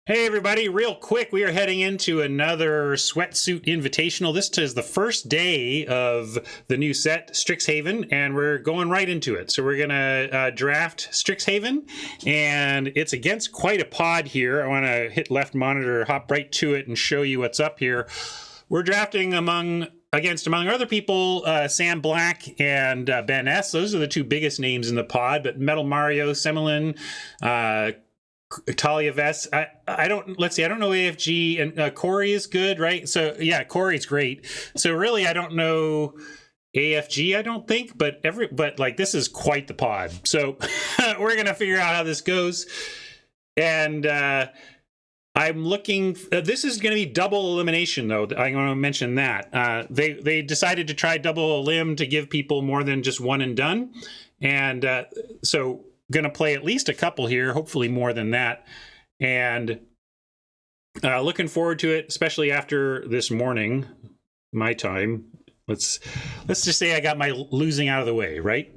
Hey everybody, real quick, we are heading into another Sweatsuit Invitational. This is the first day of the new set, Strixhaven, and we're going right into it. So we're going to draft Strixhaven, and it's against quite a pod here. I want to hit left monitor, hop right to it, and show you what's up here. We're drafting against, among other people, Sam Black and Ben S. Those are the two biggest names in the pod, but Metal Mario, Semlin, Talia Vest. I don't know AFG, and Corey is good, right? So yeah, Corey's great. So really, I don't know AFG, I don't think, but like this is quite the pod. So we're gonna figure out how this goes. And I'm looking. This is going to be double elimination, though. I'm going to mention that they decided to try double elim to give people more than just one and done, and so going to play at least a couple here, hopefully more than that, and looking forward to it, especially after this morning, my time. Let's just say I got my losing out of the way, right?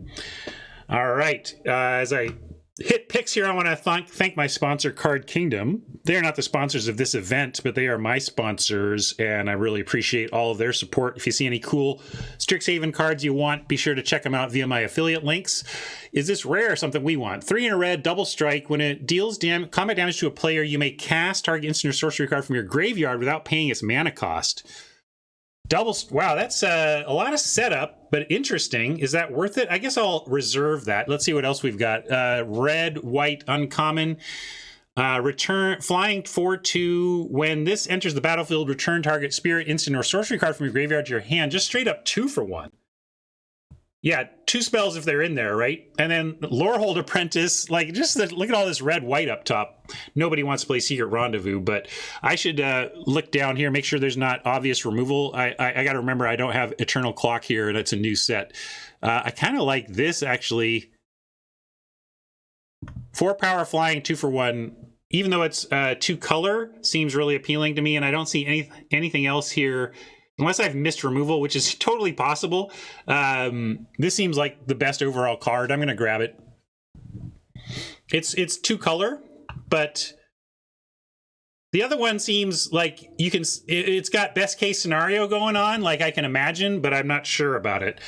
All right. As I hit picks here, I want to thank my sponsor, Card Kingdom. They're not the sponsors of this event, but they are my sponsors, and I really appreciate all of their support. If you see any cool Strixhaven cards you want, be sure to check them out via my affiliate links. Is this rare? Something we want. 3 in a red, double strike. When it deals combat damage to a player, you may cast target instant or sorcery card from your graveyard without paying its mana cost. Wow, that's a lot of setup, but interesting. Is that worth it? I guess I'll reserve that. Let's see what else we've got. Red, white, uncommon. Return flying 4/2. When this enters the battlefield, return target spirit, instant, or sorcery card from your graveyard to your hand. Just straight up 2 for 1. Yeah, 2 spells if they're in there, right? And then Lorehold Apprentice, like just look at all this red white up top. Nobody wants to play Secret Rendezvous, but I should look down here, make sure there's not obvious removal. I got to remember I don't have Eternal Clock here, and it's a new set. I kind of like this actually. 4 power flying, 2 for 1. Even though it's 2 color, seems really appealing to me, and I don't see anything else here. Unless I've missed removal, which is totally possible. This seems like the best overall card. I'm going to grab it. It's 2 color, but the other one seems like it's got best case scenario going on, like I can imagine, but I'm not sure about it.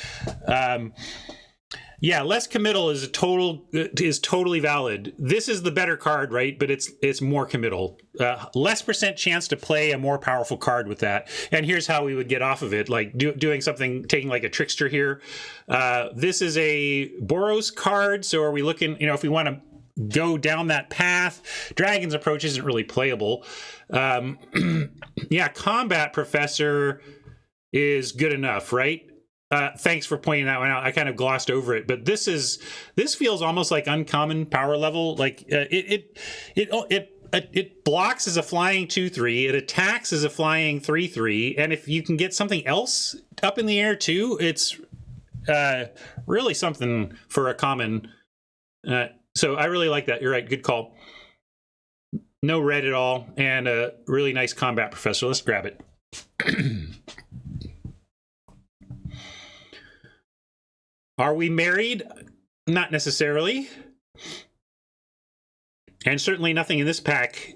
Yeah, less committal is totally valid. This is the better card, right? But it's more committal. Less % chance to play a more powerful card with that. And here's how we would get off of it, like doing something, taking like a trickster here. This is a Boros card, so are we looking, if we want to go down that path? Dragon's Approach isn't really playable. Yeah, Combat Professor is good enough, right? Thanks for pointing that one out. I kind of glossed over it, but this feels almost like uncommon power level. Like it blocks as a flying 2/3, it attacks as a flying 3/3, and if you can get something else up in the air too, it's really something for a common. So I really like that. You're right. Good call. No red at all, and a really nice Combat Professor. Let's grab it. Are we married? Not necessarily. And certainly nothing in this pack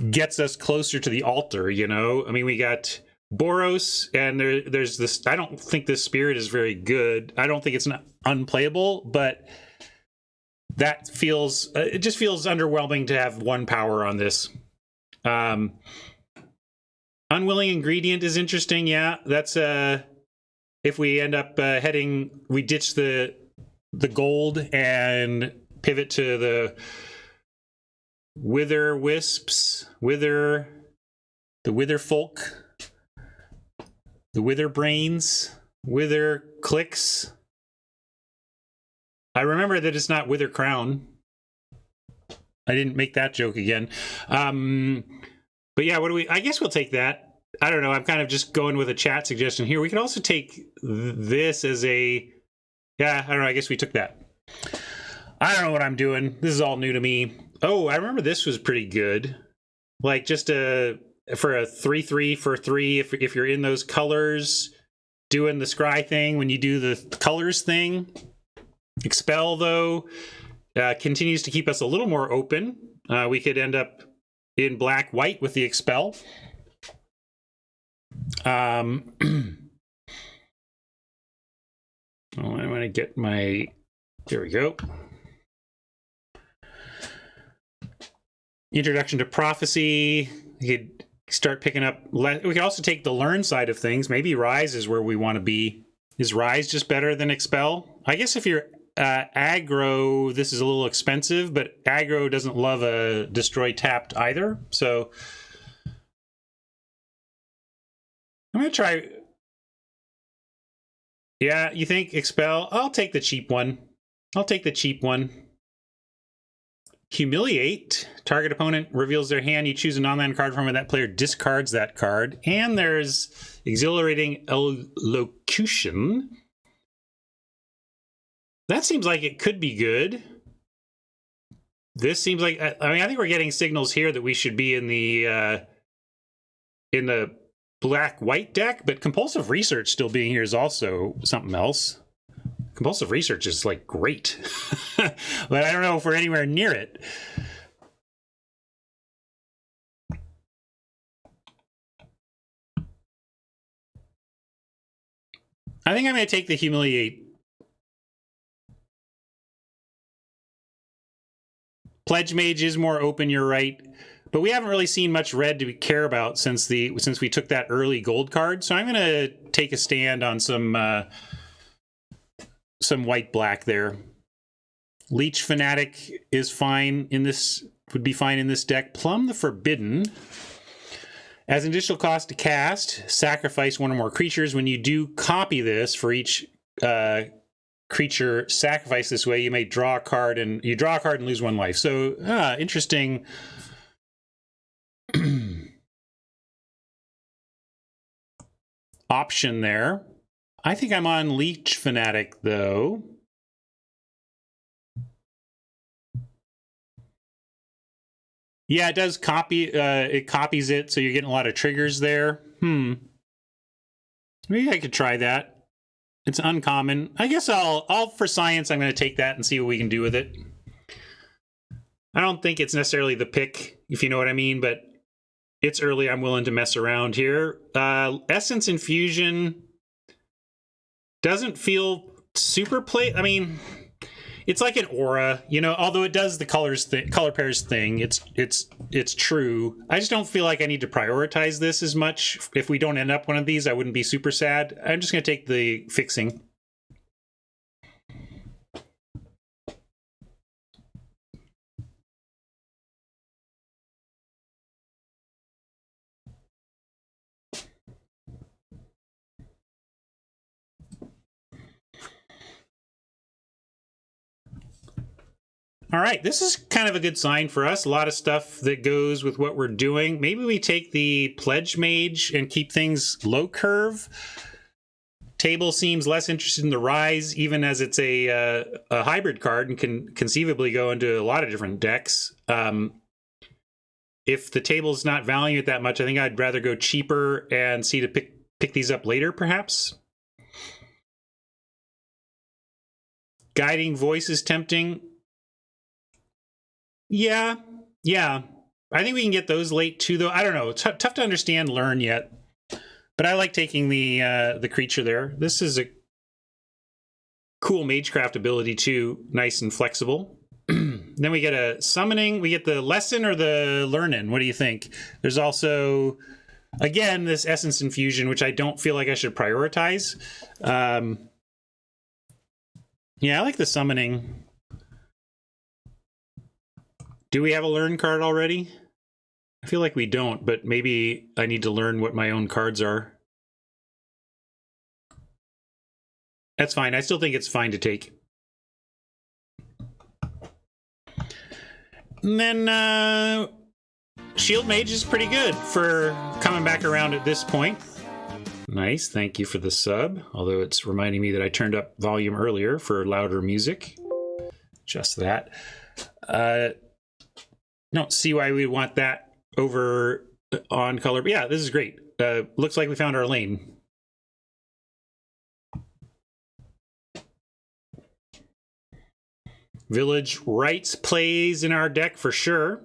gets us closer to the altar, I mean, we got Boros, and there's this. I don't think this spirit is very good. I don't think it's not unplayable, but that feels... it just feels underwhelming to have 1 power on this. Unwilling Ingredient is interesting, yeah. That's... if we end up we ditch the gold and pivot to the Wither Wisps, the Wither Folk, the Wither Brains, Wither Clicks. I remember that it's not Wither Crown. I didn't make that joke again. But yeah, I guess we'll take that. I don't know. I'm kind of just going with a chat suggestion here. We could also take this as a... Yeah, I don't know. I guess we took that. I don't know what I'm doing. This is all new to me. Oh, I remember this was pretty good. Like just for a 3/3 for 3, if you're in those colors, doing the scry thing when you do the colors thing. Expel, though. continues to keep us a little more open. We could end up in black-white with the Expel. Oh, I want to get my... There we go. Introduction to Prophecy. You could start picking up... We could also take the Learn side of things. Maybe Rise is where we want to be. Is Rise just better than Expel? I guess if you're aggro, this is a little expensive, but aggro doesn't love a Destroy tapped either. So I'm going to try... Yeah, you think Expel? I'll take the cheap one. I'll take the cheap one. Humiliate. Target opponent reveals their hand. You choose a non-land card from it. That player discards that card. And there's Exhilarating Elocution. That seems like it could be good. This seems like... I mean, I think we're getting signals here that we should be in the black-white deck, but Compulsive Research still being here is also something else. Compulsive Research is, like, great. But I don't know if we're anywhere near it. I think I'm going to take the Humiliate. Pledge Mage is more open, you're right. But we haven't really seen much red to care about since we took that early gold card. So I'm going to take a stand on some white-black there. Leech Fanatic is fine in this, would be fine in this deck. Plumb the Forbidden. As an additional cost to cast, sacrifice one or more creatures. When you do copy this for each creature sacrificed this way, you may draw a card and lose one life. So interesting. Option there. I think I'm on Leech Fanatic though. Yeah, it does copy. It copies it, so you're getting a lot of triggers there. Maybe I could try that. It's uncommon. I guess I'll for science, I'm going to take that and see what we can do with it. I don't think it's necessarily the pick, if you know what I mean, but it's early. I'm willing to mess around here. Essence Infusion doesn't feel super play. I mean, it's like an aura, you know, although it does the color pairs thing. It's true. I just don't feel like I need to prioritize this as much. If we don't end up one of these, I wouldn't be super sad. I'm just going to take the fixing. All right, this is kind of a good sign for us. A lot of stuff that goes with what we're doing. Maybe we take the Pledge Mage and keep things low curve. Table seems less interested in the Rise, even as it's a hybrid card and can conceivably go into a lot of different decks. If the table's not valuing it that much, I think I'd rather go cheaper and see to pick these up later, perhaps. Guiding Voice is tempting. Yeah. I think we can get those late too, though. I don't know. It's tough to understand Learn yet. But I like taking the creature there. This is a cool Magecraft ability too. Nice and flexible. Then we get a Summoning. We get the Lesson or the Learn-In. What do you think? There's also, again, this Essence Infusion, which I don't feel like I should prioritize. Yeah, I like the Summoning. Do we have a Learn card already? I feel like we don't, but maybe I need to learn what my own cards are. That's fine. I still think it's fine to take. And then Shield Mage is pretty good for coming back around at this point. Nice. Thank you for the sub. Although it's reminding me that I turned up volume earlier for louder music. Just that. Don't see why we want that over on color. But yeah, this is great. Looks like we found our lane. Village Rites plays in our deck for sure.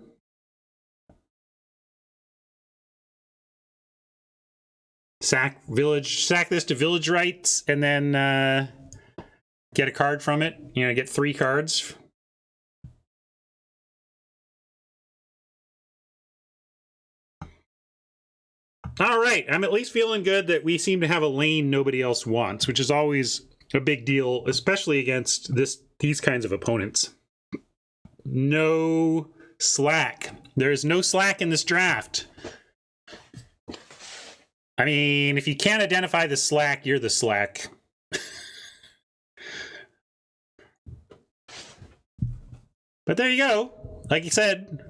Sack this to Village Rites, and then get a card from it. You know, get 3 cards. All right, I'm at least feeling good that we seem to have a lane nobody else wants, which is always a big deal, especially against these kinds of opponents. No slack. There is no slack in this draft. I mean, if you can't identify the slack, you're the slack. But there you go. Like you said,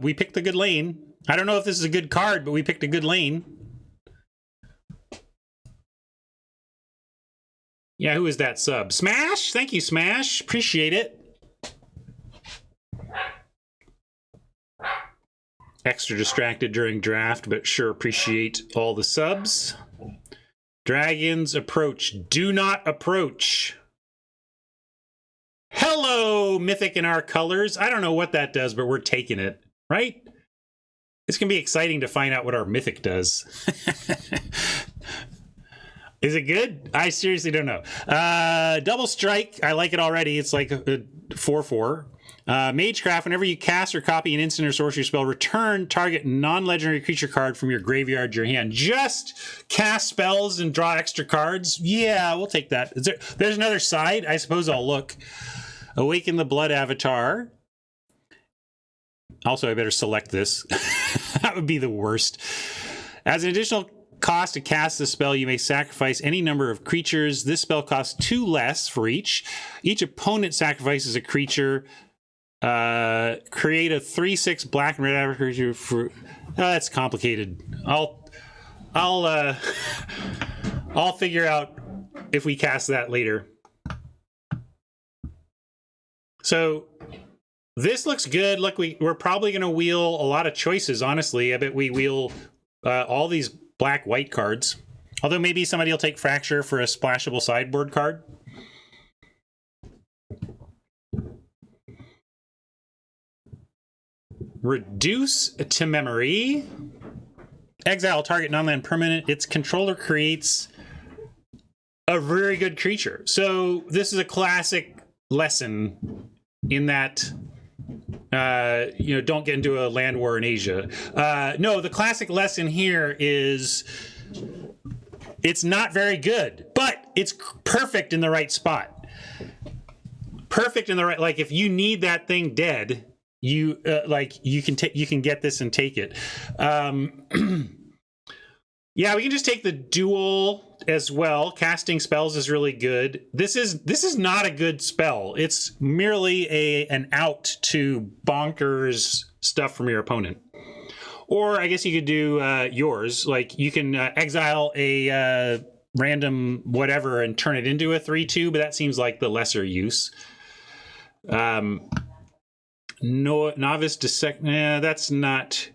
we picked a good lane. I don't know if this is a good card, but we picked a good lane. Yeah, who is that sub? Smash! Thank you, Smash. Appreciate it. Extra distracted during draft, but sure appreciate all the subs. Dragons approach. Do not approach. Hello, Mythic in our colors. I don't know what that does, but we're taking it, right? It's going to be exciting to find out what our Mythic does. Is it good? I seriously don't know. Double Strike. I like it already. It's like a 4/4. Magecraft. Whenever you cast or copy an instant or sorcery spell, return target non-legendary creature card from your graveyard to your hand. Just cast spells and draw extra cards? Yeah, we'll take that. There's another side. I suppose I'll look. Awaken the Blood Avatar. Also, I better select this. That would be the worst. As an additional cost to cast the spell, you may sacrifice any number of creatures. This spell costs 2 less for each. Each opponent sacrifices a creature. Create a 3/6 black and red avatar creature for... that's complicated. I'll figure out if we cast that later. So this looks good. Look, we're probably going to wheel a lot of choices, honestly. I bet we wheel all these black-white cards. Although maybe somebody will take Fracture for a splashable sideboard card. Reduce to memory. Exile target non-land permanent. Its controller creates a very good creature. So this is a classic lesson in that... don't get into a land war in Asia. No, the classic lesson here is it's not very good, but it's perfect in the right spot. Perfect in the right, like if you need that thing dead, you can get this and take it. Yeah, we can just take the dual as well. Casting spells is really good. This is not a good spell. It's merely an out to bonkers stuff from your opponent. Or I guess you could do yours. Like you can exile a random whatever and turn it into a 3/2, but that seems like the lesser use. Novice Dissect. That's not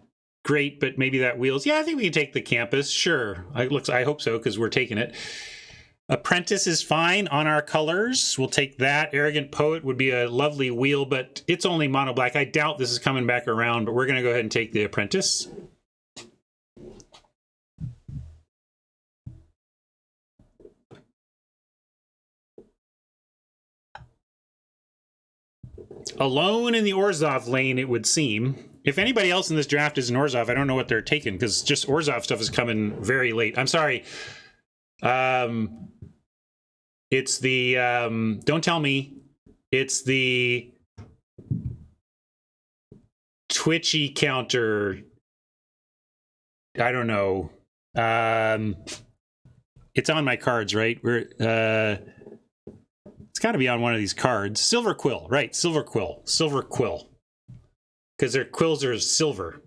great, but maybe that wheels. Yeah, I think we can take the Campus. Sure. I hope so, because we're taking it. Apprentice is fine on our colors. We'll take that. Arrogant Poet would be a lovely wheel, but it's only mono black. I doubt this is coming back around, but we're going to go ahead and take the Apprentice. Alone in the Orzhov lane, it would seem. If anybody else in this draft is an Orzhov, I don't know what they're taking, because just Orzhov stuff is coming very late. I'm sorry. It's the... don't tell me. It's the Twitchy counter. I don't know. It's on my cards, right? It's got to be on one of these cards. Silver Quill, right? Silver Quill. Silver Quill. Because their quills are silver.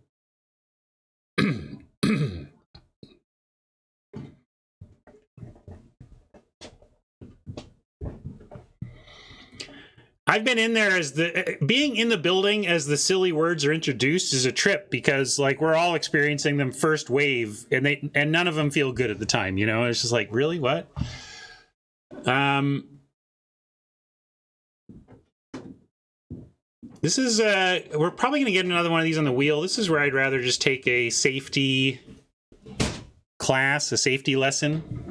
I've been in there as being in the building as the silly words are introduced is a trip, because like we're all experiencing them first wave and none of them feel good at the time, you know? It's just like, really? What? This is, we're probably going to get another one of these on the wheel. This is where I'd rather just take a safety class, a safety lesson.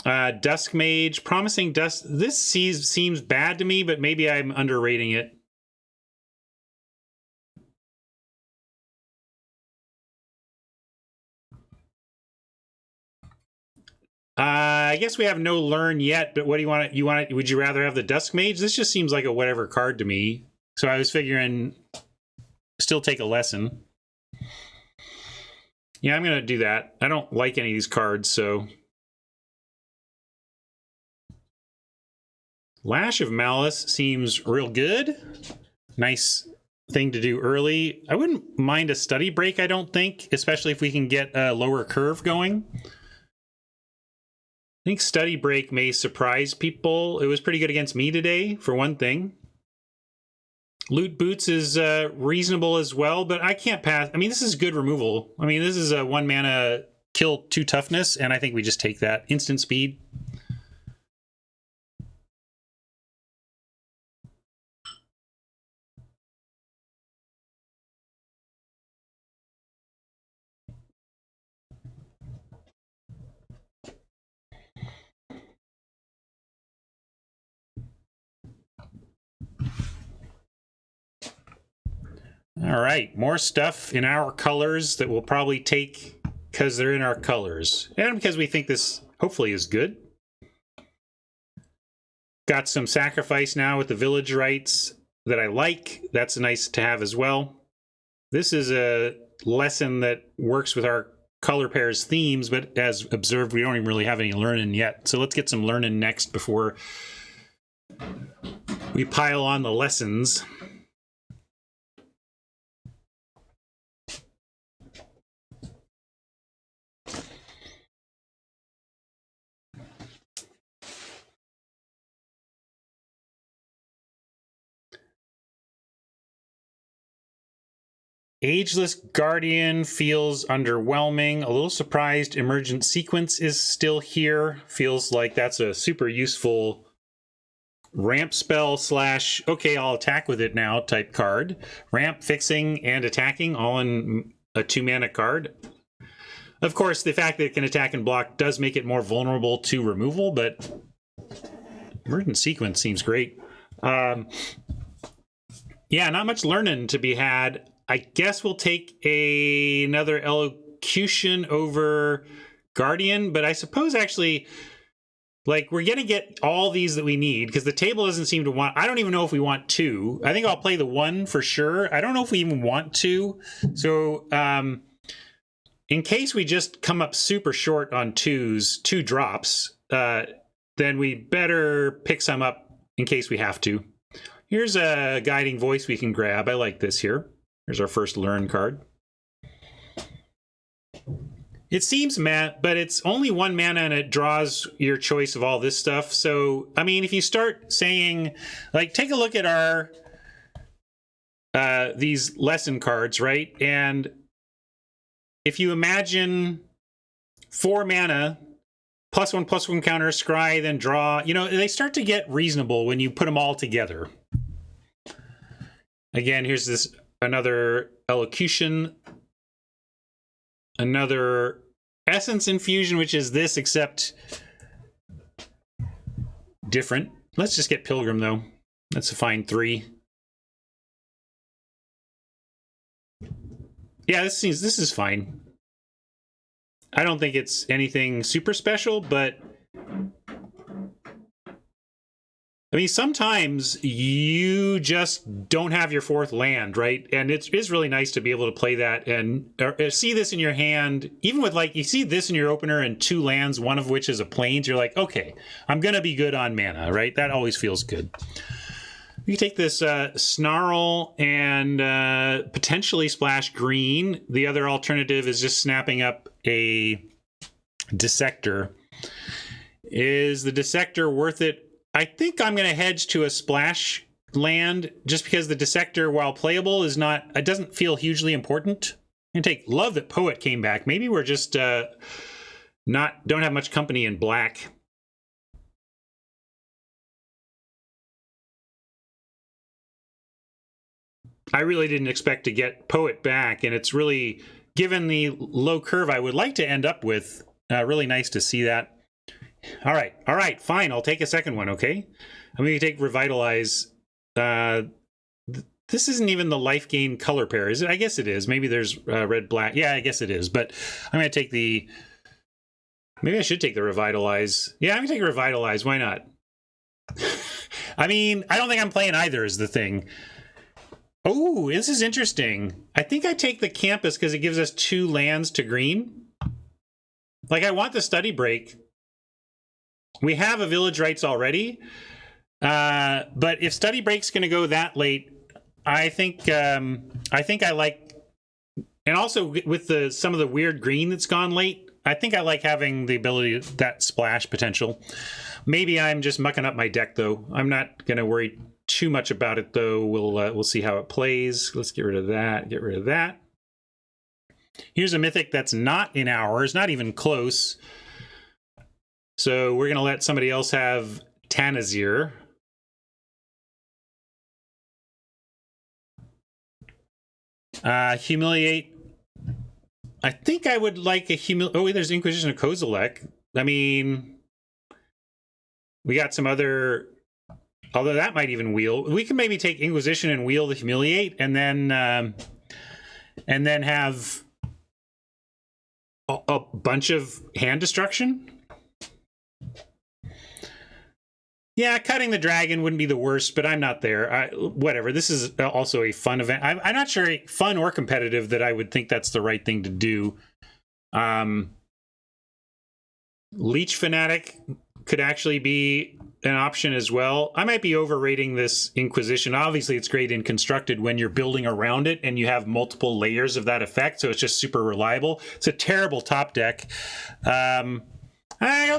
Dusk Mage, Promising Dusk. This seems bad to me, but maybe I'm underrating it. I guess we have no learn yet, but what do you want? Would you rather have the Dusk Mage? This just seems like a whatever card to me. So I was figuring still take a lesson. Yeah, I'm going to do that. I don't like any of these cards, so. Lash of Malice seems real good. Nice thing to do early. I wouldn't mind a study break, I don't think, especially if we can get a lower curve going. I think study break may surprise people. It was pretty good against me today, for one thing. Loot Boots is reasonable as well, but I can't pass. I mean, this is good removal. I mean, this is a 1 mana kill 2 toughness, and I think we just take that. Instant speed. All right, more stuff in our colors that we'll probably take because they're in our colors and because we think this hopefully is good. Got some sacrifice now with the village rights that I like. That's nice to have as well. This is a lesson that works with our color pairs themes, but as observed, we don't even really have any learning yet. So let's get some learning next before we pile on the lessons. Ageless Guardian feels underwhelming. A little surprised Emergent Sequence is still here. Feels like that's a super useful ramp spell slash, okay, I'll attack with it now type card. Ramp, fixing, and attacking all in a 2 mana card. Of course, the fact that it can attack and block does make it more vulnerable to removal, but Emergent Sequence seems great. Yeah, not much learning to be had. I guess we'll take another Elocution over Guardian, but I suppose actually, like, we're going to get all these that we need because the table doesn't seem to want. I don't even know if we want 2. I think I'll play the 1 for sure. I don't know if we even want 2. So, in case we just come up super short on 2s, 2 drops, then we better pick some up in case we have to. Here's a guiding voice we can grab. I like this here. Here's our first learn card. It seems matte, but it's only 1 mana and it draws your choice of all this stuff. So, I mean, if you start saying, like, take a look at our, these lesson cards, right? And if you imagine 4 mana, +1/+1 counter, scry, then draw, you know, they start to get reasonable when you put them all together. Again, here's this. Another Elocution, another Essence Infusion, which is this, except different. Let's just get Pilgrim, though. That's a fine 3. Yeah, this is fine. I don't think it's anything super special, but I mean, sometimes you just don't have your 4th land, right? And it is really nice to be able to play that and see this in your hand. Even with, like, you see this in your opener and 2 lands, one of which is a plains. You're like, okay, I'm going to be good on mana, right? That always feels good. You take this Snarl and potentially splash green. The other alternative is just snapping up a Dissector. Is the Dissector worth it? I think I'm going to hedge to a splash land just because the Dissector, while playable, is not. It doesn't feel hugely important. I'm going to take Love That Poet came back. Maybe we're just don't have much company in black. I really didn't expect to get Poet back, and it's really, given the low curve I would like to end up with, really nice to see that. All right, fine. I'll take a second one, okay? I'm going to take Revitalize. This isn't even the life gain color pair, is it? I guess it is. Maybe there's red, black. Yeah, I guess it is. But I'm going to take the... Maybe I should take the Revitalize. Yeah, I'm going to take Revitalize. Why not? I mean, I don't think I'm playing either is the thing. Oh, this is interesting. I think I take the Campus because it gives us 2 lands to green. Like, I want the Study Break. We have a Village Rights already. But if Study Break's going to go that late, I think I like... And also, with some of the weird green that's gone late, I think I like having the ability, that splash potential. Maybe I'm just mucking up my deck, though. I'm not going to worry too much about it, though. We'll see how it plays. Let's get rid of that. Get rid of that. Here's a Mythic that's not in ours, not even close. So we're going to let somebody else have Tanazir. Humiliate. I think I would like a Oh, there's Inquisition of Kozilek. I mean, we got some other... Although that might even wheel. We can maybe take Inquisition and wheel the Humiliate, and then have a bunch of hand destruction. Yeah, cutting the dragon wouldn't be the worst, but I'm not there. Whatever. This is also a fun event. I'm not sure fun or competitive that I would think that's the right thing to do. Leech Fanatic could actually be an option as well. I might be overrating this Inquisition. Obviously, it's great in Constructed when you're building around it and you have multiple layers of that effect, so it's just super reliable. It's a terrible top deck. I'll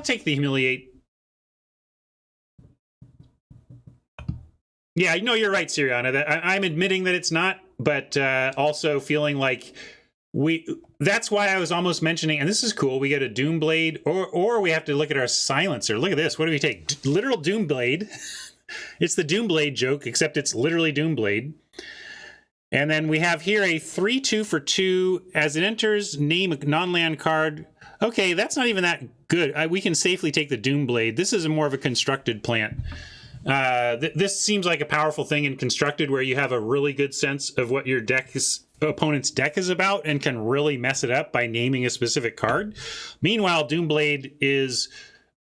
take the Humiliate. Yeah, no, you're right, Siriana. I'm admitting that it's not, but also feeling like that's why I was almost mentioning, and this is cool, we get a Doomblade, or we have to look at our Silencer. Look at this. What do we take? Literal Doomblade. It's the Doomblade joke, except it's literally Doomblade. And then we have here a 3/2 for 2. As it enters, name a non-land card. Okay, that's not even that good. We can safely take the Doomblade. This is more of a constructed plant. This seems like a powerful thing in Constructed, where you have a really good sense of what your opponent's deck is about and can really mess it up by naming a specific card. Meanwhile, Doomblade is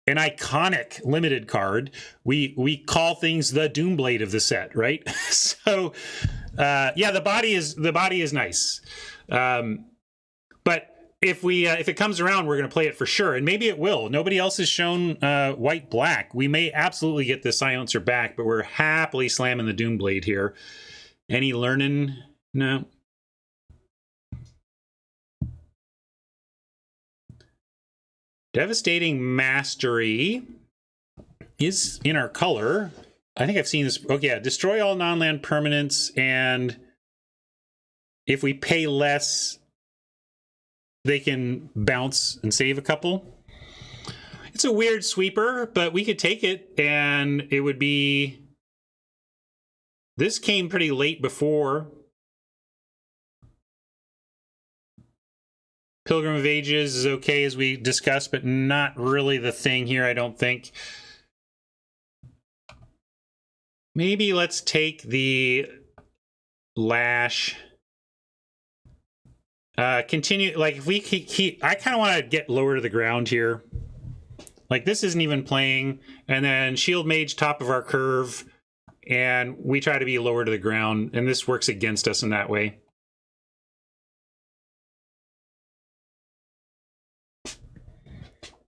an iconic limited card. We call things the Doomblade of the set, right? So yeah, the body is nice. But if it comes around, we're going to play it for sure, and maybe it will. Nobody else has shown white black. We may absolutely get the Silencer back, but we're happily slamming the Doomblade here. Any learning? No. Devastating Mastery is in our color. I think I've seen this. Okay, yeah, destroy all non-land permanents, and if we pay less, they can bounce and save a couple. It's a weird sweeper, but we could take it, and it would be... This came pretty late before. Pilgrim of Ages is okay, as we discussed, but not really the thing here, I don't think. Maybe let's take the Lash. Continue, like, if we keep... I kind of want to get lower to the ground here. Like, this isn't even playing, and then Shield Mage top of our curve, and we try to be lower to the ground, and this works against us in that way.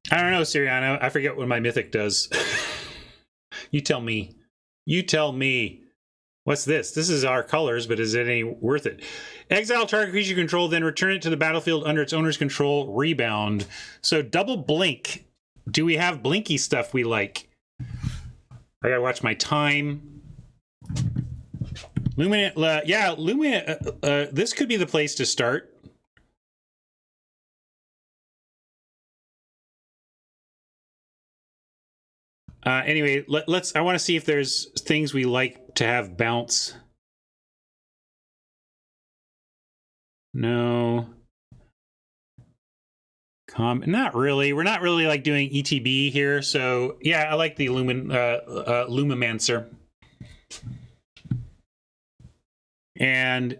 I don't know, Siriano. I forget what my Mythic does. You tell me. You tell me. What's this? This is our colors, but is it any worth it? Exile target creature you control, then return it to the battlefield under its owner's control. Rebound. So double blink. Do we have blinky stuff we like? I gotta watch my time. Luminant. Yeah, Luminant. This could be the place to start. Anyway, let's. I want to see if there's things we like to have bounce. No. Not really. We're not really like doing ETB here. So yeah, I like the Lumimancer. And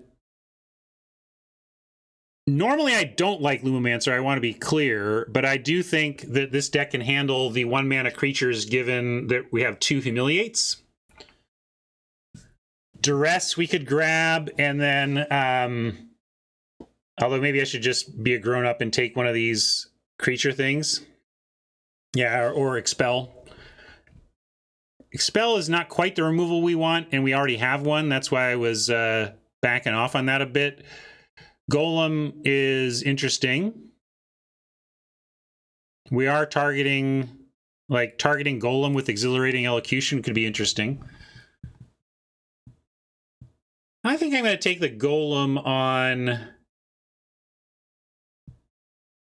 normally I don't like Lumimancer, I want to be clear, but I do think that this deck can handle the 1-mana creatures given that we have 2 Humiliates. Duress we could grab, and then, although maybe I should just be a grown-up and take one of these creature things. Yeah, or Expel. Expel is not quite the removal we want, and we already have one. That's why I was backing off on that a bit. Golem is interesting. We are targeting Golem with Exhilarating Elocution could be interesting. I think I'm going to take the Golem on.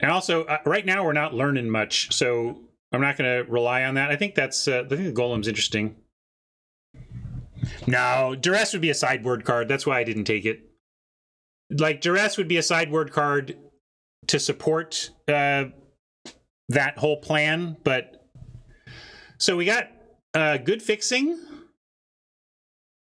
And also, right now we're not learning much, so I'm not going to rely on that. I think that's. I think the Golem's interesting. No, Duress would be a sideboard card. That's why I didn't take it. Like, Duress would be a sideboard card to support that whole plan, but so we got good fixing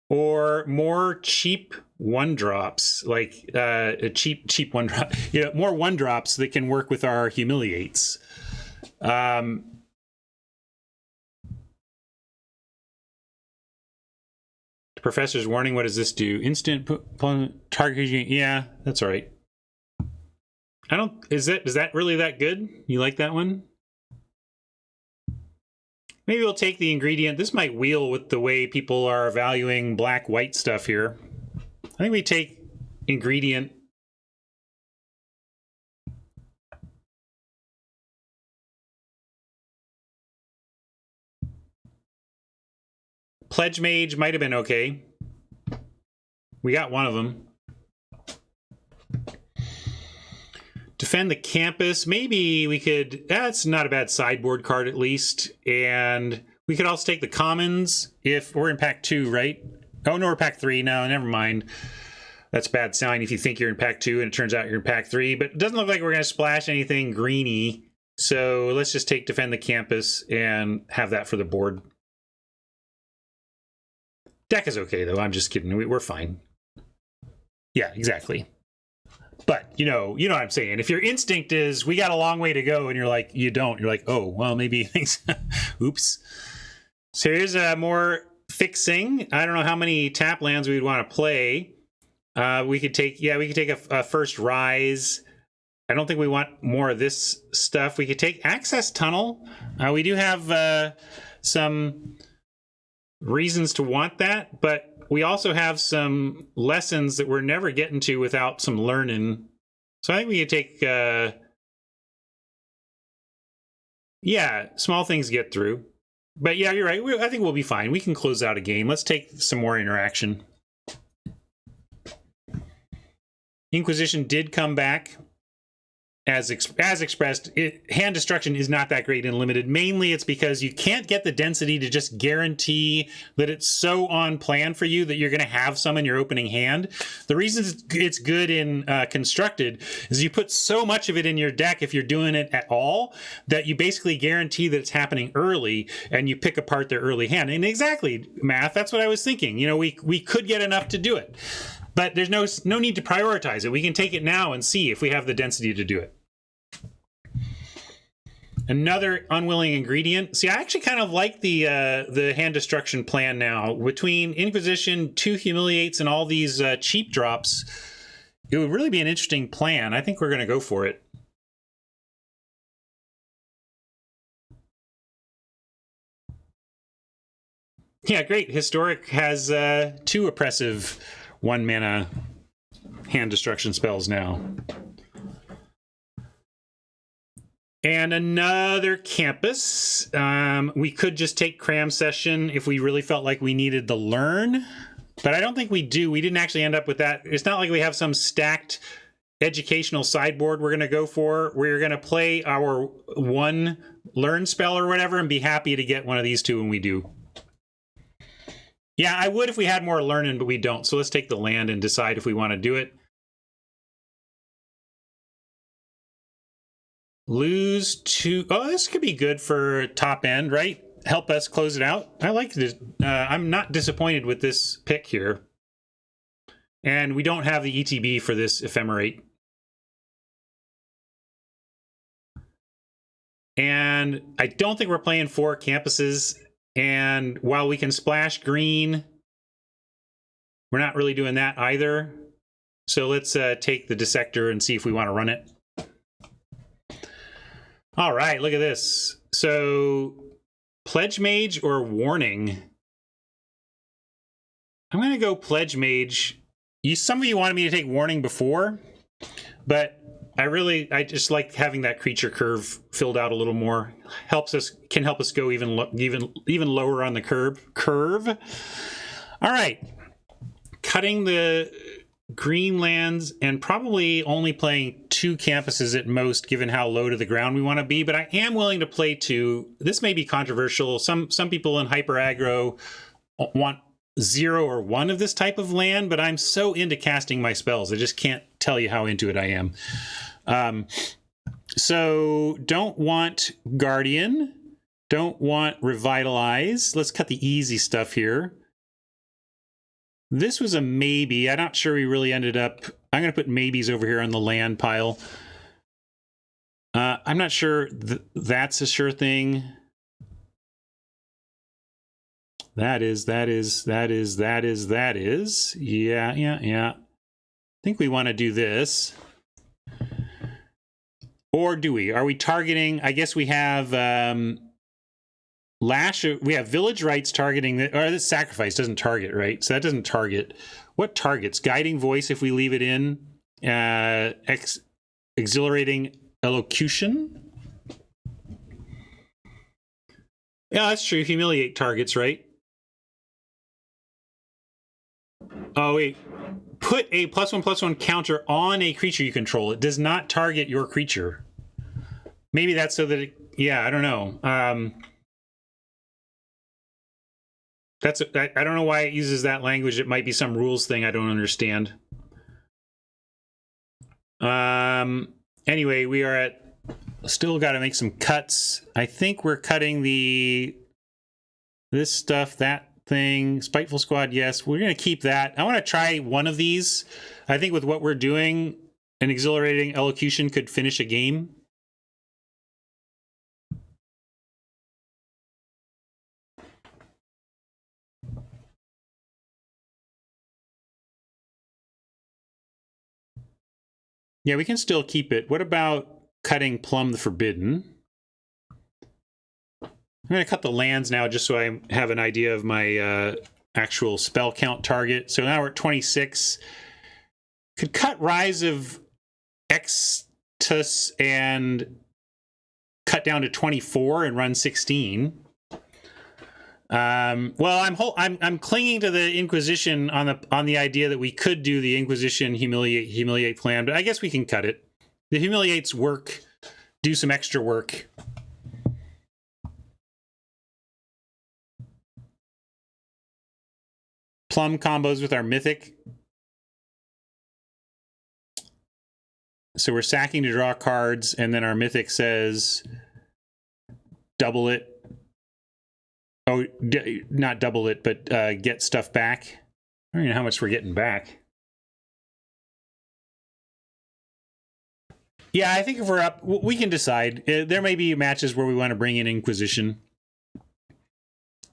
or more cheap 1-drops, like a cheap 1-drop, more 1-drops that can work with our Humiliates. Professor's warning, what does this do? Instant target, yeah, that's all right. Is that really that good? You like that one? Maybe we'll take the ingredient. This might wheel with the way people are valuing black-white stuff here. I think we take ingredient. Pledge Mage might have been okay. We got one of them. Defend the Campus. Maybe we could... That's not a bad sideboard card, at least. And we could also take the Commons if we're in pack 2, right? Oh, no, we're pack 3. No, never mind. That's a bad sign if you think you're in pack 2 and it turns out you're in pack 3. But it doesn't look like we're going to splash anything greeny. So let's just take Defend the Campus and have that for the board. Deck is okay, though. I'm just kidding. We're fine. Yeah, exactly. But, you know what I'm saying. If your instinct is, we got a long way to go, and you're like, you don't. You're like, oh, well, maybe things... Oops. So here's more fixing. I don't know how many tap lands we'd want to play. We could take a first Rise. I don't think we want more of this stuff. We could take Access Tunnel. We do have some reasons to want that, but we also have some lessons that we're never getting to without some learning. So I think we could take, small things get through. But yeah, you're right. I think we'll be fine. We can close out a game. Let's take some more interaction. Inquisition did come back. As expressed, hand destruction is not that great in limited. Mainly it's because you can't get the density to just guarantee that it's so on plan for you that you're going to have some in your opening hand. The reason it's good in constructed is you put so much of it in your deck if you're doing it at all that you basically guarantee that it's happening early and you pick apart their early hand. And exactly, Math, that's what I was thinking. We could get enough to do it. But there's no need to prioritize it. We can take it now and see if we have the density to do it. Another unwilling ingredient. See, I actually kind of like the hand destruction plan now. Between Inquisition, 2 Humiliates, and all these cheap drops, it would really be an interesting plan. I think we're going to go for it. Yeah, great. Historic has 2 oppressive 1-mana hand destruction spells now. And another Campus. We could just take Cram Session if we really felt like we needed the learn, but I don't think we do. We didn't actually end up with that. It's not like we have some stacked educational sideboard we're going to go for. We're going to play our 1 learn spell or whatever and be happy to get one of these 2 when we do. Yeah, I would if we had more learning, but we don't. So let's take the land and decide if we want to do it. Lose 2. Oh, this could be good for top end, right? Help us close it out. I like this. I'm not disappointed with this pick here. And we don't have the ETB for this ephemerate. And I don't think we're playing 4 campuses. And while we can splash green, we're not really doing that either. So let's take the dissector and see if we want to run it. All right, look at this. So Pledge Mage or Warning? I'm going to go Pledge Mage. Some of you wanted me to take Warning before, but I just like having that creature curve filled out a little more. Can help us go even lower on the curve. All right, cutting the green lands and probably only playing 2 campuses at most, given how low to the ground we want to be. But I am willing to play 2. This may be controversial. Some people in hyper aggro want 0 or 1 of this type of land, but I'm so into casting my spells. I just can't tell you how into it I am. So don't want Guardian, don't want Revitalize. Let's cut the easy stuff here. This was a maybe. I'm not sure we really ended up. I'm going to put maybes over here on the land pile. I'm not sure that's a sure thing. That is. Yeah. I think we want to do this. Or do we? Are we targeting? I guess we have we have Village Rites targeting, or this Sacrifice doesn't target, right? So that doesn't target. What targets? Guiding Voice if we leave it in. Exhilarating Elocution. Yeah, that's true. Humiliate targets, right? Oh, wait. Put a +1/+1 counter on a creature you control. It does not target your creature. Maybe that's so that it, yeah, I don't know. I don't know why it uses that language. It might be some rules thing I don't understand. Anyway, we are still got to make some cuts. I think we're cutting this stuff, that thing. Spiteful Squad, yes. We're going to keep that. I want to try one of these. I think with what we're doing, an Exhilarating Elocution could finish a game. Yeah, we can still keep it. What about cutting Plumb the Forbidden? I'm going to cut the lands now just so I have an idea of my actual spell count target. So now we're at 26. Could cut Rise of Extus and cut down to 24 and run 16. Well, I'm clinging to the Inquisition on the idea that we could do the Inquisition humiliate plan, but I guess we can cut it. The humiliates work, do some extra work. Plum combos with our Mythic. So we're sacking to draw cards, and then our Mythic says double it. Oh, not double it, but get stuff back. I don't even know how much we're getting back. Yeah, I think if we're up, we can decide. There may be matches where we want to bring in Inquisition.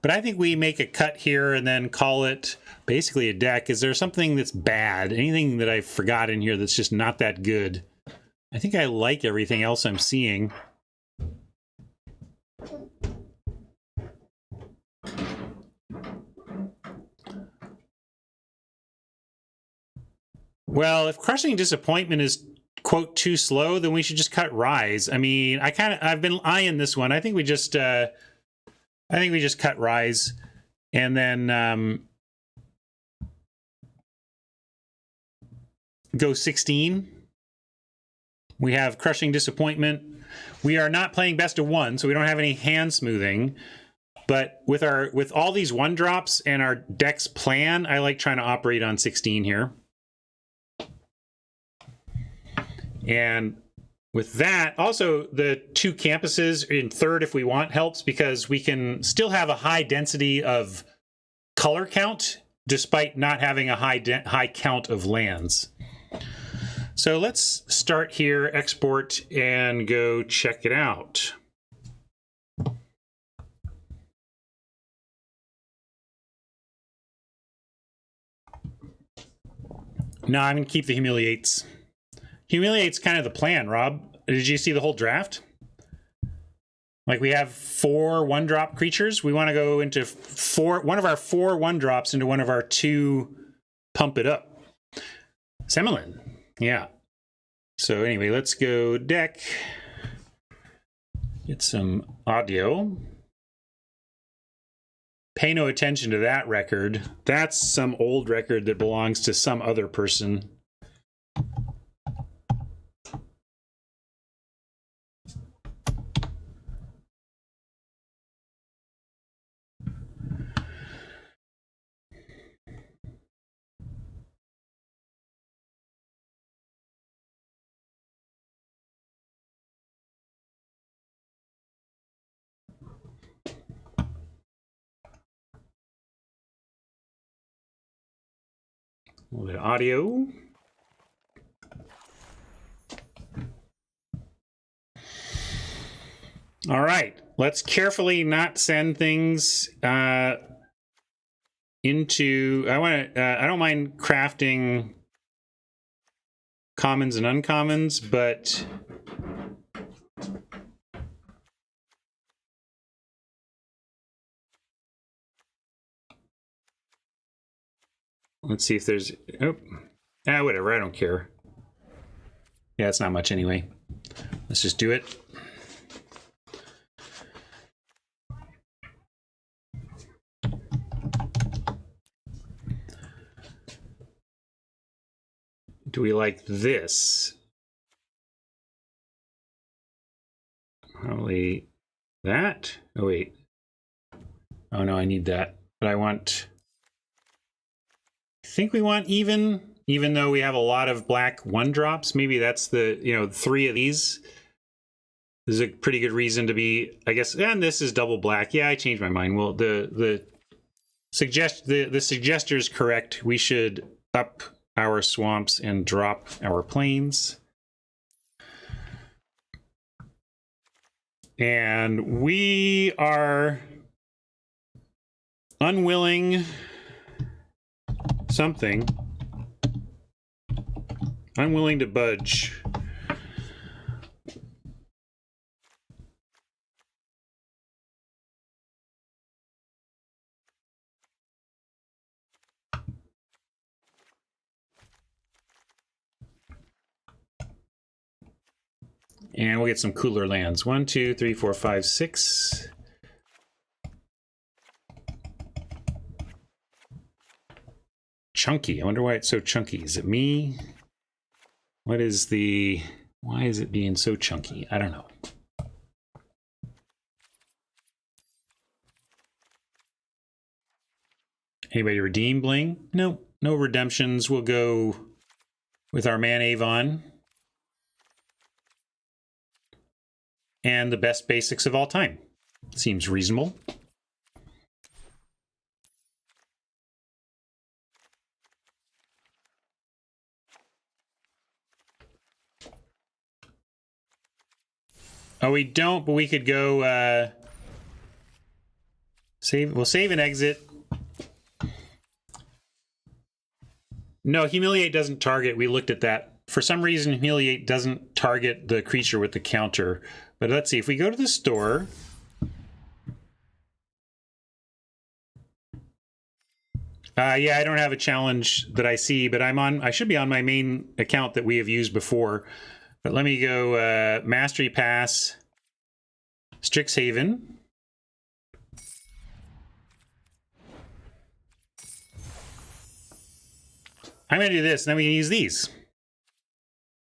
But I think we make a cut here and then call it basically a deck. Is there something that's bad? Anything that I forgot in here that's just not that good? I think I like everything else I'm seeing. Well, if Crushing Disappointment is, quote, too slow, then we should just cut Rise. I mean, I've been eyeing this one. I think we just cut Rise and then go 16. We have Crushing Disappointment. We are not playing best of one, so we don't have any hand smoothing. But with all these 1-drops and our deck's plan, I like trying to operate on 16 here. And with that, also the 2 campuses in third if we want helps, because we can still have a high density of color count despite not having a high count of lands. So let's start here, export, and go check it out. No, I'm going to keep the Humiliates. Humiliate's kind of the plan, Rob. Did you see the whole draft? Like, we have 4 1-drop creatures. We want to go into one of our 4 1-drops into one of our 2 pump it up. Semlin. Yeah. So anyway, let's go deck. Get some audio. Pay no attention to that record. That's some old record that belongs to some other person. A little bit of audio. All right, let's carefully not send things into. I don't mind crafting commons and uncommons, but let's see if there's. Oh, whatever. I don't care. Yeah, it's not much anyway. Let's just do it. Do we like this? Probably that. Oh, wait. Oh, no, I need that. But I want... I think we want even though we have a lot of black 1-drops. Maybe that's the, 3 of these. This is a pretty good reason to be, I guess, and this is double black. Yeah, I changed my mind. Well, the suggester is correct. We should up our swamps and drop our plains. And we are unwilling something. Unwilling to budge. And we'll get some cooler lands. 1, 2, 3, 4, 5, 6. Chunky. I wonder why it's so chunky. Is it me? Why is it being so chunky? I don't know. Anybody redeem bling? No, no redemptions. We'll go with our man Avon. And the best basics of all time. Seems reasonable. Oh, we don't, but we could go save. We'll save and exit. No, Humiliate doesn't target. We looked at that. For some reason, Humiliate doesn't target the creature with the counter. But let's see, if we go to the store... yeah, I don't have a challenge that I see, but I should be on my main account that we have used before. But let me go Mastery Pass, Strixhaven. I'm going to do this, and then we can use these.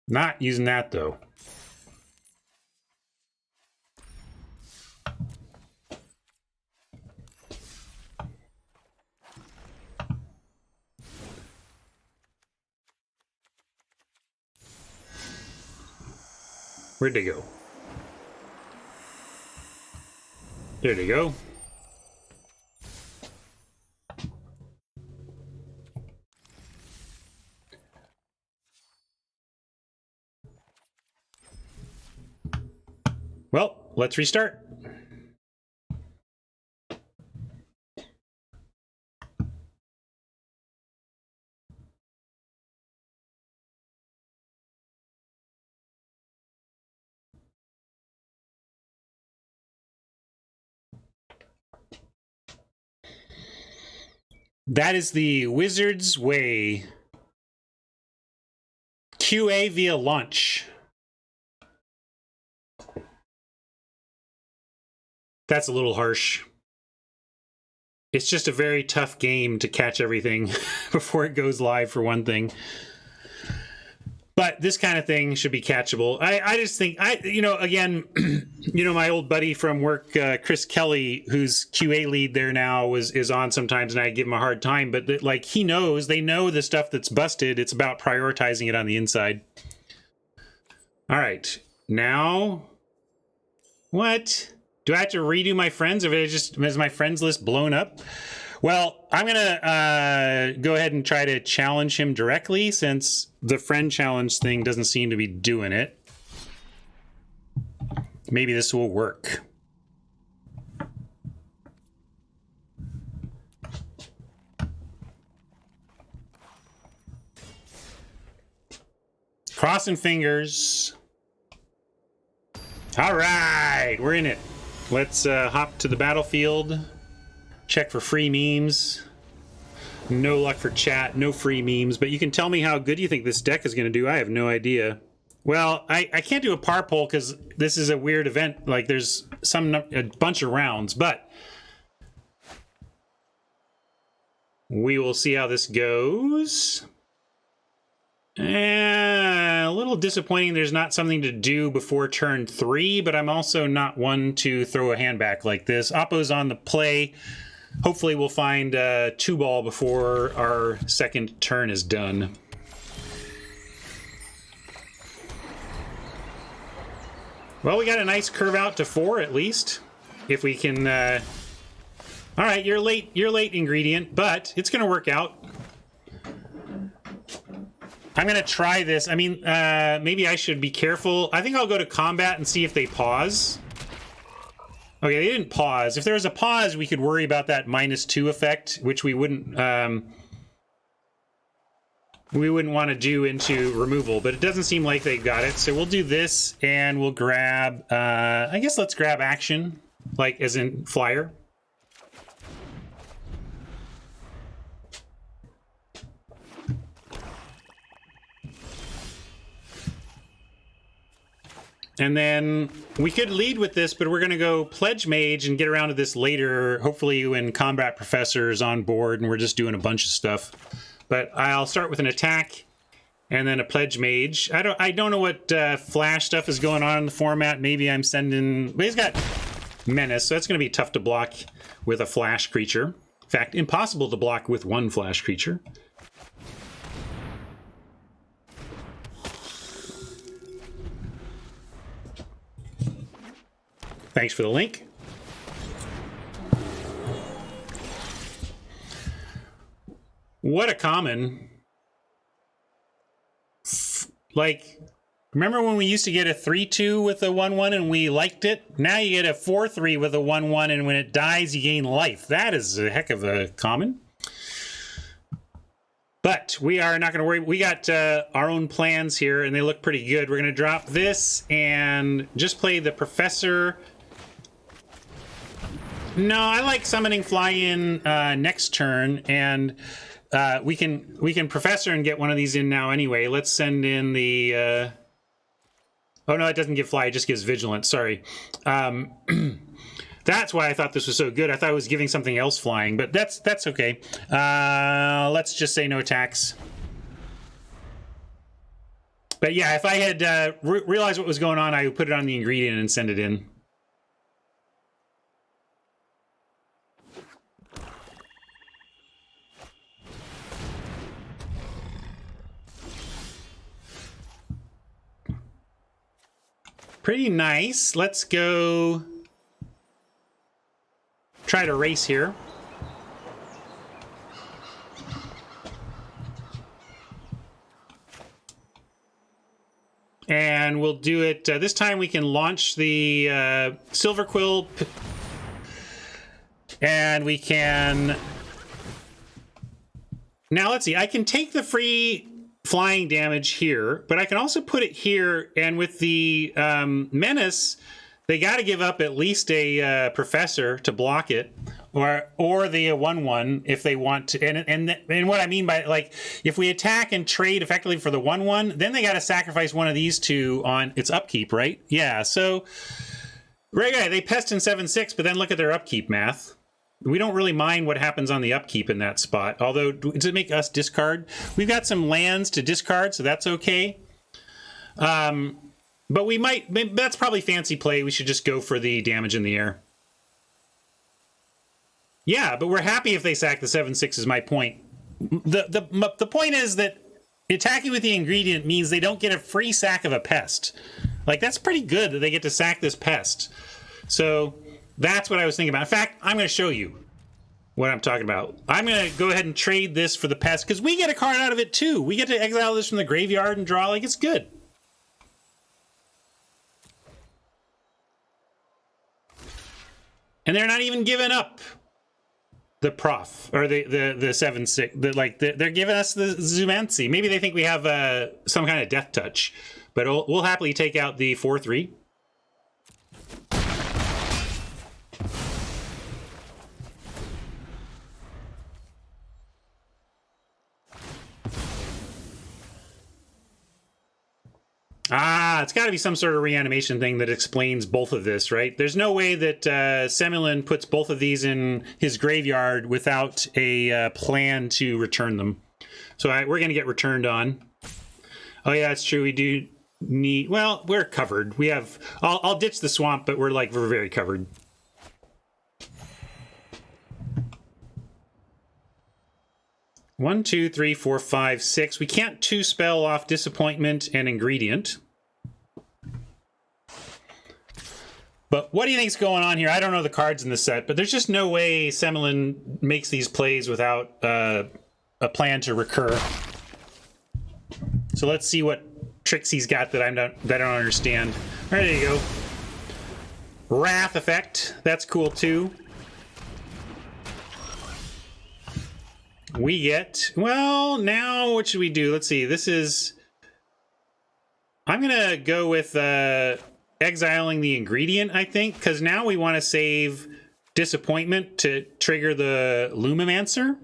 Not using that, though. Where'd they go? There they go. Well, let's restart. That is the Wizard's way. QA via launch. That's a little harsh. It's just a very tough game to catch everything before it goes live, for one thing. But this kind of thing should be catchable. I just think, again, my old buddy from work, Chris Kelly, who's QA lead there now, is on sometimes, and I give him a hard time. But they know the stuff that's busted. It's about prioritizing it on the inside. All right, now, what? Do I have to redo my friends, or is my friends list blown up? Well, I'm going to go ahead and try to challenge him directly, since the friend challenge thing doesn't seem to be doing it. Maybe this will work. Crossing fingers. All right, we're in it. Let's hop to the battlefield. Check for free memes. No luck for chat, no free memes, but you can tell me how good you think this deck is going to do. I have no idea. Well, I can't do a par poll because this is a weird event. Like, there's a bunch of rounds, but we will see how this goes. A little disappointing there's not something to do before turn 3, but I'm also not one to throw a hand back like this. Oppo's on the play. Hopefully we'll find 2-ball before our second turn is done. Well, we got a nice curve out to 4 at least. If we can... All right, you're late ingredient, but it's going to work out. I'm going to try this. I mean, maybe I should be careful. I think I'll go to combat and see if they pause. Okay, they didn't pause. If there was a pause, we could worry about that -2 effect, which we wouldn't want to do into removal, but it doesn't seem like they got it. So we'll do this, and we'll grab, I guess let's grab action, like as in flyer. And then we could lead with this, but we're going to go Pledge Mage and get around to this later, hopefully when Combat Professor is on board and we're just doing a bunch of stuff. But I'll start with an attack and then a Pledge Mage. I don't know what flash stuff is going on in the format. Maybe I'm sending... But he's got Menace, so it's going to be tough to block with a flash creature. In fact, impossible to block with one flash creature. Thanks for the link. What a common. Like, remember when we used to get a 3-2 with a 1-1 and we liked it? Now you get a 4-3 with a 1-1, and when it dies, you gain life. That is a heck of a common. But we are not going to worry. We got our own plans here, and they look pretty good. We're going to drop this and just play the Professor. No, I like summoning fly-in next turn, and we can Professor and get one of these in now anyway. Let's send in the... Oh, no, it doesn't give fly. It just gives Vigilance. Sorry. That's why I thought this was so good. I thought it was giving something else flying, but that's okay. Let's just say no attacks. But yeah, if I had realized what was going on, I would put it on the ingredient and send it in. Pretty nice. Let's go try to race here. And we'll do it, this time we can launch the Silver Quill, and we can, now let's see, I can take the free flying damage here, but I can also put it here, and with the Menace, they got to give up at least a Professor to block it, or the 1/1 if they want to. And what I mean by, like, if we attack and trade effectively for the 1/1, then they got to sacrifice one of these two on its upkeep, right? Yeah. So right, they pest in 7/6, but then look at their upkeep math. We don't really mind what happens on the upkeep in that spot. Although, does it make us discard? We've got some lands to discard, so that's okay. But we might, that's probably fancy play. We should just go for the damage in the air. Yeah, but we're happy if they sack the 7/6 is my point. The point is that attacking with the ingredient means they don't get a free sack of a pest. Like, that's pretty good that they get to sack this pest. So that's what I was thinking about. In fact, I'm going to show you what I'm talking about. I'm going to go ahead and trade this for the pest, because we get a card out of it too. We get to exile this from the graveyard and draw. Like, it's good. And they're not even giving up the prof, or the 7/6. Like, they're giving us the Zumancy. Maybe they think we have some kind of death touch, but we'll happily take out the 4/3. Ah, it's got to be some sort of reanimation thing that explains both of this, right? There's no way that Semlin puts both of these in his graveyard without a plan to return them. So we're going to get returned on. Oh yeah, it's true. We do need, well, we're covered. We have, I'll ditch the swamp, but we're very covered. One, two, three, four, five, six. We can't two spell off Disappointment and Ingredient. But what do you think's going on here? I don't know the cards in the set, but there's just no way Semlin makes these plays without a plan to recur. So let's see what tricks he's got that I don't understand. All right, there you go. Wrath effect. That's cool too. We get, well, now what should we do? Let's see. This is, I'm going to go with exiling the ingredient, I think, because now we want to save Disappointment to trigger the Lumimancer.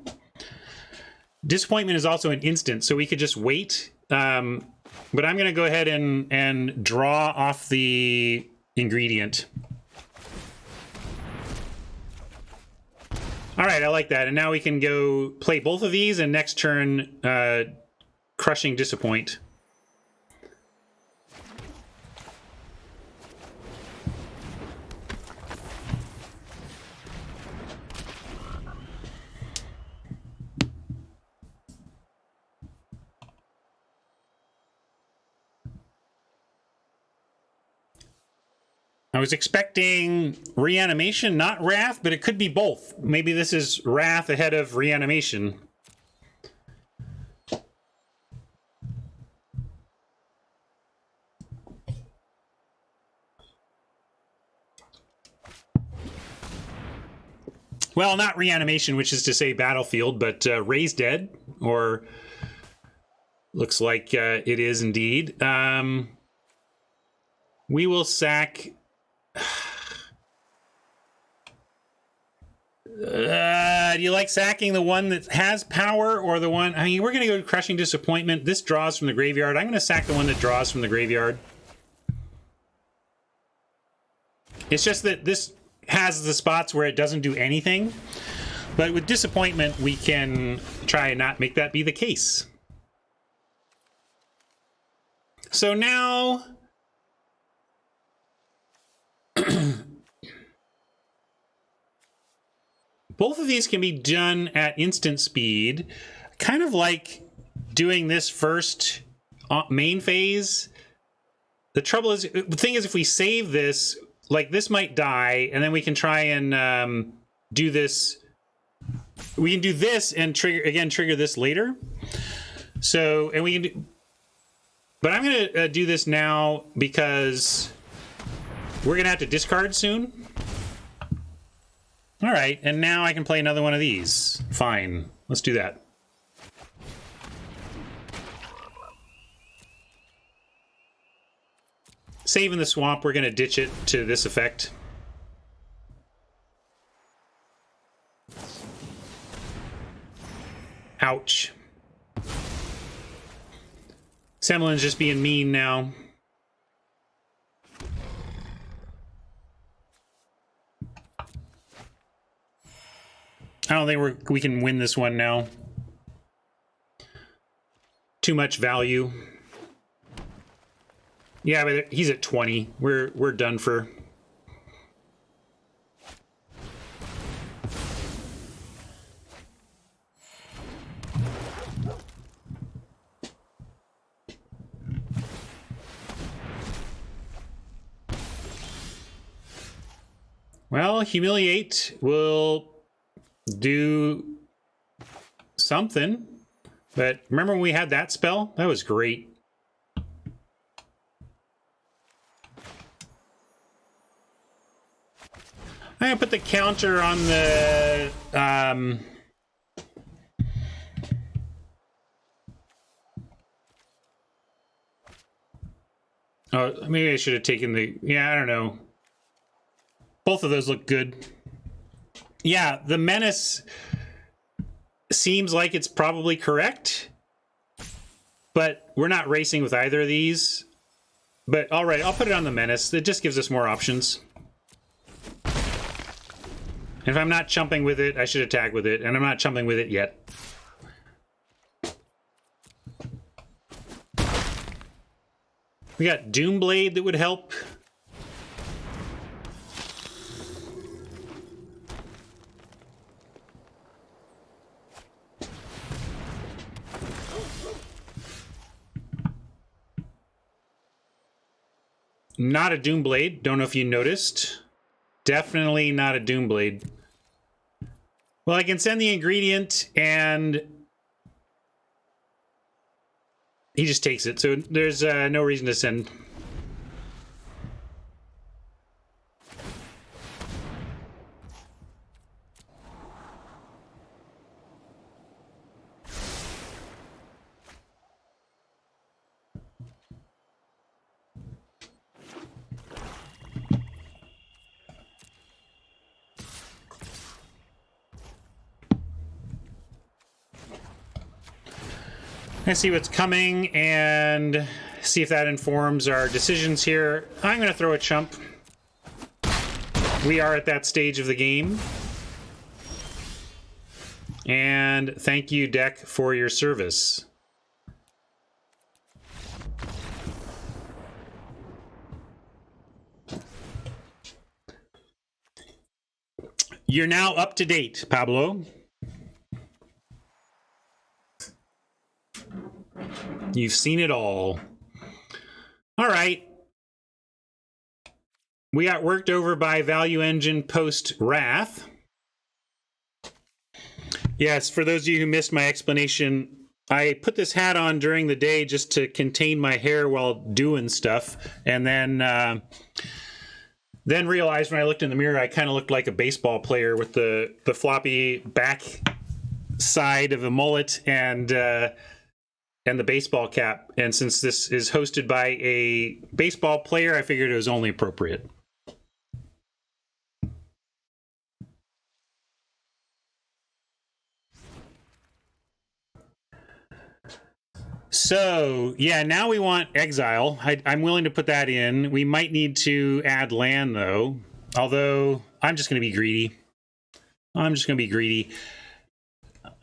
Disappointment is also an instant, so we could just wait. But I'm going to go ahead and draw off the ingredient. All right, I like that. And now we can go play both of these, and next turn, Crushing Disappoint. I was expecting Reanimation, not Wrath, but it could be both. Maybe this is Wrath ahead of Reanimation. Well, not Reanimation, which is to say Battlefield, but Raise Dead, or looks like it is indeed. We will sack... do you like sacking the one that has power, or the one, I mean, we're going to go Crushing Disappointment. This draws from the graveyard. I'm going to sack the one that draws from the graveyard. It's just that this has the spots where it doesn't do anything, but with Disappointment we can try and not make that be the case. So now both of these can be done at instant speed, kind of like doing this first main phase The trouble is, the thing is, if we save this, like this might die, and then we can try and do this. We can do this and trigger this later. So, and we can do, but I'm going to do this now because we're going to have to discard soon. All right, and now I can play another one of these. Fine, let's do that. Saving the swamp, we're going to ditch it to this effect. Ouch. Semlin's just being mean now. I don't think we can win this one now. Too much value. Yeah, but he's at 20. We're done for. Well, humiliate will do something. But remember when we had that spell? That was great. I'm gonna put the counter on the oh, maybe I should have taken the, yeah, I don't know. Both of those look good. Yeah, the menace seems like it's probably correct, but we're not racing with either of these. But all right, I'll put it on the menace. It just gives us more options. If I'm not chumping with it, I should attack with it, and I'm not chumping with it yet. We got Doomblade that would help. Not a Doomblade. Don't know if you noticed. Definitely not a Doomblade. Well, I can send the ingredient, and he just takes it. So there's no reason to send. Let's see what's coming and see if that informs our decisions here. I'm going to throw a chump. We are at that stage of the game. And thank you, deck, for your service. You're now up to date, Pablo. You've seen it all. All right. We got worked over by Value Engine post Wrath. Yes, for those of you who missed my explanation, I put this hat on during the day just to contain my hair while doing stuff, and then realized when I looked in the mirror I kind of looked like a baseball player with the floppy back side of a mullet and the baseball cap. And since this is hosted by a baseball player, I figured it was only appropriate. So, yeah, now we want Exile. I'm willing to put that in. We might need to add land, though. Although, I'm just going to be greedy.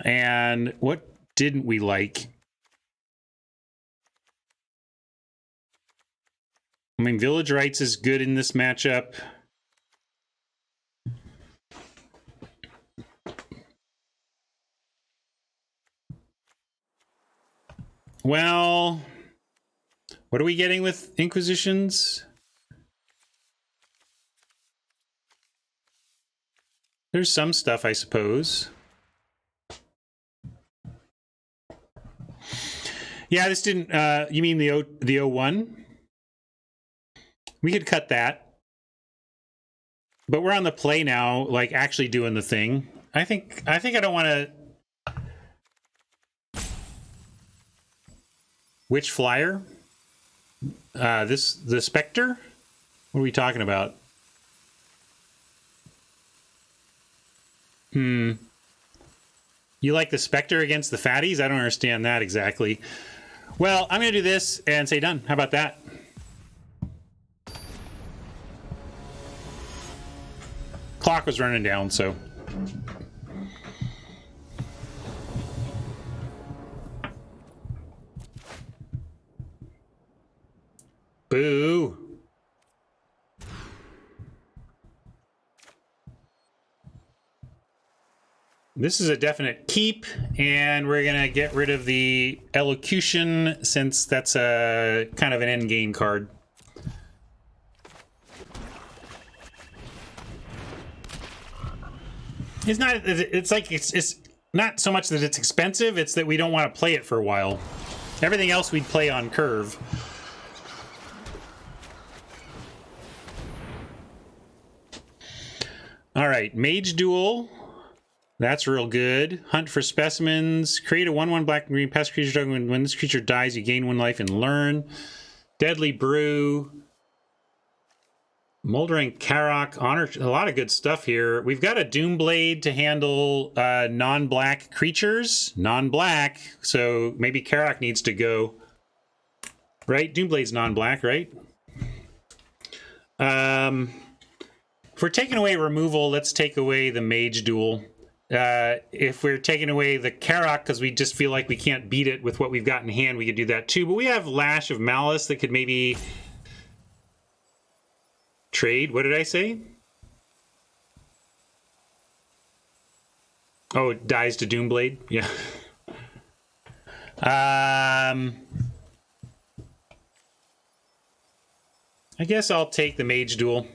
And what didn't we like? I mean, Village Rights is good in this matchup. Well, What are we getting with Inquisitions? There's some stuff, I suppose. Yeah, this didn't, you mean the 01? We could cut that. But we're on the play now, like actually doing the thing. I think I don't want to. Which flyer? The Spectre? What are we talking about? You like the Spectre against the fatties? I don't understand that exactly. Well, I'm going to do this and say done. How about that? Clock was running down, so. Boo. This is a definite keep, and we're going to get rid of the Elocution since that's a kind of an end game card. It's not, it's like, it's not so much that it's expensive, it's that we don't want to play it for a while. Everything else we'd play on curve. All right, Mage Duel. That's real good. Hunt for specimens. Create a 1/1 black and green pest creature token. When this creature dies, you gain 1 life and learn. Deadly Brew. Moldering Karok. Honor. A lot of good stuff here. We've got a Doomblade to handle non-black creatures. Non-black. So maybe Karok needs to go. Right? Doomblade's non-black, right? If we're taking away removal, let's take away the Mage Duel. If we're taking away the Karok because we just feel like we can't beat it with what we've got in hand, we could do that too. But we have Lash of Malice that could maybe trade. What did I say? Oh, it dies to Doomblade? Yeah. I guess I'll take the Mage Duel.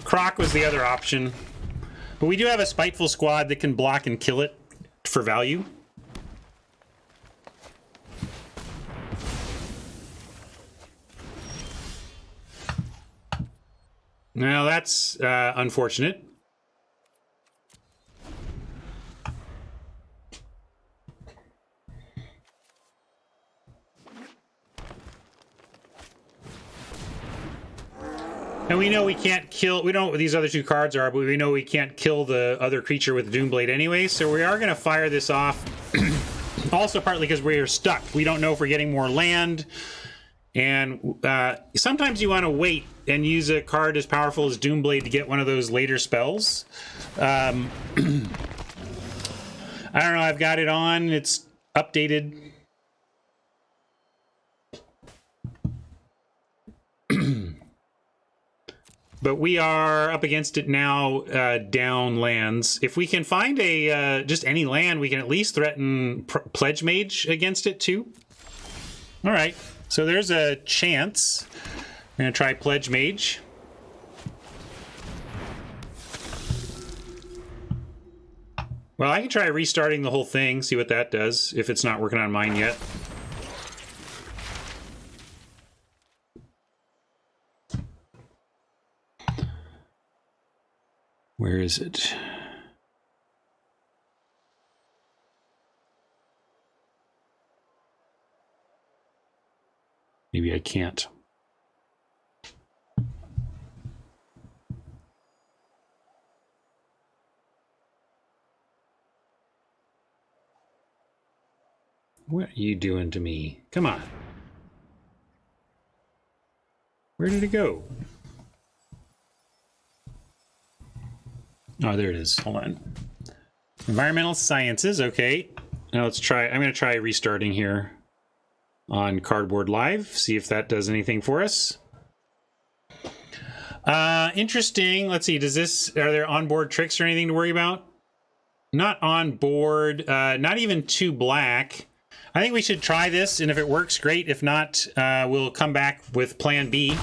Croc was the other option. But we do have a Spiteful Squad that can block and kill it for value. Now that's unfortunate. And we know we can't kill, we don't know what these other two cards are, but we know we can't kill the other creature with the Doomblade anyway, so we are going to fire this off. Also partly because we are stuck. We don't know if we're getting more land. And sometimes you want to wait and use a card as powerful as Doomblade to get one of those later spells. I don't know, I've got it on, it's updated. But we are up against it now, down lands. If we can find a just any land, we can at least threaten Pledge Mage against it too. All right, so there's a chance. I'm going to try Pledge Mage. Well, I can try restarting the whole thing, see what that does, if it's not working on mine yet. Where is it? Maybe I can't. What are you doing to me? Come on. Where did it go? Oh, there it is. Hold on. Environmental Sciences. Okay. Now let's try. I'm going to try restarting here on Cardboard Live. See if that does anything for us. Interesting. Let's see. Does this? Are there onboard tricks or anything to worry about? Not on board. Not even 2 black. I think we should try this, and if it works, great. If not, we'll come back with plan B.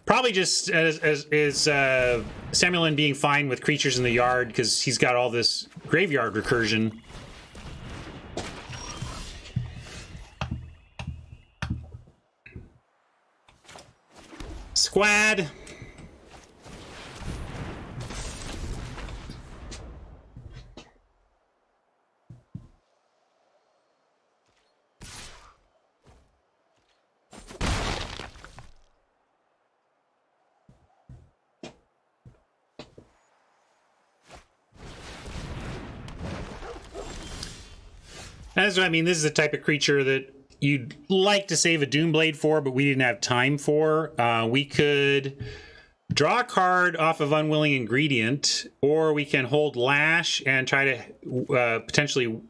Probably just as Semlin being fine with creatures in the yard because he's got all this graveyard recursion. Squad. That's what I mean. This is the type of creature that you'd like to save a Doomblade for, but we didn't have time for. We could draw a card off of Unwilling Ingredient, or we can hold Lash and try to potentially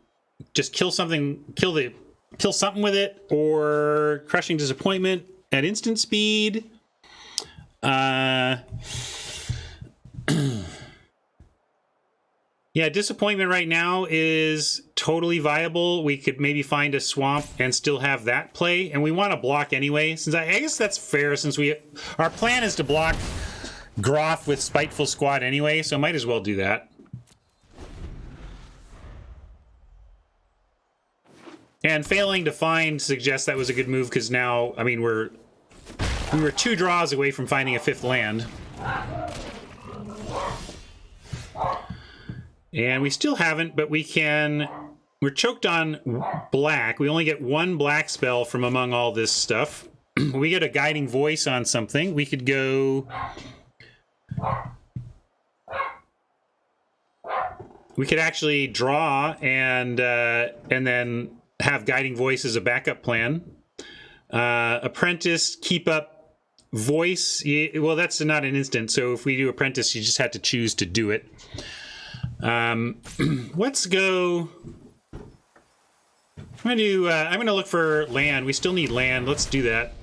just kill something, kill something with it, or Crushing Disappointment at instant speed. Yeah, Disappointment right now is totally viable. We could maybe find a swamp and still have that play, and we want to block anyway. Since I guess that's fair, since our plan is to block Groff with Spiteful Squad anyway, so might as well do that. And failing to find suggests that was a good move because now, I mean, we were 2 draws away from finding a 5th land. And we still haven't, but we can... We're choked on black. We only get 1 black spell from among all this stuff. We get a Guiding Voice on something. We could go... We could actually draw and then have Guiding Voice as a backup plan. Apprentice, keep up Voice. Well, that's not an instant, so if we do Apprentice, you just have to choose to do it. Let's go. I'm gonna look for land. We still need land. Let's do that.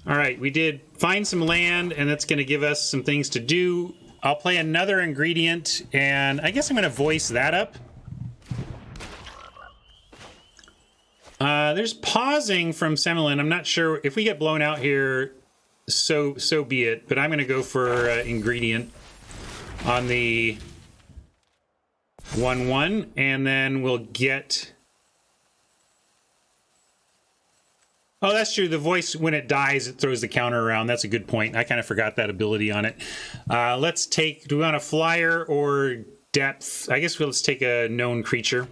All right, we did find some land, and that's gonna give us some things to do. I'll play another ingredient, and I guess I'm gonna voice that up. There's pausing from Semlin. I'm not sure if we get blown out here. So be it, but I'm going to go for ingredient on the 1/1, and then we'll get... Oh, that's true. The voice, when it dies, it throws the counter around. That's a good point. I kind of forgot that ability on it. Let's take... Do we want a flyer or depth? I guess let's take a known creature.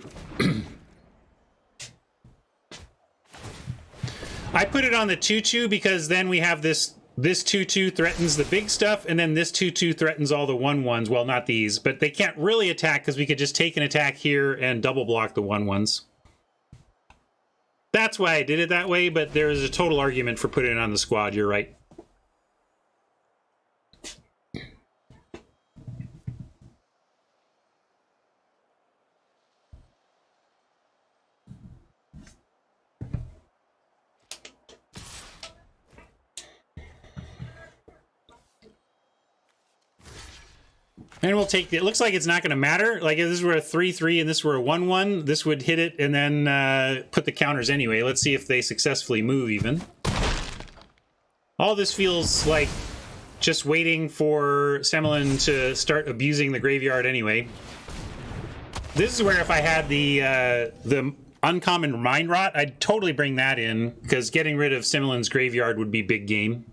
I put it on the 2/2 because then we have this 2/2 threatens the big stuff, and then this 2/2 threatens all the 1/1s. Well, not these, but they can't really attack because we could just take an attack here and double block the 1/1s. That's why I did it that way, but there is a total argument for putting it on the squad. You're right. And we'll take it. Looks like it's not going to matter. Like if this were a 3/3 and this were a 1/1, this would hit it and then put the counters anyway. Let's see if they successfully move even. All this feels like just waiting for Semlin to start abusing the graveyard anyway. This is where if I had the uncommon Mind Rot, I'd totally bring that in because getting rid of Semlin's graveyard would be big game.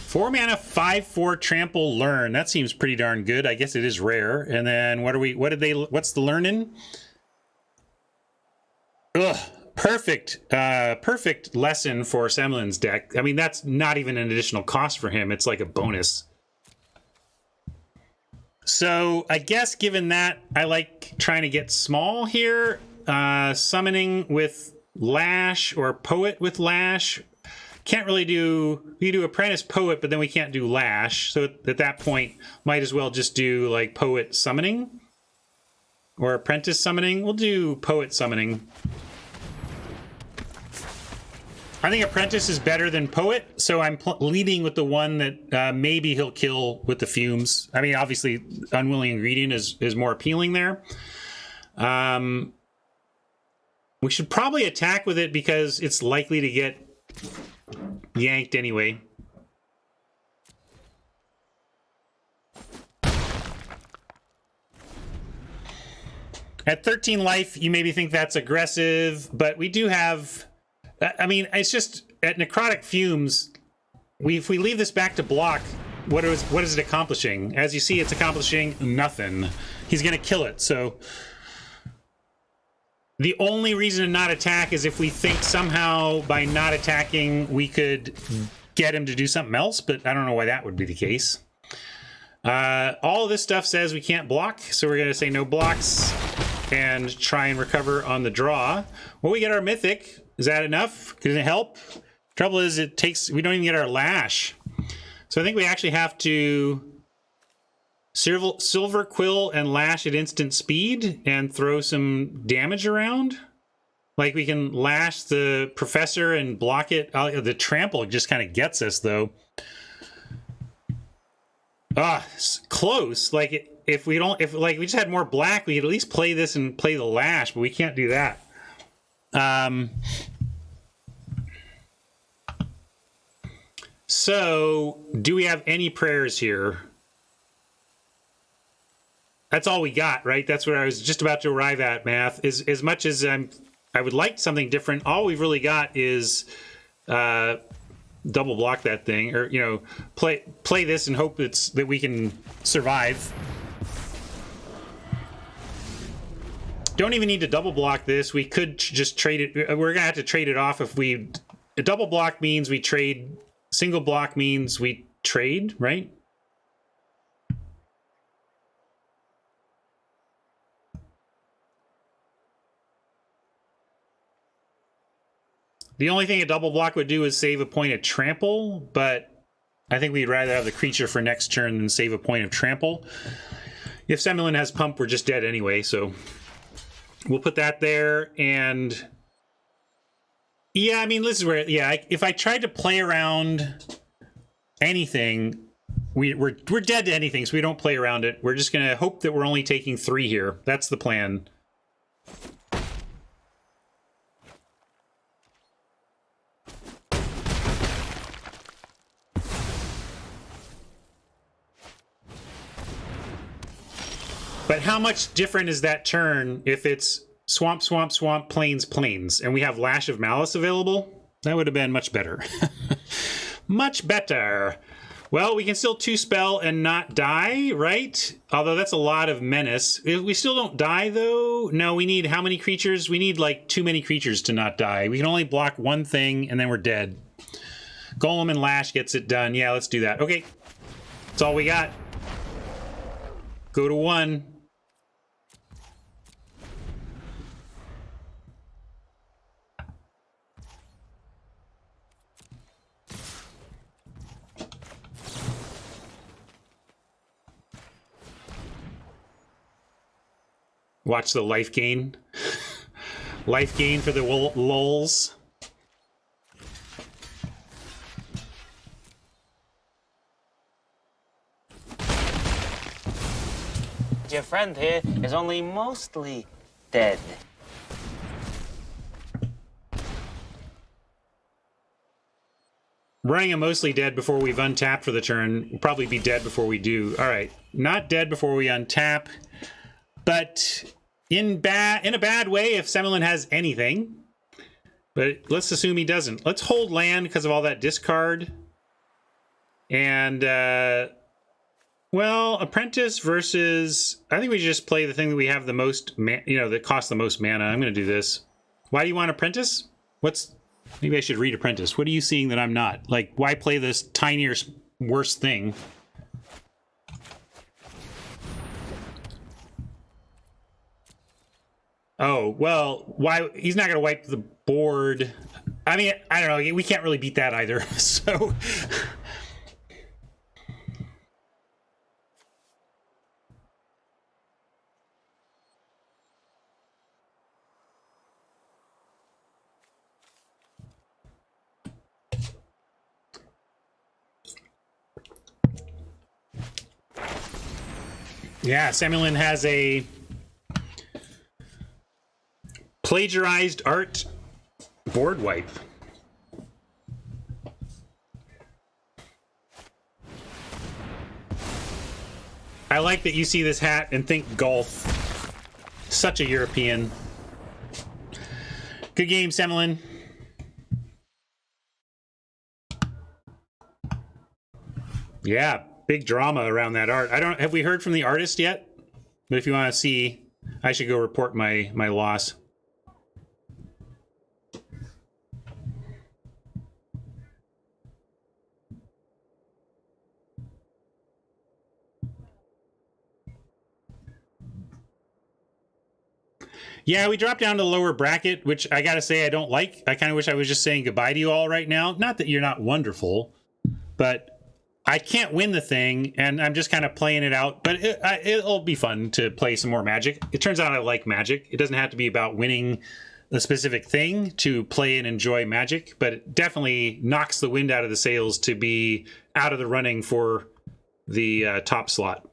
Four mana, 5/4 trample learn. That seems pretty darn good. I guess it is rare. And then what's the learning? Ugh, perfect lesson for Semlin's deck. I mean, that's not even an additional cost for him. It's like a bonus. So I guess given that, I like trying to get small here. Summoning with Lash or Poet with Lash. Can't really do... We do Apprentice Poet, but then we can't do Lash. So at that point, might as well just do like Poet Summoning or Apprentice Summoning. We'll do Poet Summoning. I think Apprentice is better than Poet, so I'm leading with the one that maybe he'll kill with the fumes. I mean, obviously, Unwilling Ingredient is more appealing there. We should probably attack with it because it's likely to get yanked anyway. At 13 life, you maybe think that's aggressive, but we do have... I mean, it's just at Necrotic Fumes, if we leave this back to block, what is it accomplishing? As you see, it's accomplishing nothing. He's going to kill it, so... The only reason to not attack is if we think somehow by not attacking we could get him to do something else, but I don't know why that would be the case. All of this stuff says we can't block, so we're going to say no blocks and try and recover on the draw. Well, we get our Mythic. Is that enough? Can it help? Trouble is we don't even get our Lash. So I think we actually have to Silver Quill and Lash at instant speed and throw some damage around. Like we can lash the Professor and block it. The Trample just kind of gets us though. Close. Like if we just had more black, we could at least play this and play the Lash, but we can't do that. So do we have any prayers here? That's all we got, right? That's what I was just about to arrive at, Math. Is as much as I would like something different, all we've really got is double block that thing, or play this and hope that we can survive. Don't even need to double block this. We could just trade it. We're gonna have to trade it off if we. A double block means we trade. Single block means we trade, right? The only thing a double block would do is save a point of trample, but I think we'd rather have the creature for next turn than save a point of trample. If Semlin has pump, we're just dead anyway, so we'll put that there. And yeah, I mean, this is where, if I tried to play around anything, we're dead to anything, so we don't play around it. We're just going to hope that we're only taking 3 here. That's the plan. But how much different is that turn if it's swamp, swamp, swamp, plains, plains, and we have Lash of Malice available? That would have been much better. Much better. Well, we can still 2-spell and not die, right? Although that's a lot of menace. We still don't die, though. No, we need how many creatures? We need, like, too many creatures to not die. We can only block one thing, and then we're dead. Golem and Lash gets it done. Yeah, let's do that. Okay. That's all we got. Go to 1. Watch the life gain. Life gain for the lulz. Your friend here is only mostly dead. Running a mostly dead before we've untapped for the turn. We'll probably be dead before we do. All right. Not dead before we untap. But in a bad way if Semlin has anything. But let's assume he doesn't. Let's hold land because of all that discard. And, well, Apprentice versus... I think we just play the thing that we have the most... that costs the most mana. I'm going to do this. Why do you want Apprentice? Maybe I should read Apprentice. What are you seeing that I'm not? Like, why play this tinier, worse thing? Oh, well, why? He's not going to wipe the board. I mean, I don't know. We can't really beat that either, so... Yeah, Semlin has a plagiarized art board wipe. I like that you see this hat and think golf. Such a European. Good game, Semlin. Yeah, big drama around that art. Have we heard from the artist yet? But if you want to see, I should go report my loss. Yeah, we dropped down to the lower bracket, which I gotta say I don't like. I kind of wish I was just saying goodbye to you all right now. Not that you're not wonderful, but I can't win the thing, and I'm just kind of playing it out. But it'll be fun to play some more Magic. It turns out I like Magic. It doesn't have to be about winning a specific thing to play and enjoy Magic, but it definitely knocks the wind out of the sails to be out of the running for the top slot.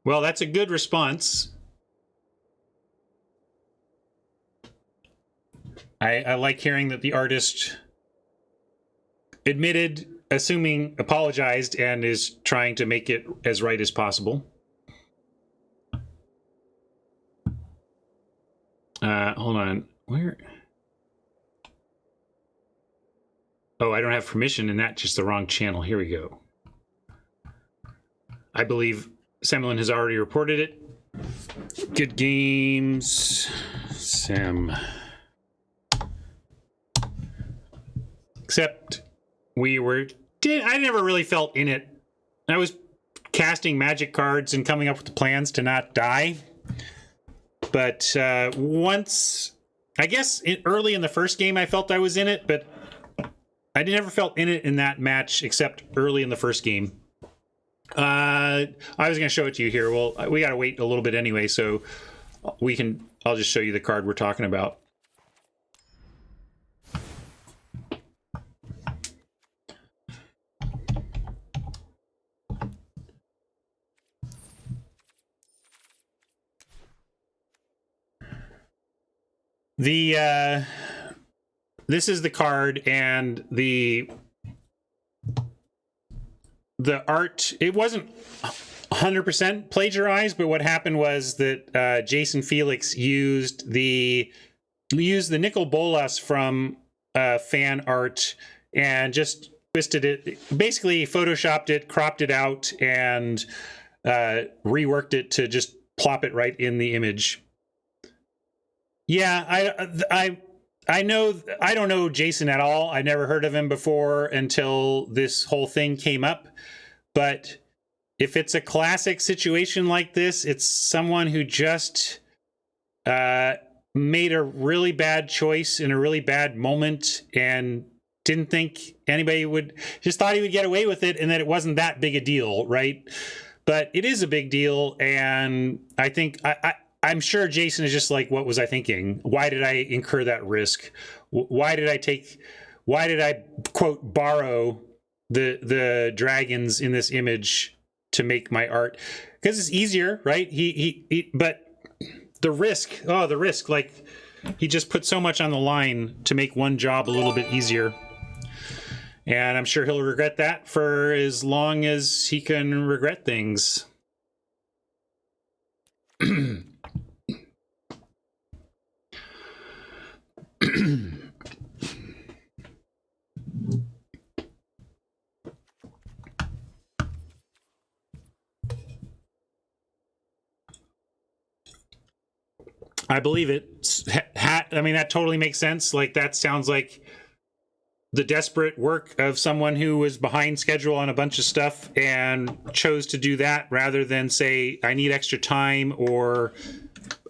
Well, that's a good response. I like hearing that the artist admitted, apologized, and is trying to make it as right as possible. Hold on. Where? Oh, I don't have permission, and that's just the wrong channel. Here we go. I believe Semlin has already reported it. Good games, Sem. Except I never really felt in it. I was casting Magic cards and coming up with the plans to not die. But once, I guess early in the first game I felt I was in it, but I never felt in it in that match except early in the first game. I was going to show it to you here. Well, we got to wait a little bit anyway, so I'll just show you the card we're talking about. This is the card, and the art, it wasn't 100% plagiarized, but what happened was that Jason Felix used the Nicol Bolas from fan art and just twisted it, basically photoshopped it, cropped it out, and reworked it to just plop it right in the image. Yeah, I don't know Jason at all. I never heard of him before until this whole thing came up. But if it's a classic situation like this, it's someone who just made a really bad choice in a really bad moment and didn't think anybody just thought he would get away with it and that it wasn't that big a deal, right? But it is a big deal, and I think I'm sure Jason is just like, what was I thinking? Why did I incur that risk? Why did I quote borrow the dragons in this image to make my art? Because it's easier, right? But the risk, like he just put so much on the line to make one job a little bit easier. And I'm sure he'll regret that for as long as he can regret things. I believe it. I mean, that totally makes sense. Like, that sounds like the desperate work of someone who was behind schedule on a bunch of stuff and chose to do that rather than say, I need extra time or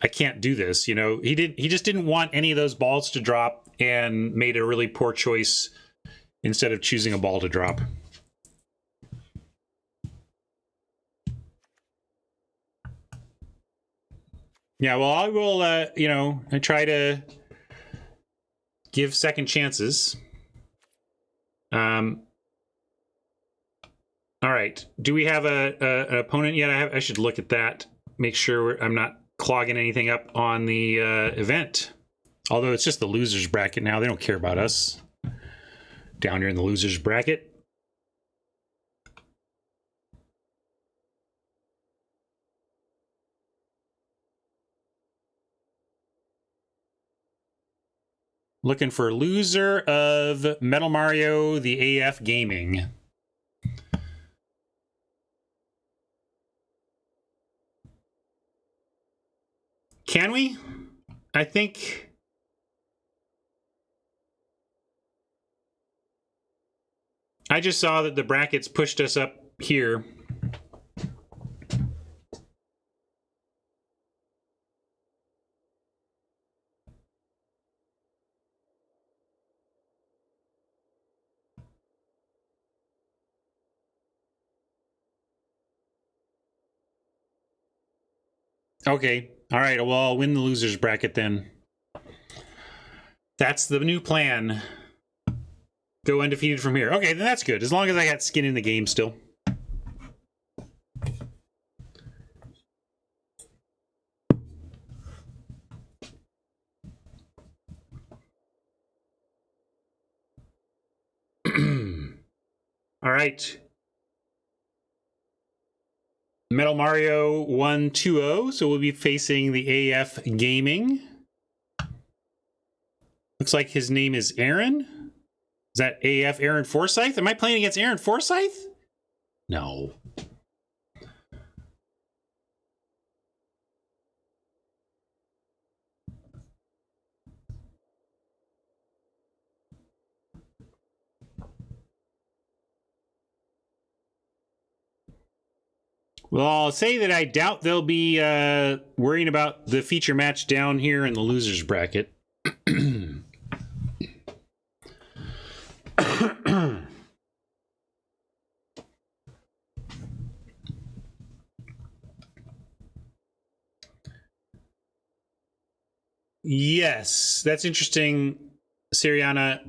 I can't do this. You know, he just didn't want any of those balls to drop and made a really poor choice instead of choosing a ball to drop. Yeah, well, I will, I try to give second chances. All right. Do we have an opponent yet? I should look at that. Make sure I'm not clogging anything up on the event. Although it's just the losers bracket now. They don't care about us down here in the losers bracket. Looking for loser of Metal Mario, the AF Gaming. Can we? I think... I just saw that the brackets pushed us up here. Okay. All right. Well, I'll win the losers bracket then. That's the new plan. Go undefeated from here. Okay, then that's good. As long as I got skin in the game still. All right. Metal Mario 1-2-0, so we'll be facing the AF Gaming. Looks like his name is Aaron. Is that AF Aaron Forsyth? Am I playing against Aaron Forsyth? No. Well, I'll say that I doubt they'll be worrying about the feature match down here in the losers bracket. Yes, that's interesting, Siriana.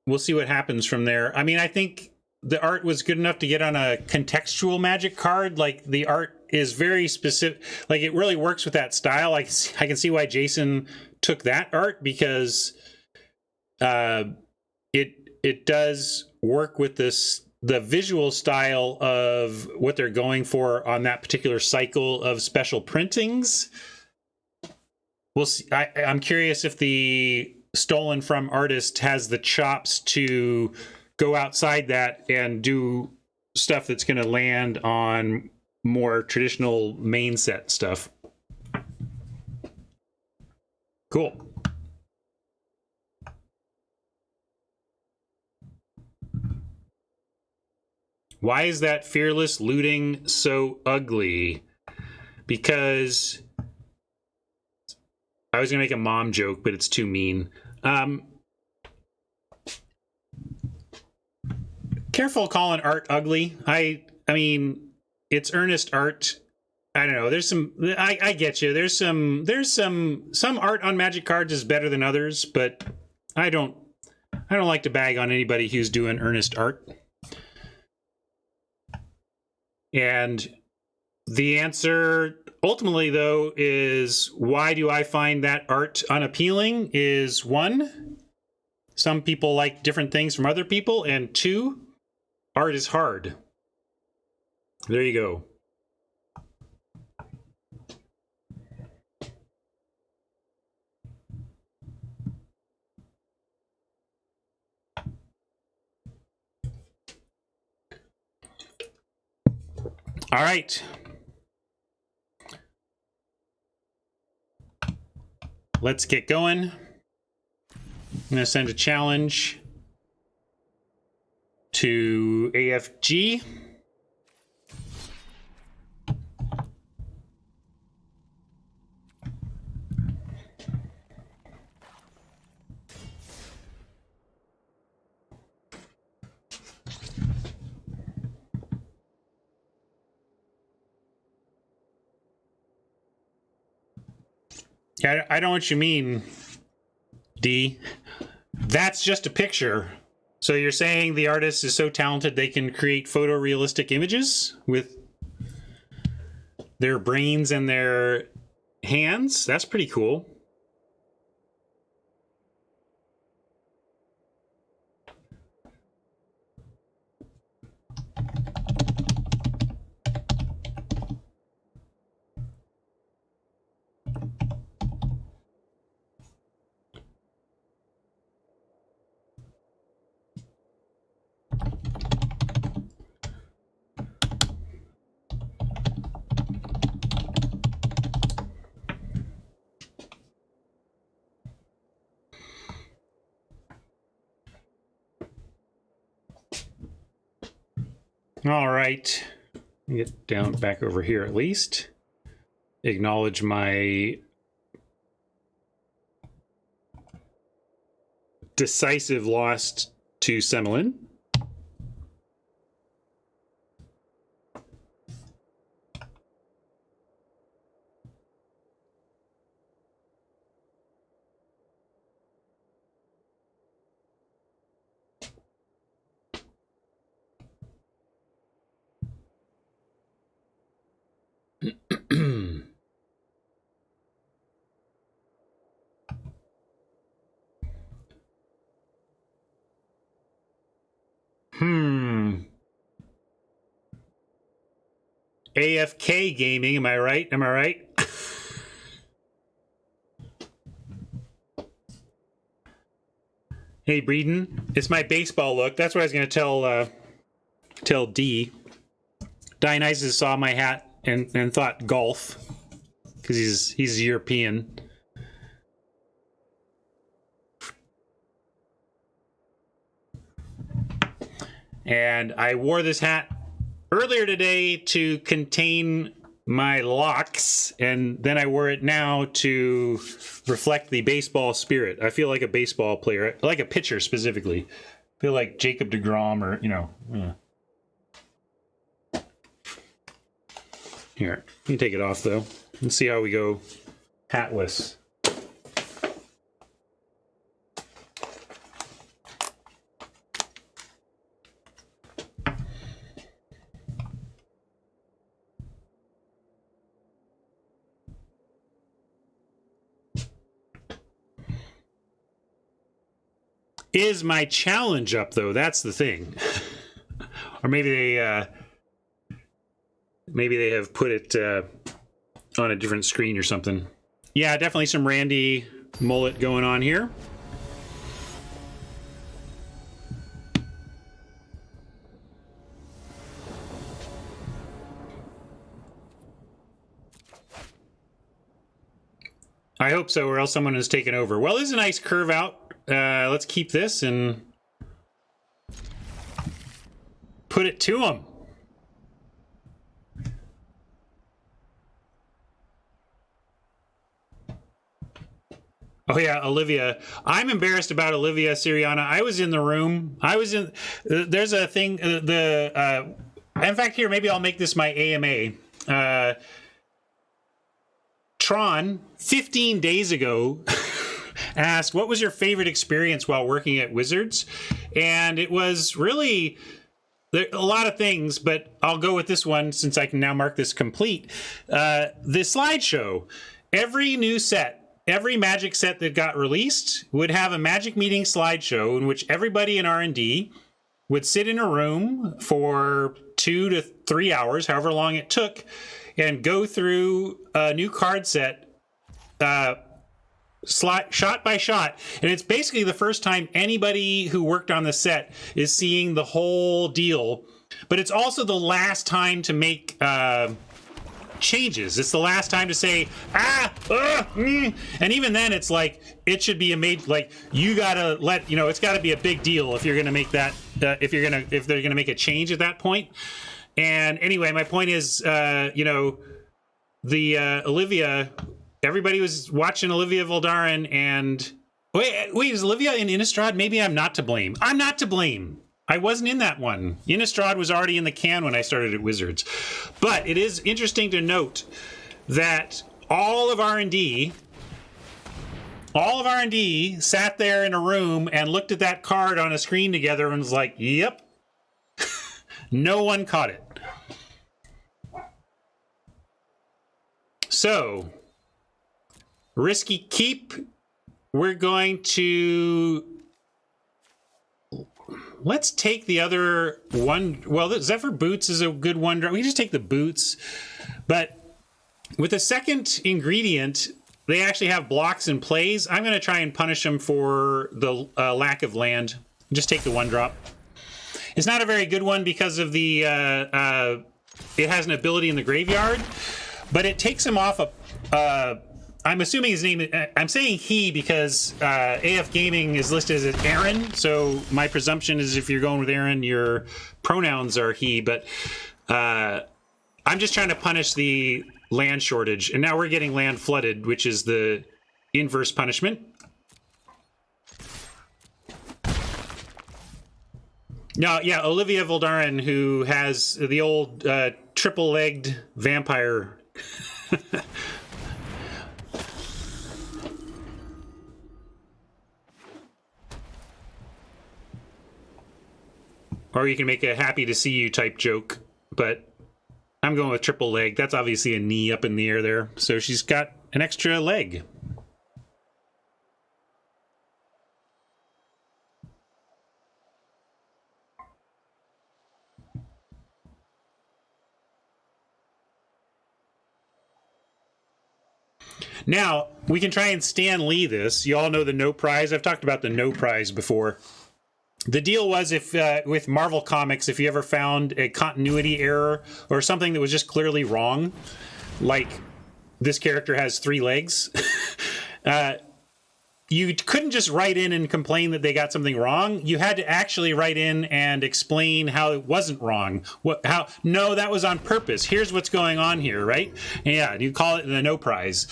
We'll see what happens from there. I mean, I think the art was good enough to get on a contextual Magic card. Like, the art is very specific. Like, it really works with that style. I can see why Jason took that art, because it does work with the visual style of what they're going for on that particular cycle of special printings. We'll see. I'm curious if the stolen from artist has the chops to go outside that and do stuff that's going to land on more traditional main set stuff. Cool. Why is that fearless looting so ugly? Because I was going to make a mom joke, but it's too mean. Careful calling art ugly. I mean, it's earnest art. I don't know. There's some. I get you. There's some art on Magic cards is better than others, but I don't like to bag on anybody who's doing earnest art. And the answer ultimately, though, is why do I find that art unappealing? Is one, some people like different things from other people, and two, art is hard. There you go. All right. Let's get going. I'm going to send a challenge to AFG. I know what you mean, D. That's just a picture. So you're saying the artist is so talented they can create photorealistic images with their brains and their hands? That's pretty cool. All right, get down back over here at least. Acknowledge my decisive loss to Semlin. AFK gaming, am I right? Am I right? Hey, Breeden, it's my baseball look. That's what I was going to tell D. Dionysus saw my hat and thought golf because he's European. And I wore this hat earlier today to contain my locks, and then I wore it now to reflect the baseball spirit. I feel like a baseball player, like a pitcher specifically. I feel like Jacob deGrom or, you know. Here, let me take it off though. Let's see how we go hatless. Is my challenge up though? That's the thing. Or maybe they have put it on a different screen or something. Yeah, definitely some Randy mullet going on here. I hope so, or else someone has taken over. Well, this is a nice curve out. Let's keep this and put it to them. Oh yeah, Olivia. I'm embarrassed about Olivia Siriana. I was in the room. There's a thing. In fact, here maybe I'll make this my AMA. Tron 15 days ago asked, what was your favorite experience while working at Wizards? And it was really a lot of things, but I'll go with this one since I can now mark this complete. The slideshow. Every new set, every Magic set that got released would have a Magic Meeting slideshow in which everybody in R&D would sit in a room for 2 to 3 hours, however long it took, and go through a new card set shot by shot. And it's basically the first time anybody who worked on the set is seeing the whole deal. But it's also the last time to make changes. It's the last time to say, and even then it's like, it should be like, you gotta let, it's gotta be a big deal if you're gonna make that, if they're gonna make a change at that point. And anyway, my point is, Olivia, everybody was watching Olivia Voldaren, and wait, is Olivia in Innistrad? Maybe I'm not to blame. I'm not to blame. I wasn't in that one. Innistrad was already in the can when I started at Wizards. But it is interesting to note that all of R&D All of R&D sat there in a room and looked at that card on a screen together and was like, yep. No one caught it. So, risky keep. We're going to... Let's take the other one. Well, the Zephyr Boots is a good one. We just take the boots. But with the second ingredient, they actually have blocks and plays. I'm going to try and punish them for the lack of land. Just take the 1-drop. It's not a very good one because of the... it has an ability in the graveyard. But it takes him off a... I'm assuming his name... I'm saying he because AF Gaming is listed as Aaron. So my presumption is if you're going with Aaron, your pronouns are he. But I'm just trying to punish the land shortage. And now we're getting land flooded, which is the inverse punishment. No, yeah, Olivia Voldaren, who has the old triple-legged vampire... Or you can make a happy to see you type joke, but I'm going with triple leg. That's obviously a knee up in the air there. So she's got an extra leg. Now, we can try and Stan Lee this. You all know the no prize. I've talked about the no prize before. The deal was if with Marvel Comics, if you ever found a continuity error or something that was just clearly wrong, like this character has 3 legs, you couldn't just write in and complain that they got something wrong. You had to actually write in and explain how it wasn't wrong. No, that was on purpose. Here's what's going on here, right? And yeah, you call it the no prize.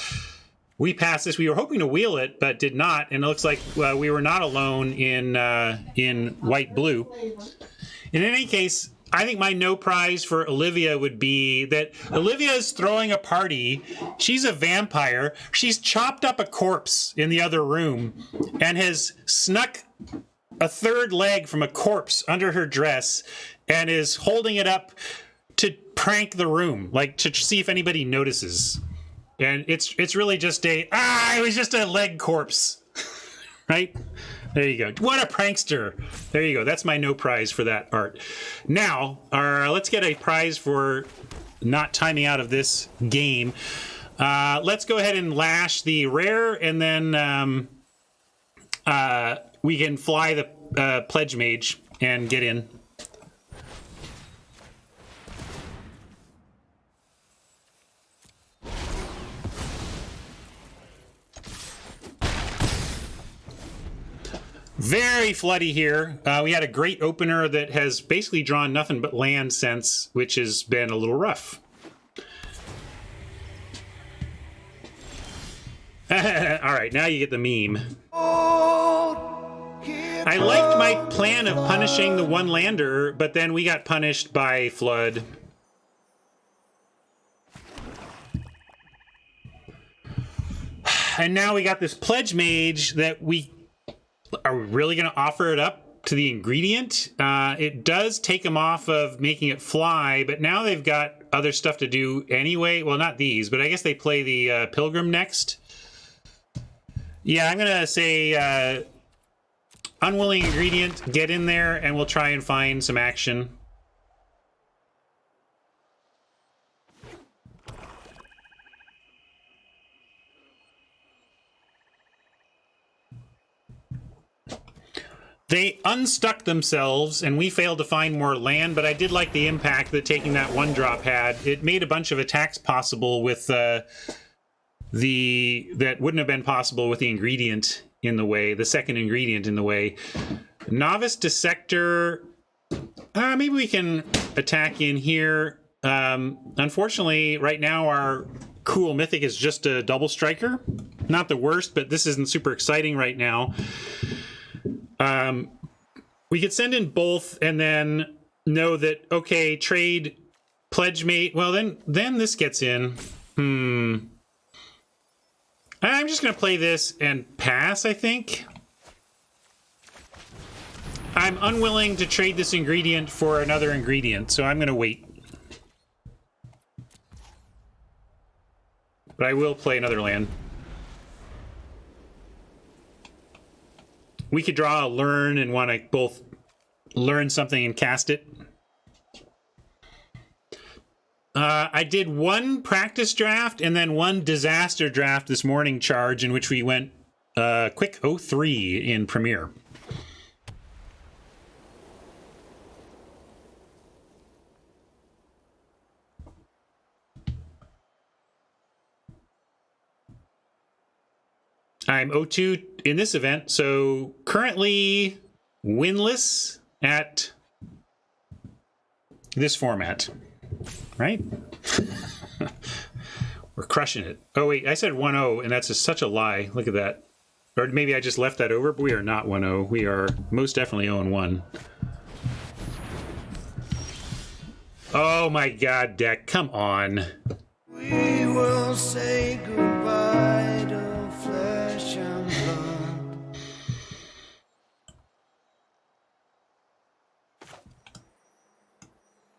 We passed this. We were hoping to wheel it, but did not. And it looks like we were not alone in white blue. In any case, I think my no prize for Olivia would be that Olivia is throwing a party. She's a vampire. She's chopped up a corpse in the other room and has snuck a 3rd leg from a corpse under her dress and is holding it up to prank the room, like to see if anybody notices. And it's really just it was just a leg corpse, right? There you go. What a prankster. There you go. That's my no prize for that art. Now, let's get a prize for not timing out of this game. Let's go ahead and lash the rare, and then we can fly the Pledge Mage and get in. Very floody here. We had a great opener that has basically drawn nothing but land since, which has been a little rough. All right, now you get the meme. I liked my plan of punishing the 1-lander, but then we got punished by Flood. And now we got this Pledge Mage that are we really going to offer it up to the ingredient? It does take them off of making it fly, but now they've got other stuff to do anyway. Well, not these, but I guess they play the Pilgrim next. Yeah, I'm going to say Unwilling ingredient, get in there, and we'll try and find some action. They unstuck themselves, and we failed to find more land, but I did like the impact that taking that 1-drop had. It made a bunch of attacks possible with that wouldn't have been possible with the ingredient in the way, the second ingredient in the way. Novice Dissector, maybe we can attack in here. Unfortunately, right now our cool mythic is just a double striker. Not the worst, but this isn't super exciting right now. We could send in both and then know that, okay, trade Pledge Mate. Well, then this gets in. I'm I'm just going to play this and pass, I think. I'm unwilling to trade this ingredient for another ingredient, so I'm going to wait. But I will play another land. We could draw a learn and want to both learn something and cast it. I did one practice draft and then one disaster draft this morning charge in which we went quick 0-3 in Premiere. I'm 0-2 in this event, so currently winless at this format, right? We're crushing it. Oh, wait, I said 1-0, and that's such a lie. Look at that. Or maybe I just left that over, but we are not 1-0. We are most definitely 0-1. Oh, my God, deck. Come on. We will say goodbye to flesh and blood.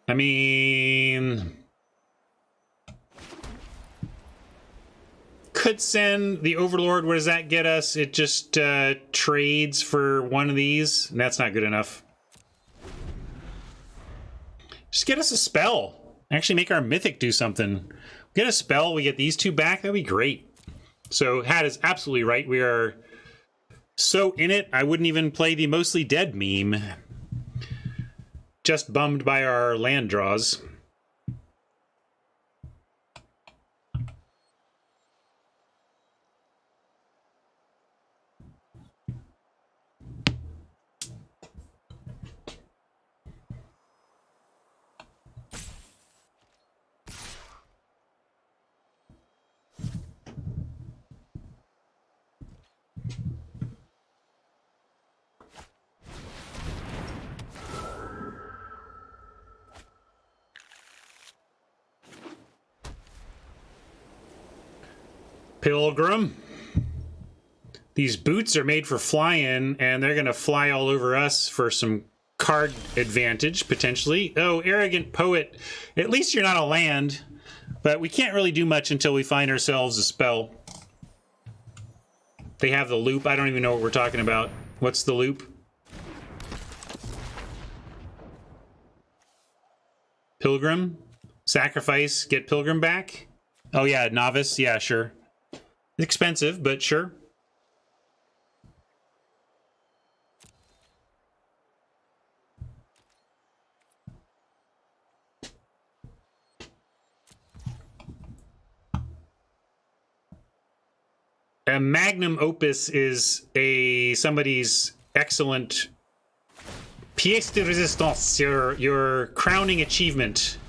I mean, could send the Overlord. What does that get us? It just trades for one of these, and that's not good enough. Just get us a spell. Actually make our Mythic do something. Get a spell, we get these two back, that'd be great. So Hat is absolutely right. We are so in it, I wouldn't even play the Mostly Dead meme. Just bummed by our land draws. Pilgrim. These boots are made for flying, and they're going to fly all over us for some card advantage, potentially. Oh, Arrogant Poet. At least you're not a land, but we can't really do much until we find ourselves a spell. They have the loop. I don't even know what we're talking about. What's the loop? Pilgrim? Sacrifice, get Pilgrim back? Oh yeah, Novice. Yeah, sure. Expensive, but sure. A magnum opus is somebody's excellent pièce de résistance, your crowning achievement,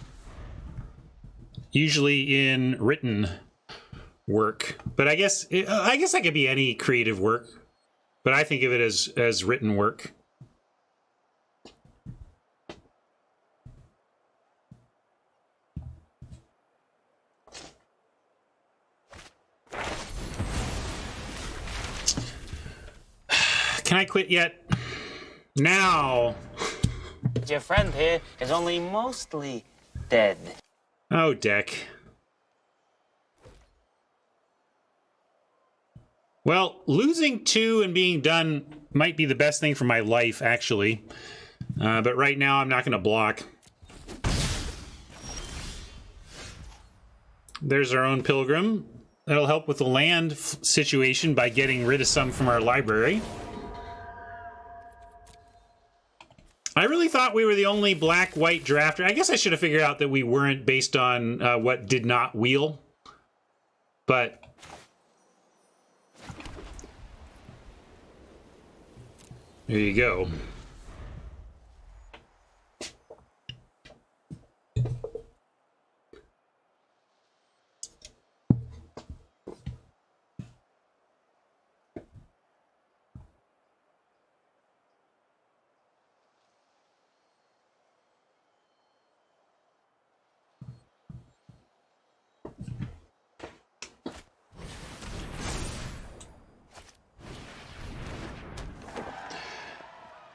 usually in written work. But I guess that could be any creative work, but I think of it as written work. Can I quit yet? Now. Your friend here is only mostly dead. Oh, deck. Well, losing 2 and being done might be the best thing for my life, actually. But right now, I'm not going to block. There's our own Pilgrim. That'll help with the land situation by getting rid of some from our library. I really thought we were the only black-white drafter. I guess I should have figured out that we weren't based on what did not wheel. But there you go.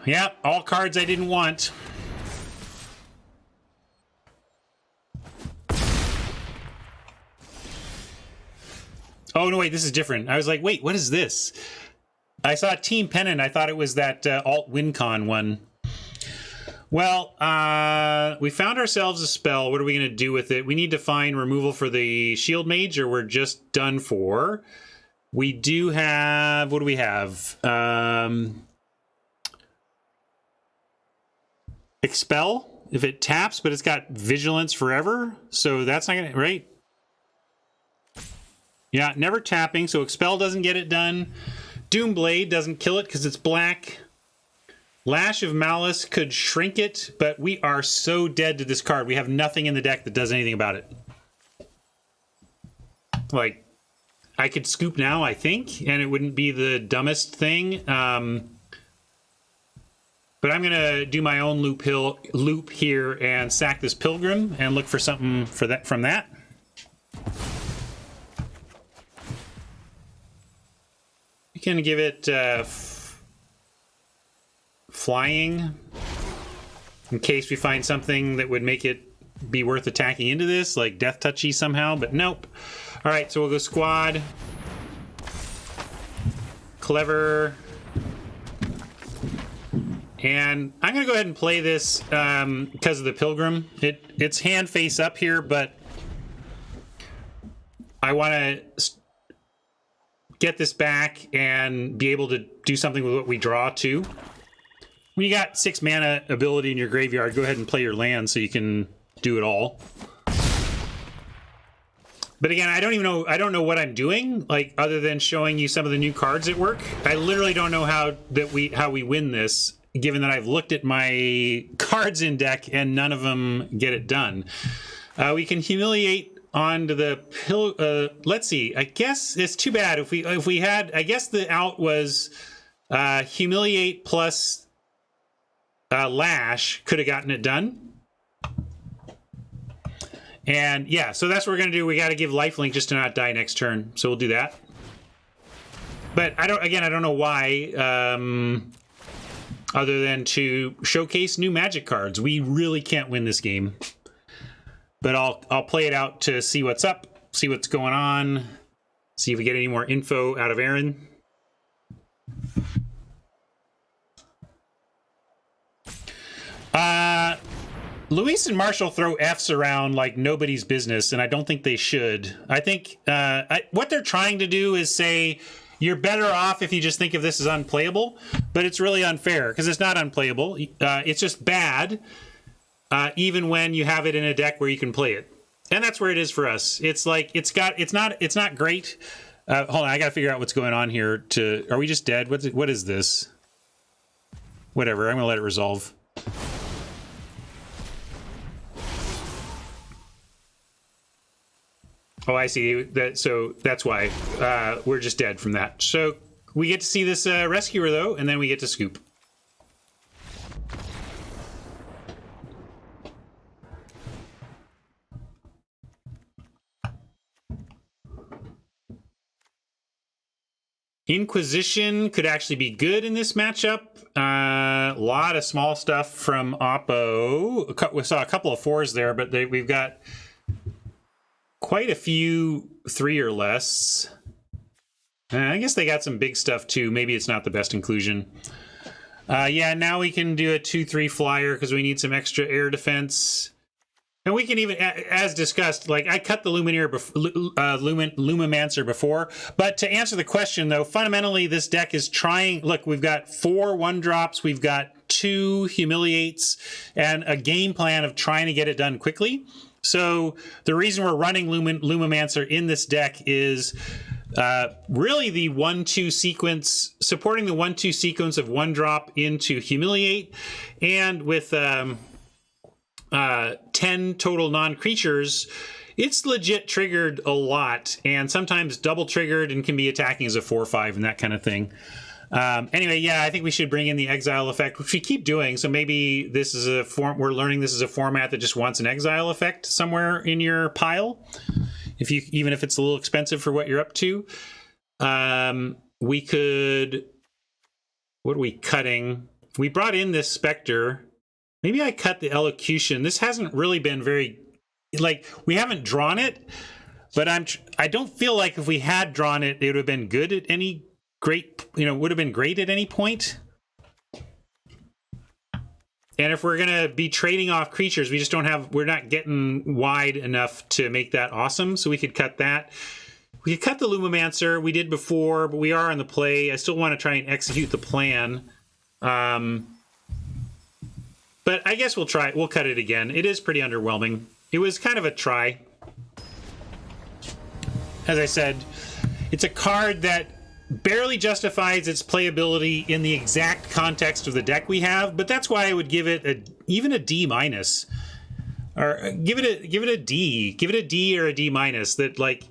Yeah, all cards I didn't want. Oh, no, wait, this is different. I was like, wait, what is this? I saw Team Pennant. I thought it was that Alt WinCon one. Well, we found ourselves a spell. What are we going to do with it? We need to find removal for the Shield Mage, or we're just done for. We do have... What do we have? Expel, if it taps, but it's got Vigilance forever. So that's not going to... Right? Yeah, never tapping, so Expel doesn't get it done. Doomblade doesn't kill it because it's black. Lash of Malice could shrink it, but we are so dead to this card. We have nothing in the deck that does anything about it. Like, I could scoop now, I think, and it wouldn't be the dumbest thing. But I'm going to do my own loop here and sack this Pilgrim and look for something for that from that. We can give it flying in case we find something that would make it be worth attacking into this, like Death Touchy somehow, but nope. All right, so we'll go Squad. Clever. And I'm going to go ahead and play this because of the Pilgrim. It's hand face up here, but I want to get this back and be able to do something with what we draw too. When you got 6 mana ability in your graveyard, go ahead and play your land so you can do it all. But again, I don't know what I'm doing, like, other than showing you some of the new cards at work. I literally don't know how we win this, given that I've looked at my cards in deck and none of them get it done. We can humiliate onto the let's see. I guess it's too bad if we had. I guess the out was humiliate plus lash could have gotten it done. And yeah, so that's what we're gonna do. We got to give lifelink just to not die next turn. So we'll do that. But I don't know why. Other than to showcase new Magic cards, we really can't win this game. But I'll play it out to see what's up, see what's going on, see if we get any more info out of Aaron. Luis and Marshall throw Fs around like nobody's business, and I don't think they should. I think what they're trying to do is say, you're better off if you just think of this as unplayable, but it's really unfair because it's not unplayable. It's just bad. Even when you have it in a deck where you can play it. And that's where it is for us. It's like, it's not great. Hold on, I gotta figure out what's going on here are we just dead? What is this? Whatever, I'm gonna let it resolve. Oh, I see, so that's why. We're just dead from that. So we get to see this rescuer though, and then we get to scoop. Inquisition could actually be good in this matchup. A lot of small stuff from Oppo. We saw a couple of 4s there, but we've got quite a few 3 or less. I guess they got some big stuff too. Maybe it's not the best inclusion. Yeah, now we can do a 2/3 flyer because we need some extra air defense. And we can even, as discussed, like I cut the Lumimancer before, but to answer the question though, fundamentally this deck is trying, look, we've got 4 1-drops, we've got 2 humiliates, and a game plan of trying to get it done quickly. So the reason we're running Lumimancer in this deck is really the 1-2 sequence, supporting the 1-2 sequence of 1-drop into humiliate, and with 10 total non-creatures, it's legit triggered a lot, and sometimes double triggered and can be attacking as a 4/5 and that kind of thing. Anyway, yeah, I think we should bring in the exile effect, which we keep doing. So maybe this is a form, we're learning this is a format that just wants an exile effect somewhere in your pile. Even if it's a little expensive for what you're up to. We could, what are we cutting? we brought in this Spectre. Maybe I cut the elocution. This hasn't really been very, like, we haven't drawn it, but I don't feel like if we had drawn it, it would have been good at any great, would have been great at any point. And if we're going to be trading off creatures, we just don't have, we're not getting wide enough to make that awesome. So we could cut that. We could cut the Lumimancer. We did before, but we are on the play. I still want to try and execute the plan. But I guess we'll try it. We'll cut it again. It is pretty underwhelming. It was kind of a try. As I said, it's a card that barely justifies its playability in the exact context of the deck we have, but that's why I would give it even a D minus, or give it a D. Give it a D or a D minus. That, like,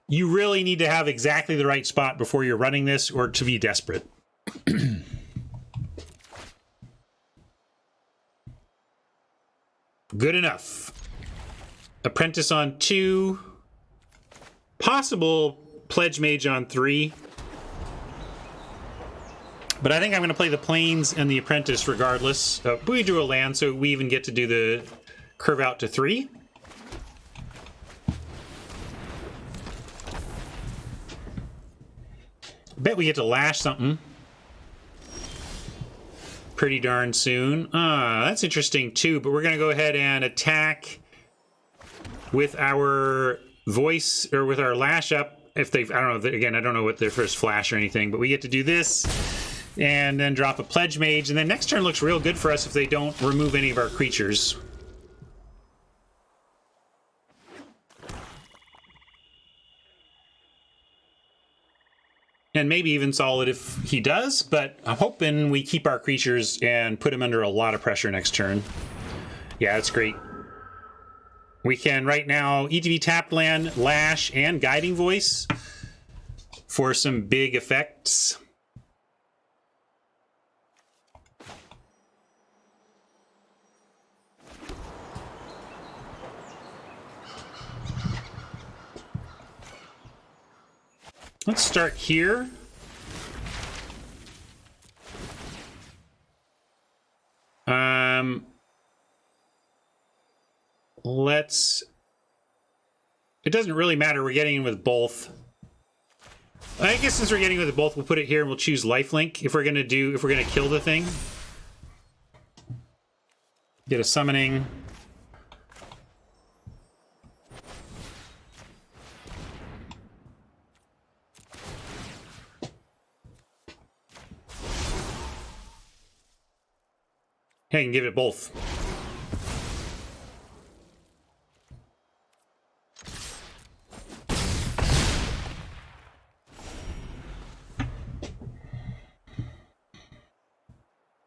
you really need to have exactly the right spot before you're running this, or to be desperate. Good enough. Apprentice on 2. Possible Pledge Mage on 3. But I think I'm going to play the Plains and the Apprentice regardless. We drew a land, so we even get to do the curve out to 3. Bet we get to lash something pretty darn soon. That's interesting too, but we're going to go ahead and attack with our voice, or with our lash up. If they've, I don't know, again, I don't know what their first flash or anything, but we get to do this and then drop a Pledge Mage, and then next turn looks real good for us if they don't remove any of our creatures. And maybe even solid if he does, but I'm hoping we keep our creatures and put him under a lot of pressure next turn. Yeah, that's great. We can right now ETB tap land, lash, and guiding voice for some big effects. Let's start here. It doesn't really matter. We're getting in with both. I guess since we're getting with both, we'll put it here and we'll choose lifelink if we're gonna kill the thing. Get a summoning. Hey, I can give it both.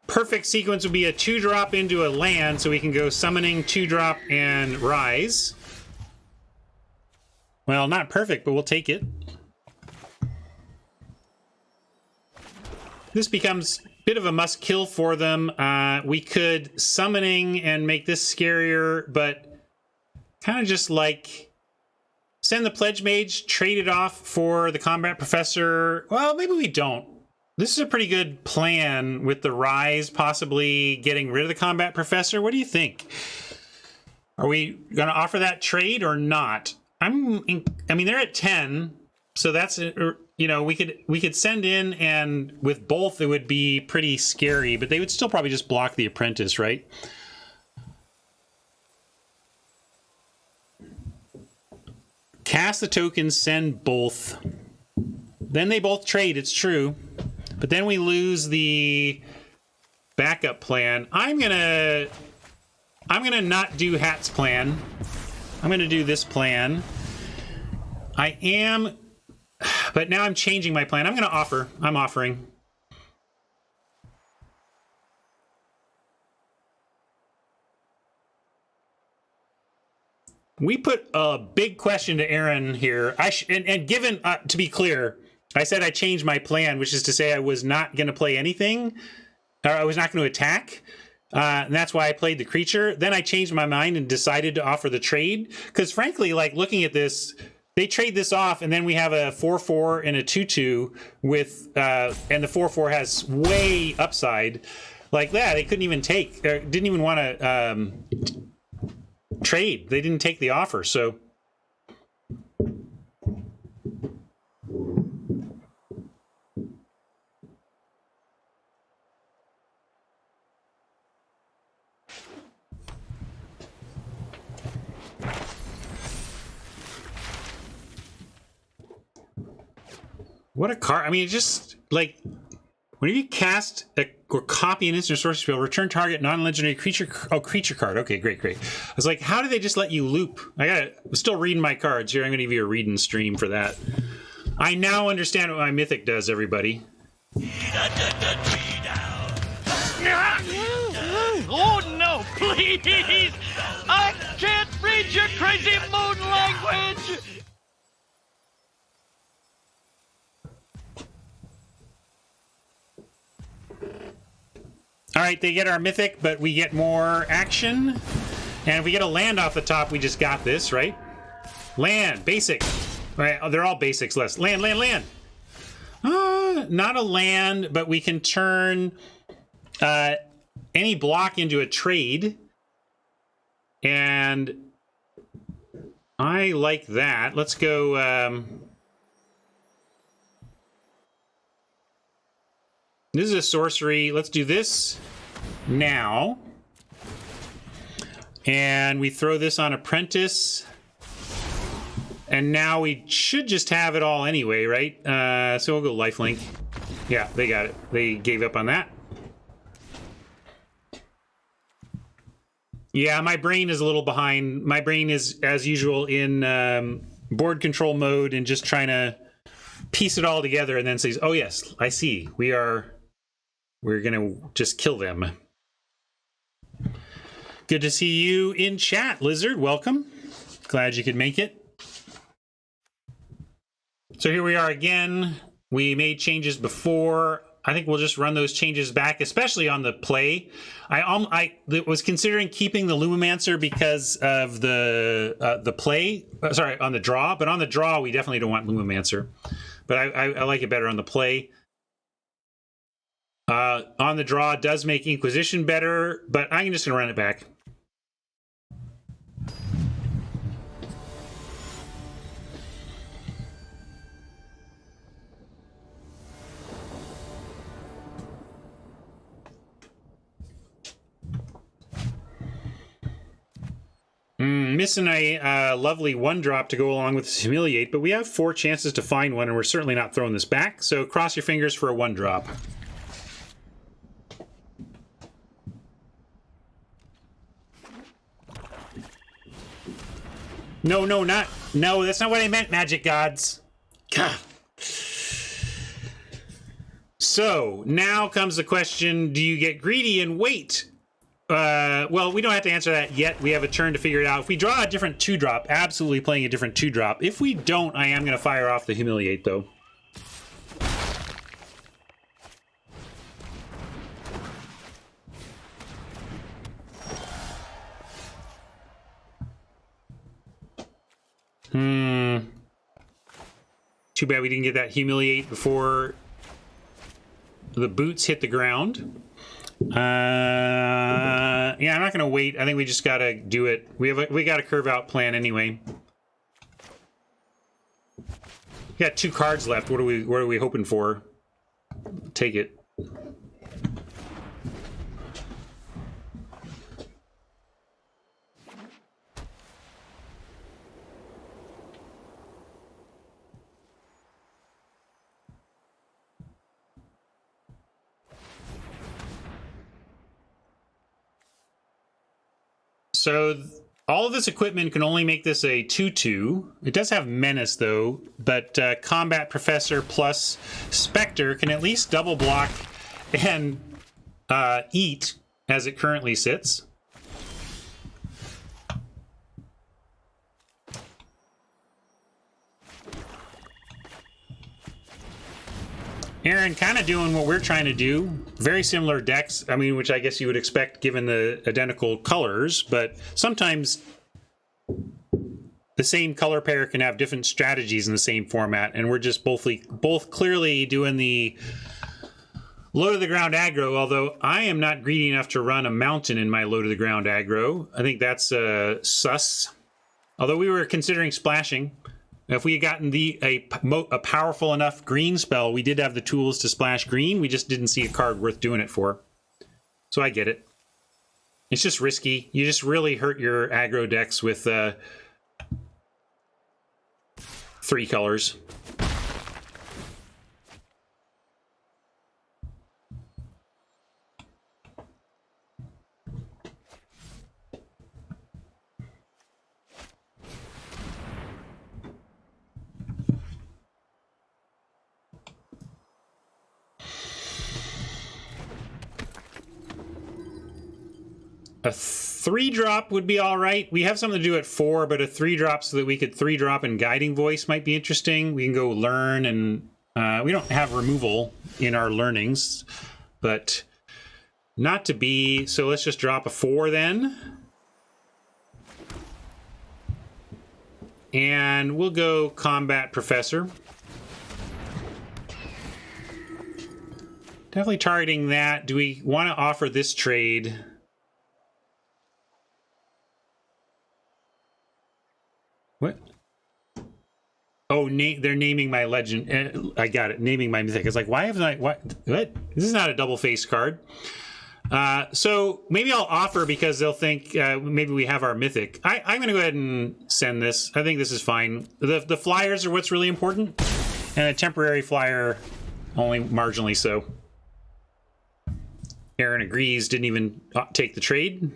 Perfect sequence would be a 2-drop into a land, so we can go summoning, 2-drop, and rise. Well, not perfect, but we'll take it. This becomes a bit of a must-kill for them. We could summoning and make this scarier, but kind of just like send the Pledge Mage, trade it off for the Combat Professor. Well, maybe we don't. This is a pretty good plan with the rise, possibly getting rid of the Combat Professor. What do you think? Are we going to offer that trade or not? I mean, they're at 10, so that's, we could send in, and with both it would be pretty scary, but they would still probably just block the Apprentice, right? Cast the tokens, send both. Then they both trade, it's true. But then we lose the backup plan. I'm gonna not do Hat's plan. I'm gonna do this plan. But now I'm changing my plan. I'm gonna offer. I'm offering. We put a big question to Aaron here. And given, to be clear, I said I changed my plan, which is to say I was not going to play anything, or I was not going to attack. And that's why I played the creature. Then I changed my mind and decided to offer the trade. Because frankly, like looking at this, they trade this off, and then we have a 4/4 and a 2/2 with, and the 4/4 has way upside. Like that, they couldn't even take, didn't even want to trade. They didn't take the offer, so. What a card. I mean, it's just like, whenever you cast or copy an instant sorcery spell, return target non-legendary creature. Oh, creature card. Okay, great. I was like, how do they just let you loop? I'm still reading my cards here. I'm going to give you a read and stream for that. I now understand what my mythic does, everybody. Oh no, please! I can't read your crazy moon language! All right, they get our mythic, but we get more action. And if we get a land off the top, we just got this, right? Land, basic. All right, they're all basics less. Land. Not a land, but we can turn any block into a trade. And I like that. Let's go... this is a sorcery. Let's do this now. And we throw this on Apprentice. And now we should just have it all anyway, right? So we'll go lifelink. Yeah, they got it. They gave up on that. Yeah, my brain is a little behind. My brain is, as usual, in board control mode and just trying to piece it all together and then says, oh yes, I see. We're going to just kill them. Good to see you in chat, Lizard. Welcome. Glad you could make it. So here we are again. We made changes before. I think we'll just run those changes back, especially on the play. I was considering keeping the Lumimancer because of the play. Sorry, on the draw. But on the draw, we definitely don't want Lumimancer. But I like it better on the play. On the draw does make Inquisition better, but I'm just going to run it back. Missing a lovely 1-drop to go along with Humiliate, but we have 4 chances to find one, and we're certainly not throwing this back, so cross your fingers for a 1-drop. No, that's not what I meant, Magic Gods. God. So, now comes the question, do you get greedy and wait? Well, we don't have to answer that yet. We have a turn to figure it out. If we draw a different 2-drop, absolutely playing a different 2-drop. If we don't, I am going to fire off the Humiliate, though. Too bad we didn't get that Humiliate before the boots hit the ground. Yeah, I'm not gonna wait. I think we just gotta do it. We got a curve out plan anyway. We got 2 cards left. What are we hoping for? Take it. So all of this equipment can only make this a 2/2. It does have Menace, though, but Combat Professor plus Spectre can at least double block and eat as it currently sits. Aaron, kind of doing what we're trying to do. Very similar decks, I mean, which I guess you would expect given the identical colors, but sometimes the same color pair can have different strategies in the same format, and we're just both clearly doing the low to the ground aggro, although I am not greedy enough to run a mountain in my low to the ground aggro. I think that's sus. Although we were considering splashing. If we had gotten a powerful enough green spell, we did have the tools to splash green. We just didn't see a card worth doing it for. So I get it. It's just risky. You just really hurt your aggro decks with 3 colors. A 3-drop would be all right. We have something to do at 4, but a 3-drop so that we could 3-drop in Guiding Voice might be interesting. We can go learn, and we don't have removal in our learnings, but not to be. So let's just drop a 4 then. And we'll go Combat Professor. Definitely targeting that. Do we want to offer this trade? What? Oh, they're naming my legend. I got it. Naming my mythic. It's like, why haven't I? What? This is not a double-faced card. So maybe I'll offer because they'll think maybe we have our mythic. I'm going to go ahead and send this. I think this is fine. The flyers are what's really important, and a temporary flyer only marginally so. Aaron agrees. Didn't even take the trade.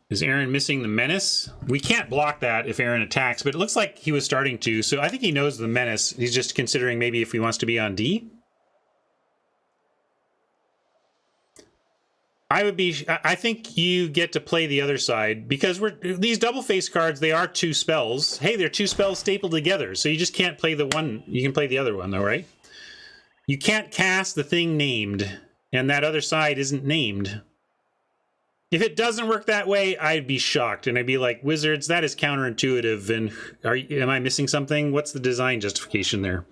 Is Aaron missing the menace? We can't block that if Aaron attacks, but it looks like he was starting to, so I think he knows the menace. He's just considering maybe if he wants to be on D. I think you get to play the other side because these double face cards, they are 2 spells. Hey, they're 2 spells stapled together, so you just can't play the one. You can play the other one though, right? You can't cast the thing named, and that other side isn't named. If it doesn't work that way, I'd be shocked, and I'd be like, Wizards, that is counterintuitive, and am I missing something? What's the design justification there?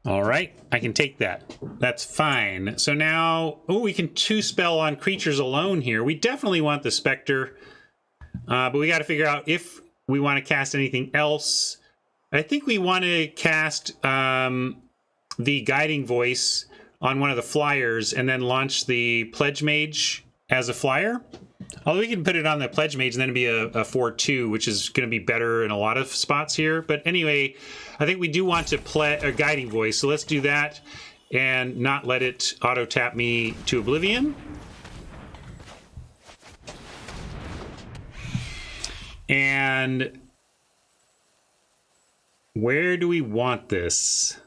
All right, I can take that. That's fine. So now, we can 2-spell on creatures alone here. We definitely want the Spectre, but we got to figure out if we want to cast anything else. I think we want to cast the Guiding Voice on one of the flyers and then launch the Pledge Mage as a flyer. Although we can put it on the Pledge Mage and then it'd be a 4/2, which is going to be better in a lot of spots here. But anyway, I think we do want to play a Guiding Voice. So let's do that and not let it auto-tap me to oblivion. And where do we want this?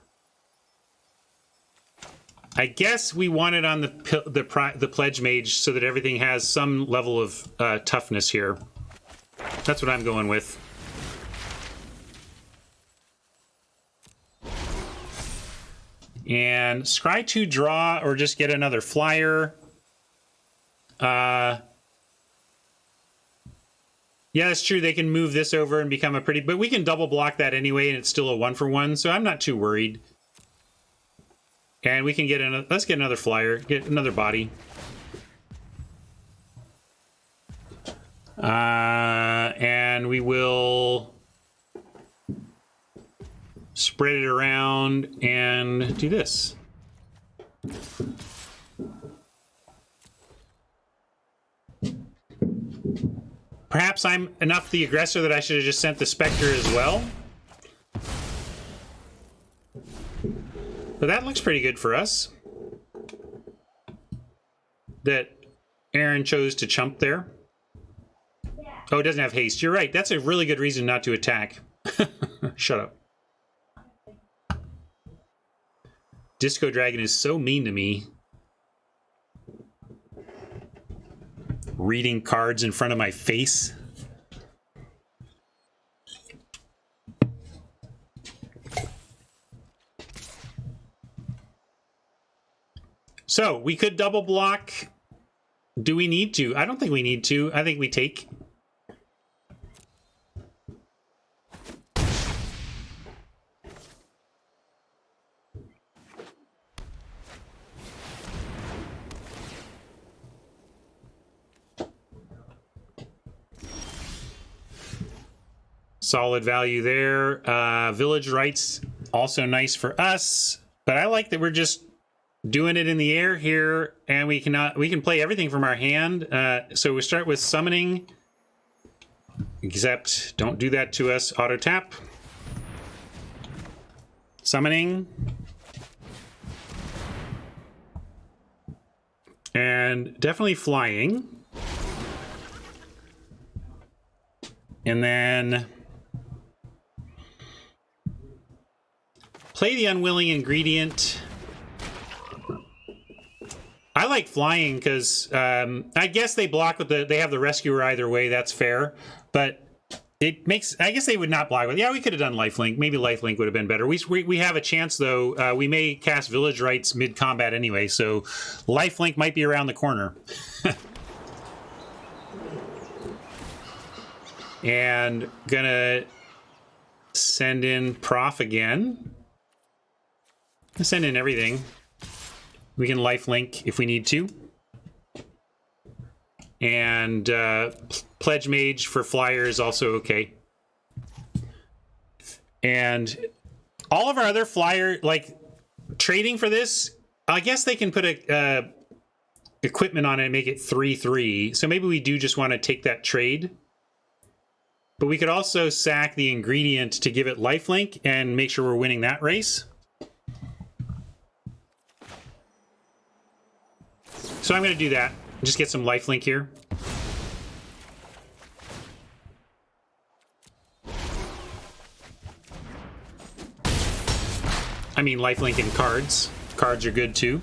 I guess we want it on the Pledge Mage so that everything has some level of toughness here. That's what I'm going with. And scry 2 draw or just get another flyer. Yeah, that's true. They can move this over and become a pretty... But we can double block that anyway, and it's still a 1-for-1, so I'm not too worried. And we can get another... Let's get another flyer. Get another body. And we will spread it around and do this. Perhaps I'm enough the aggressor that I should have just sent the Spectre as well. But that looks pretty good for us. That Aaron chose to chump there. Oh, it doesn't have haste. You're right. That's a really good reason not to attack. Shut up. Disco Dragon is so mean to me. Reading cards in front of my face. So, we could double block. Do we need to? I don't think we need to. I think we take. Solid value there. Village rights, also nice for us. But I like that we're just doing it in the air here, and we can play everything from our hand. So we start with summoning, except don't do that to us. Auto tap, summoning, and definitely flying, and then play the Unwilling ingredient. I like flying because I guess they block with they have the rescuer either way. That's fair, but it makes, I guess they would not block with. Yeah, we could have done lifelink. Maybe lifelink would have been better. We have a chance though. We may cast village rights mid combat anyway, so lifelink might be around the corner. And gonna send in Prof again. Send in everything. We can lifelink if we need to. And Pledge Mage for flyer is also okay. And all of our other flyer, like trading for this, I guess they can put a equipment on it and make it 3/3. So maybe we do just want to take that trade. But we could also sack the ingredient to give it lifelink and make sure we're winning that race. So I'm going to do that. Just get some lifelink here. I mean lifelink and cards. Cards are good too.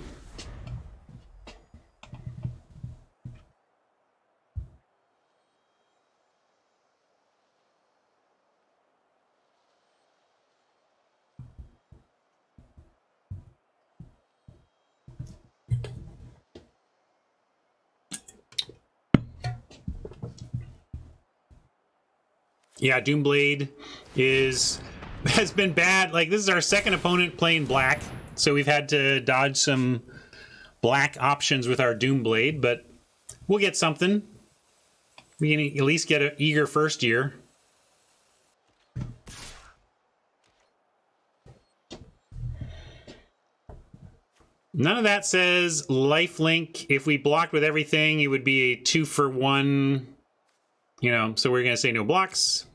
Yeah, Doomblade has been bad. Like, this is our second opponent playing black, so we've had to dodge some black options with our Doomblade, but we'll get something. We can at least get an eager first year. None of that says lifelink. If we blocked with everything, it would be a 2-for-1, you know, so we're going to say no blocks.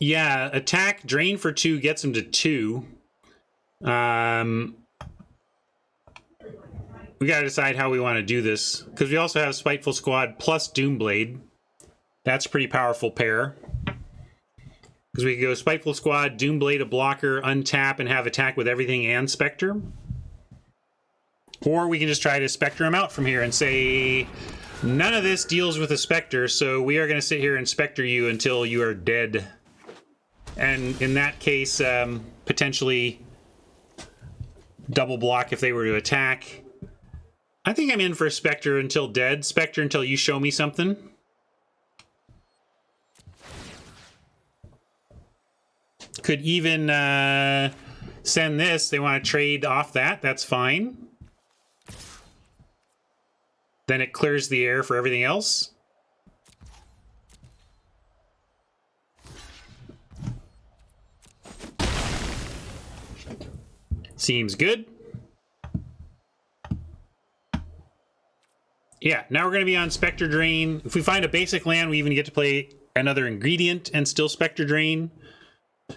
Yeah, attack, drain for 2 gets him to 2. We gotta decide how we want to do this, because we also have Spiteful Squad plus Doomblade. That's a pretty powerful pair. Because we could go Spiteful Squad, Doomblade, a blocker, untap, and have attack with everything and Spectre. Or we can just try to Spectre him out from here and say, none of this deals with a Spectre, so we are going to sit here and Spectre you until you are dead. And in that case, potentially double block if they were to attack. I think I'm in for Spectre until dead. Spectre until you show me something. Could even send this. They want to trade off that. That's fine. Then it clears the air for everything else. Seems good. Yeah, now we're going to be on Spectre Drain. If we find a basic land, we even get to play another ingredient and still Spectre Drain.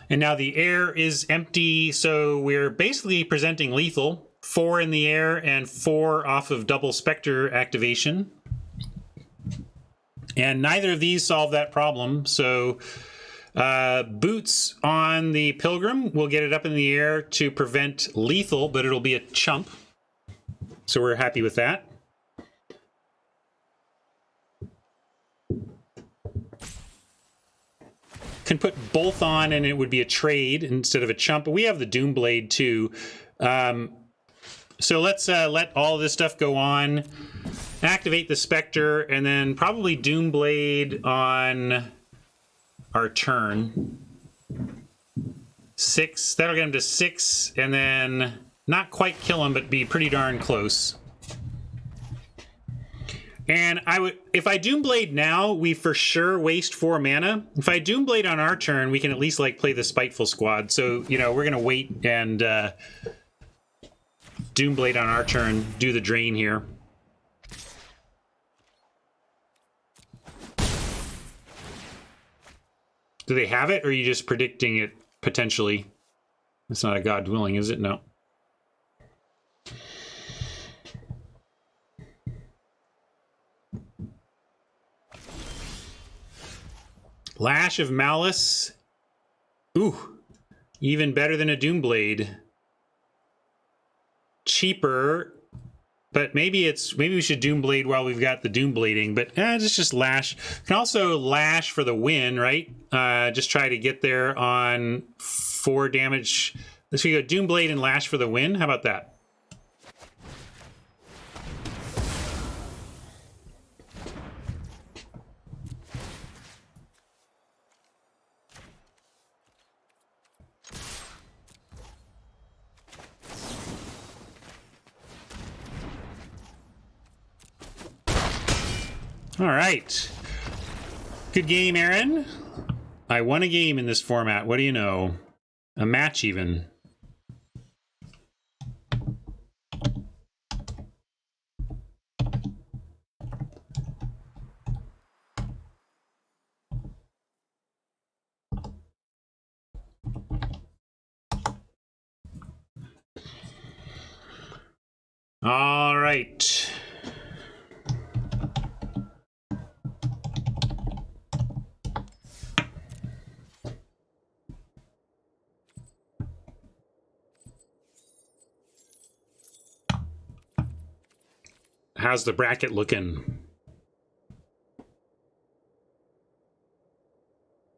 And now the air is empty, so we're basically presenting lethal. 4 in the air and 4 off of double Spectre activation. And neither of these solve that problem, so boots on the Pilgrim will get it up in the air to prevent lethal, but it'll be a chump. So we're happy with that. Can put both on and it would be a trade instead of a chump, but we have the Doomblade too. So let's let all of this stuff go on, activate the Spectre, and then probably Doomblade on our turn. 6, that'll get him to 6, and then not quite kill him, but be pretty darn close. And if I Doomblade now, we for sure waste 4 mana. If I Doomblade on our turn, we can at least like play the Spiteful Squad. So, you know, we're gonna wait and Doomblade on our turn, do the drain here. Do they have it, or are you just predicting it potentially? It's not a God Willing, is it? No. Lash of Malice. Ooh, even better than a Doomblade. Cheaper, but maybe we should Doomblade while we've got the Doomblading, but it's just Lash. Can also Lash for the win, right? Just try to get there on 4 damage. Let's go Doomblade and Lash for the win. How about that? All right. Good game, Aaron. I won a game in this format. What do you know? A match even. All right. How's the bracket looking?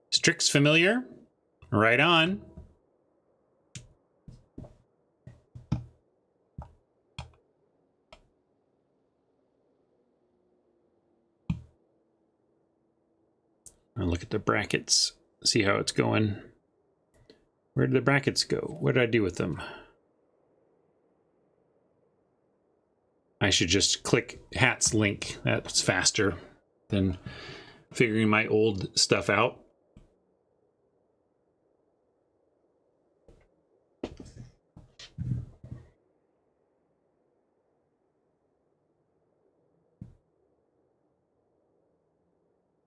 Strix familiar? Right on. I'll look at the brackets, see how it's going. Where did the brackets go? What did I do with them? I should just click Hat's link. That's faster than figuring my old stuff out.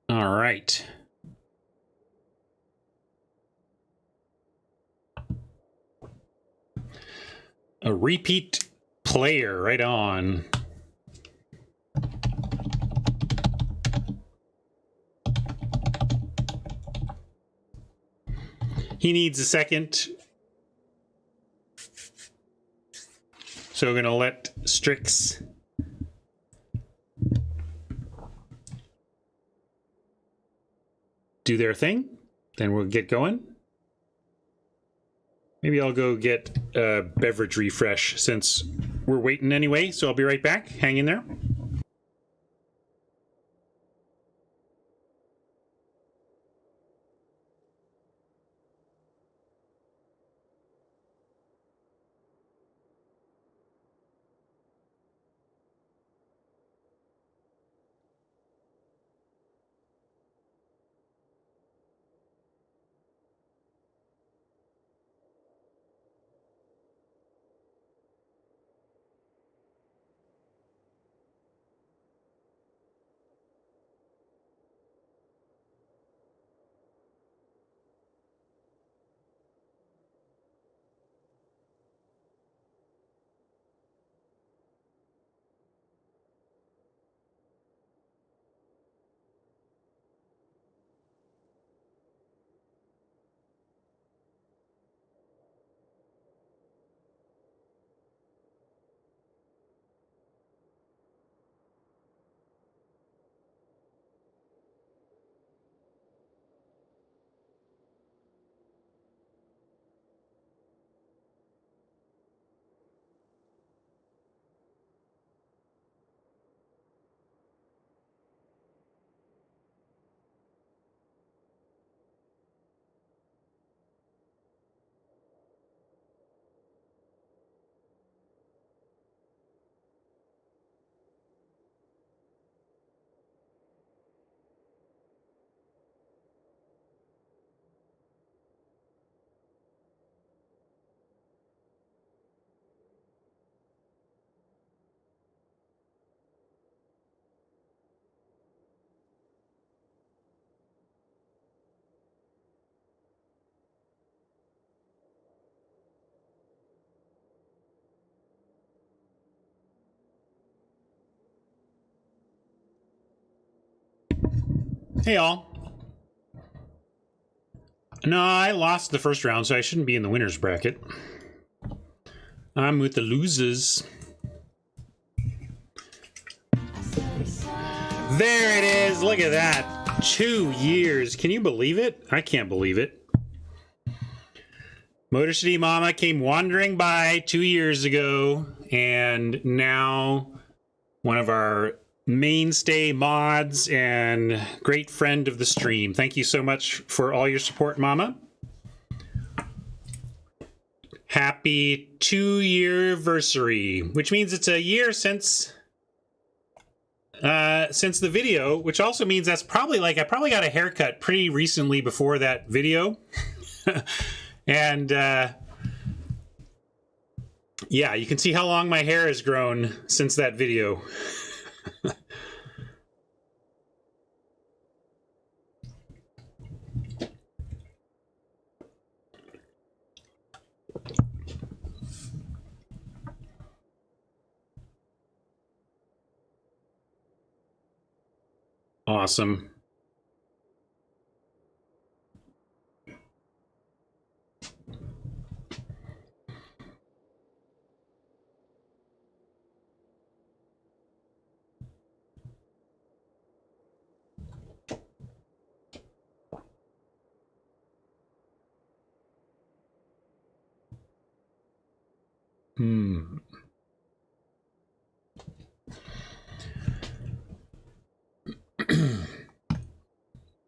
All right. A repeat player, right on. He needs a second. So we're gonna let Strix do their thing. Then we'll get going. Maybe I'll go get a beverage refresh since we're waiting anyway, so I'll be right back. Hang in there. Hey, all. No, I lost the first round, so I shouldn't be in the winner's bracket. I'm with the losers. There it is. Look at that. 2 years. Can you believe it? I can't believe it. Motor City Mama came wandering by 2 years ago, and now one of our mainstay mods and great friend of the stream. Thank you so much for all your support, Mama. Happy 2-year anniversary, which means it's a year since the video, which also means that's probably like I probably got a haircut pretty recently before that video. And yeah, you can see how long my hair has grown since that video. Awesome.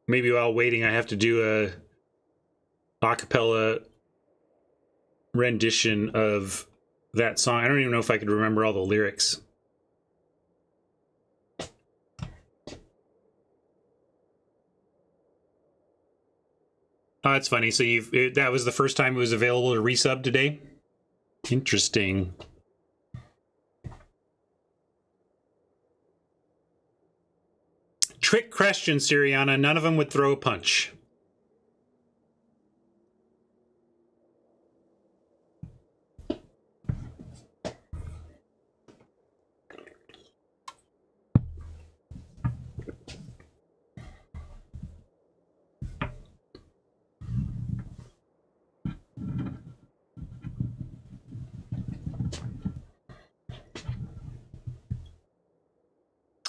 Maybe while waiting, I have to do a acapella rendition of that song. I don't even know if I could remember all the lyrics. Oh, that's funny. So that was the first time it was available to resub today? Interesting. Trick question, Siriana. None of them would throw a punch.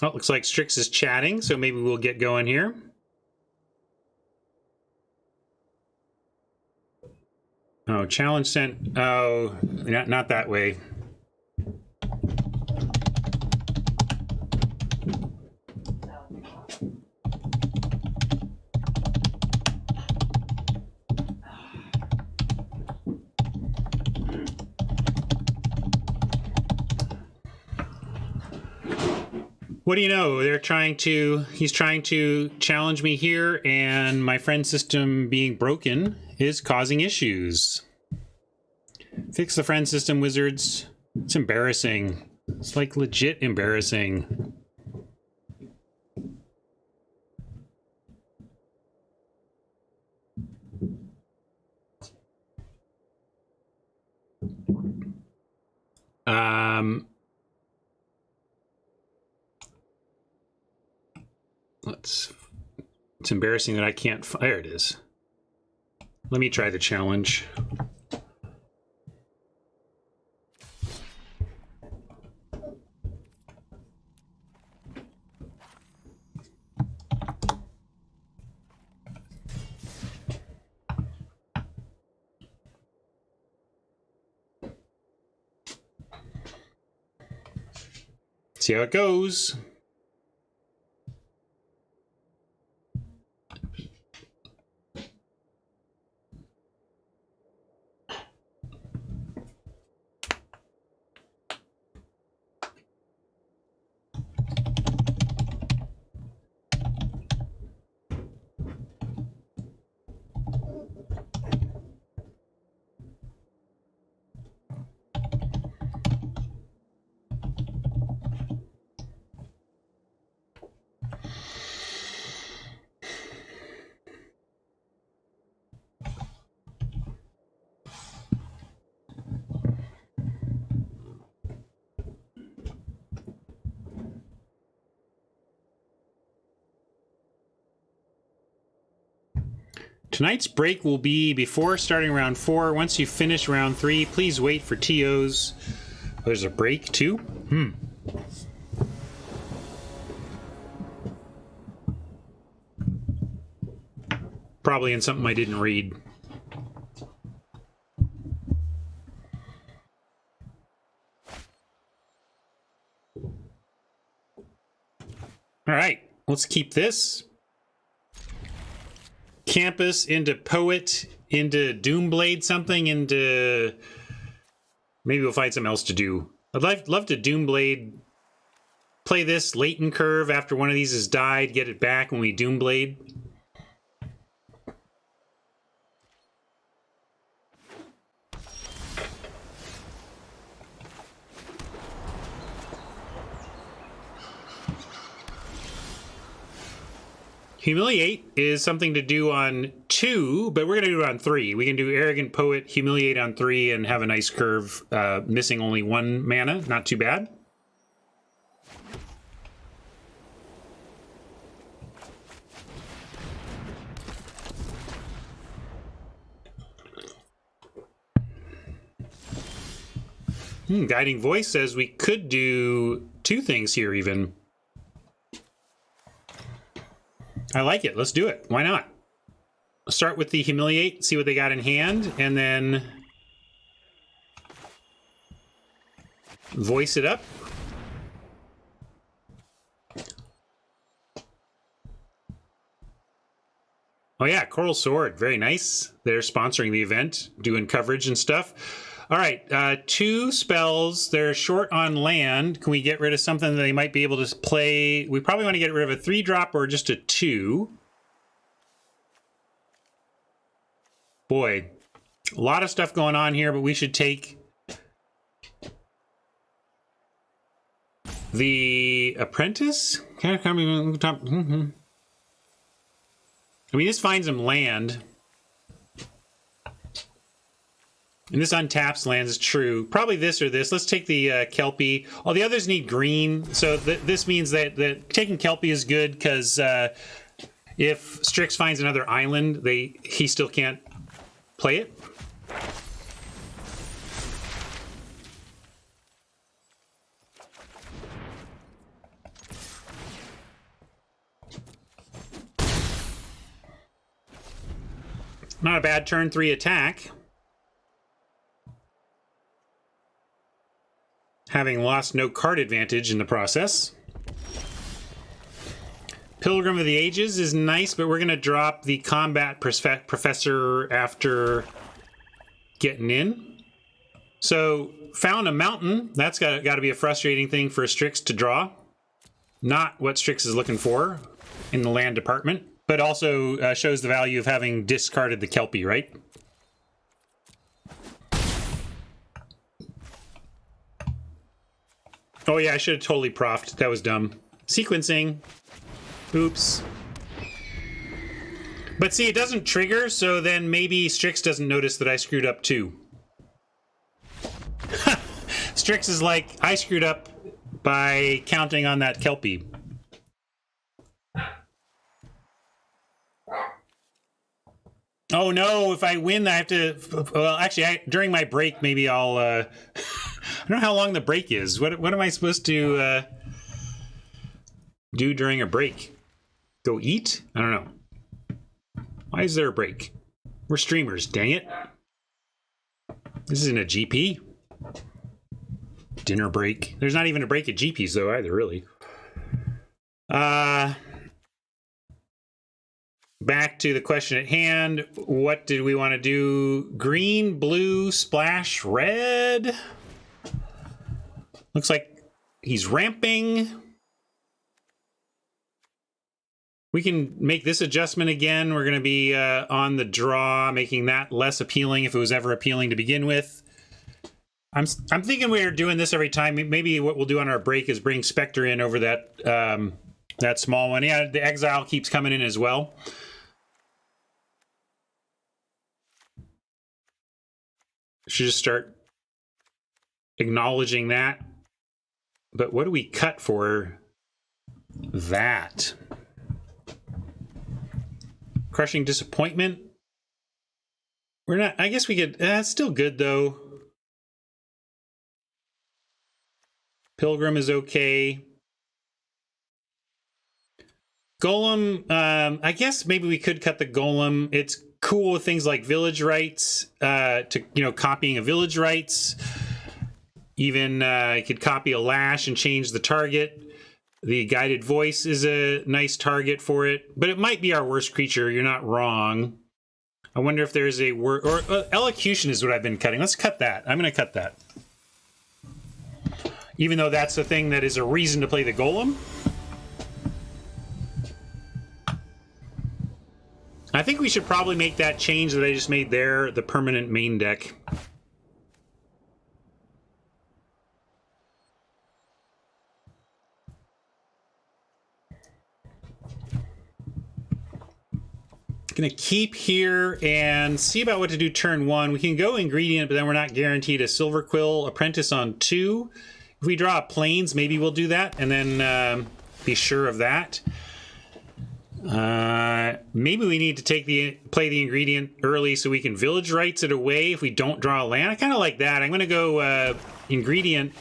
Oh, it looks like Strix is chatting, so maybe we'll get going here. Oh, challenge sent. Oh, not that way. What do you know? He's trying to challenge me here, and my friend system being broken is causing issues. Fix the friend system, wizards. It's embarrassing. It's like legit embarrassing. It's embarrassing that I can't. There it is. Let me try the challenge. See how it goes. Tonight's break will be before starting round 4. Once you finish round 3, please wait for TOs. Oh, there's a break too? Probably in something I didn't read. All right, let's keep this. Campus into Poet, into Doomblade something, into... Maybe we'll find something else to do. I'd love to Doomblade, play this latent curve after one of these has died, get it back when we Doomblade. Humiliate is something to do on 2, but we're going to do it on 3. We can do Arrogant Poet, Humiliate on 3, and have a nice curve, missing only 1 mana. Not too bad. Guiding Voice says we could do 2 things here even. I like it. Let's do it. Why not? Let's start with the Humiliate, see what they got in hand, and then voice it up. Oh yeah, Coral Sword. Very nice. They're sponsoring the event, doing coverage and stuff. All right, 2 spells. They're short on land. Can we get rid of something that they might be able to play? We probably want to get rid of a 3-drop or just a 2. Boy, a lot of stuff going on here, but we should take the Apprentice. I mean, this finds him land. And this untaps lands is true. Probably this or this. Let's take the Kelpie. All the others need green. So this means that taking Kelpie is good because if Strix finds another island, he still can't play it. Not a bad turn 3 attack. Having lost no card advantage in the process. Pilgrim of the Ages is nice, but we're going to drop the Combat Professor after getting in. So, found a mountain. That's got to be a frustrating thing for Strix to draw. Not what Strix is looking for in the land department, but also shows the value of having discarded the Kelpie, right? Oh yeah, I should have totally profed. That was dumb. Sequencing. Oops. But see, it doesn't trigger, so then maybe Strix doesn't notice that I screwed up too. Strix is like, I screwed up by counting on that Kelpie. Oh no, if I win, I have to... Well, actually, during my break, maybe I'll... I don't know how long the break is. What am I supposed to do during a break? Go eat? I don't know. Why is there a break? We're streamers, dang it. This isn't a GP. Dinner break. There's not even a break at GPs, though, either, really. Back to the question at hand. What did we want to do? Green, blue, splash, red. Looks like he's ramping. We can make this adjustment again. We're going to be on the draw, making that less appealing if it was ever appealing to begin with. I'm thinking we're doing this every time. Maybe what we'll do on our break is bring Spectre in over that that small one. Yeah, the Exile keeps coming in as well. Should just start acknowledging that. But what do we cut for that? Crushing Disappointment. We're not, I guess we could, it's still good though. Pilgrim is okay. Golem, I guess maybe we could cut the Golem. It's cool with things like village rights, copying a village rights. Even you could copy a lash and change the target. The guided voice is a nice target for it, but it might be our worst creature. You're not wrong. I wonder if there's a word, or elocution is what I've been cutting. Let's cut that. I'm going to cut that. Even though that's the thing that is a reason to play the Golem. I think we should probably make that change that I just made there the permanent main deck. Gonna keep here and see about what to do turn 1. We can go ingredient, but then we're not guaranteed a Silver Quill Apprentice on 2. If we draw planes, maybe we'll do that, and then be sure of that. Maybe we need to play the ingredient early so we can village rights it away if we don't draw a land. I kind of like that. I'm gonna go ingredient.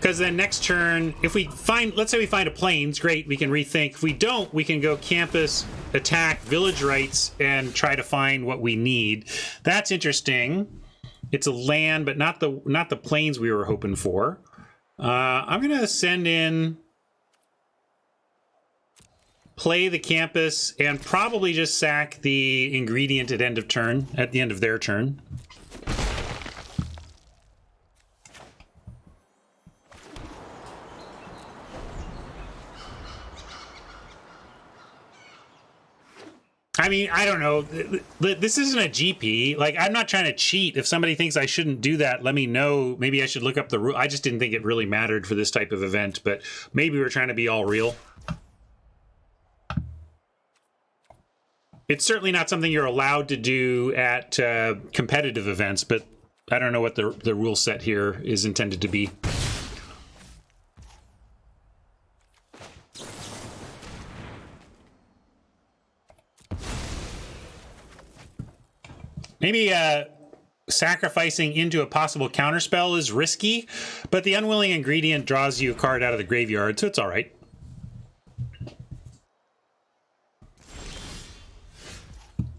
Because then next turn, if we find, let's say we find a plains, great, we can rethink. If we don't, we can go campus, attack, village rights, and try to find what we need. That's interesting. It's a land, but not the plains we were hoping for. I'm gonna send in, play the campus, and probably just sack the ingredient at the end of their turn. I mean, I don't know. This isn't a GP. Like, I'm not trying to cheat. If somebody thinks I shouldn't do that, let me know. Maybe I should look up the rule. I just didn't think it really mattered for this type of event, but maybe we're trying to be all real. It's certainly not something you're allowed to do at competitive events, but I don't know what the rule set here is intended to be. Maybe sacrificing into a possible counterspell is risky, but the Unwilling ingredient draws you a card out of the graveyard, so it's all right.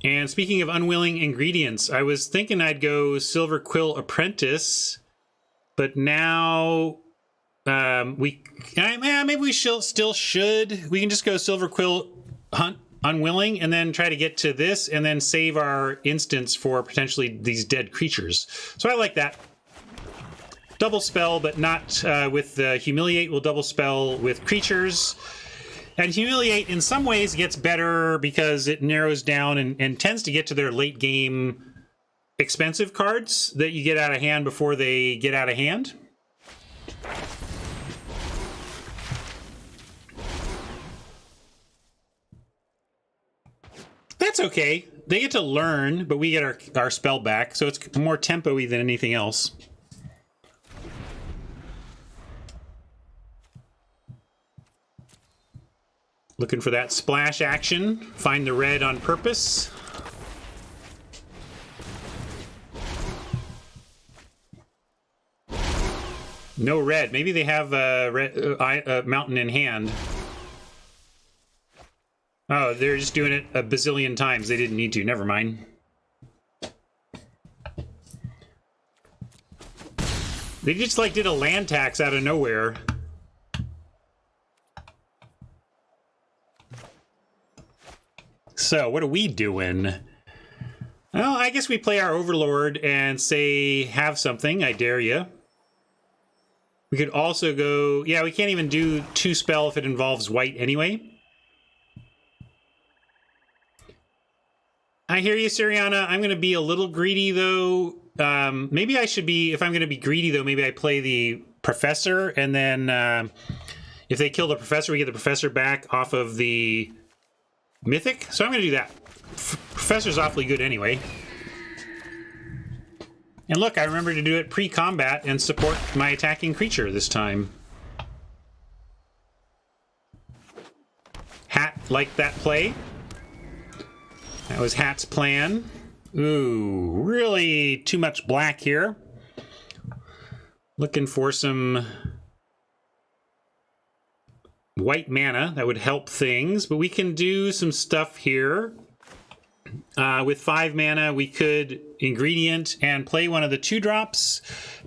And speaking of Unwilling ingredients, I was thinking I'd go Silver Quill Apprentice, but now maybe we still should. We can just go Silver Quill Hunt Unwilling and then try to get to this and then save our instance for potentially these dead creatures. So I like that. Double spell, but not with Humiliate. We'll double spell with creatures. And Humiliate in some ways gets better because it narrows down and tends to get to their late game expensive cards that you get out of hand before they get out of hand. That's okay. They get to learn, but we get our spell back, so it's more tempo-y than anything else. Looking for that splash action. Find the red on purpose. No red. Maybe they have a mountain in hand. Oh, they're just doing it a bazillion times. They didn't need to. Never mind. They just like did a land tax out of nowhere. So, what are we doing? Well, I guess we play our Overlord and say, have something, I dare you. We could also go... Yeah, we can't even do 2 spell if it involves white anyway. I hear you, Siriana. I'm going to be a little greedy, though. Maybe I should be... If I'm going to be greedy, though, maybe I play the Professor, and then if they kill the Professor, we get the Professor back off of the Mythic. So I'm going to do that. Professor's awfully good anyway. And look, I remember to do it pre-combat and support my attacking creature this time. Hat liked that play. That was Hat's plan. Ooh, really too much black here. Looking for some white mana that would help things, but we can do some stuff here. With 5 mana, we could ingredient and play one of the 2-drops.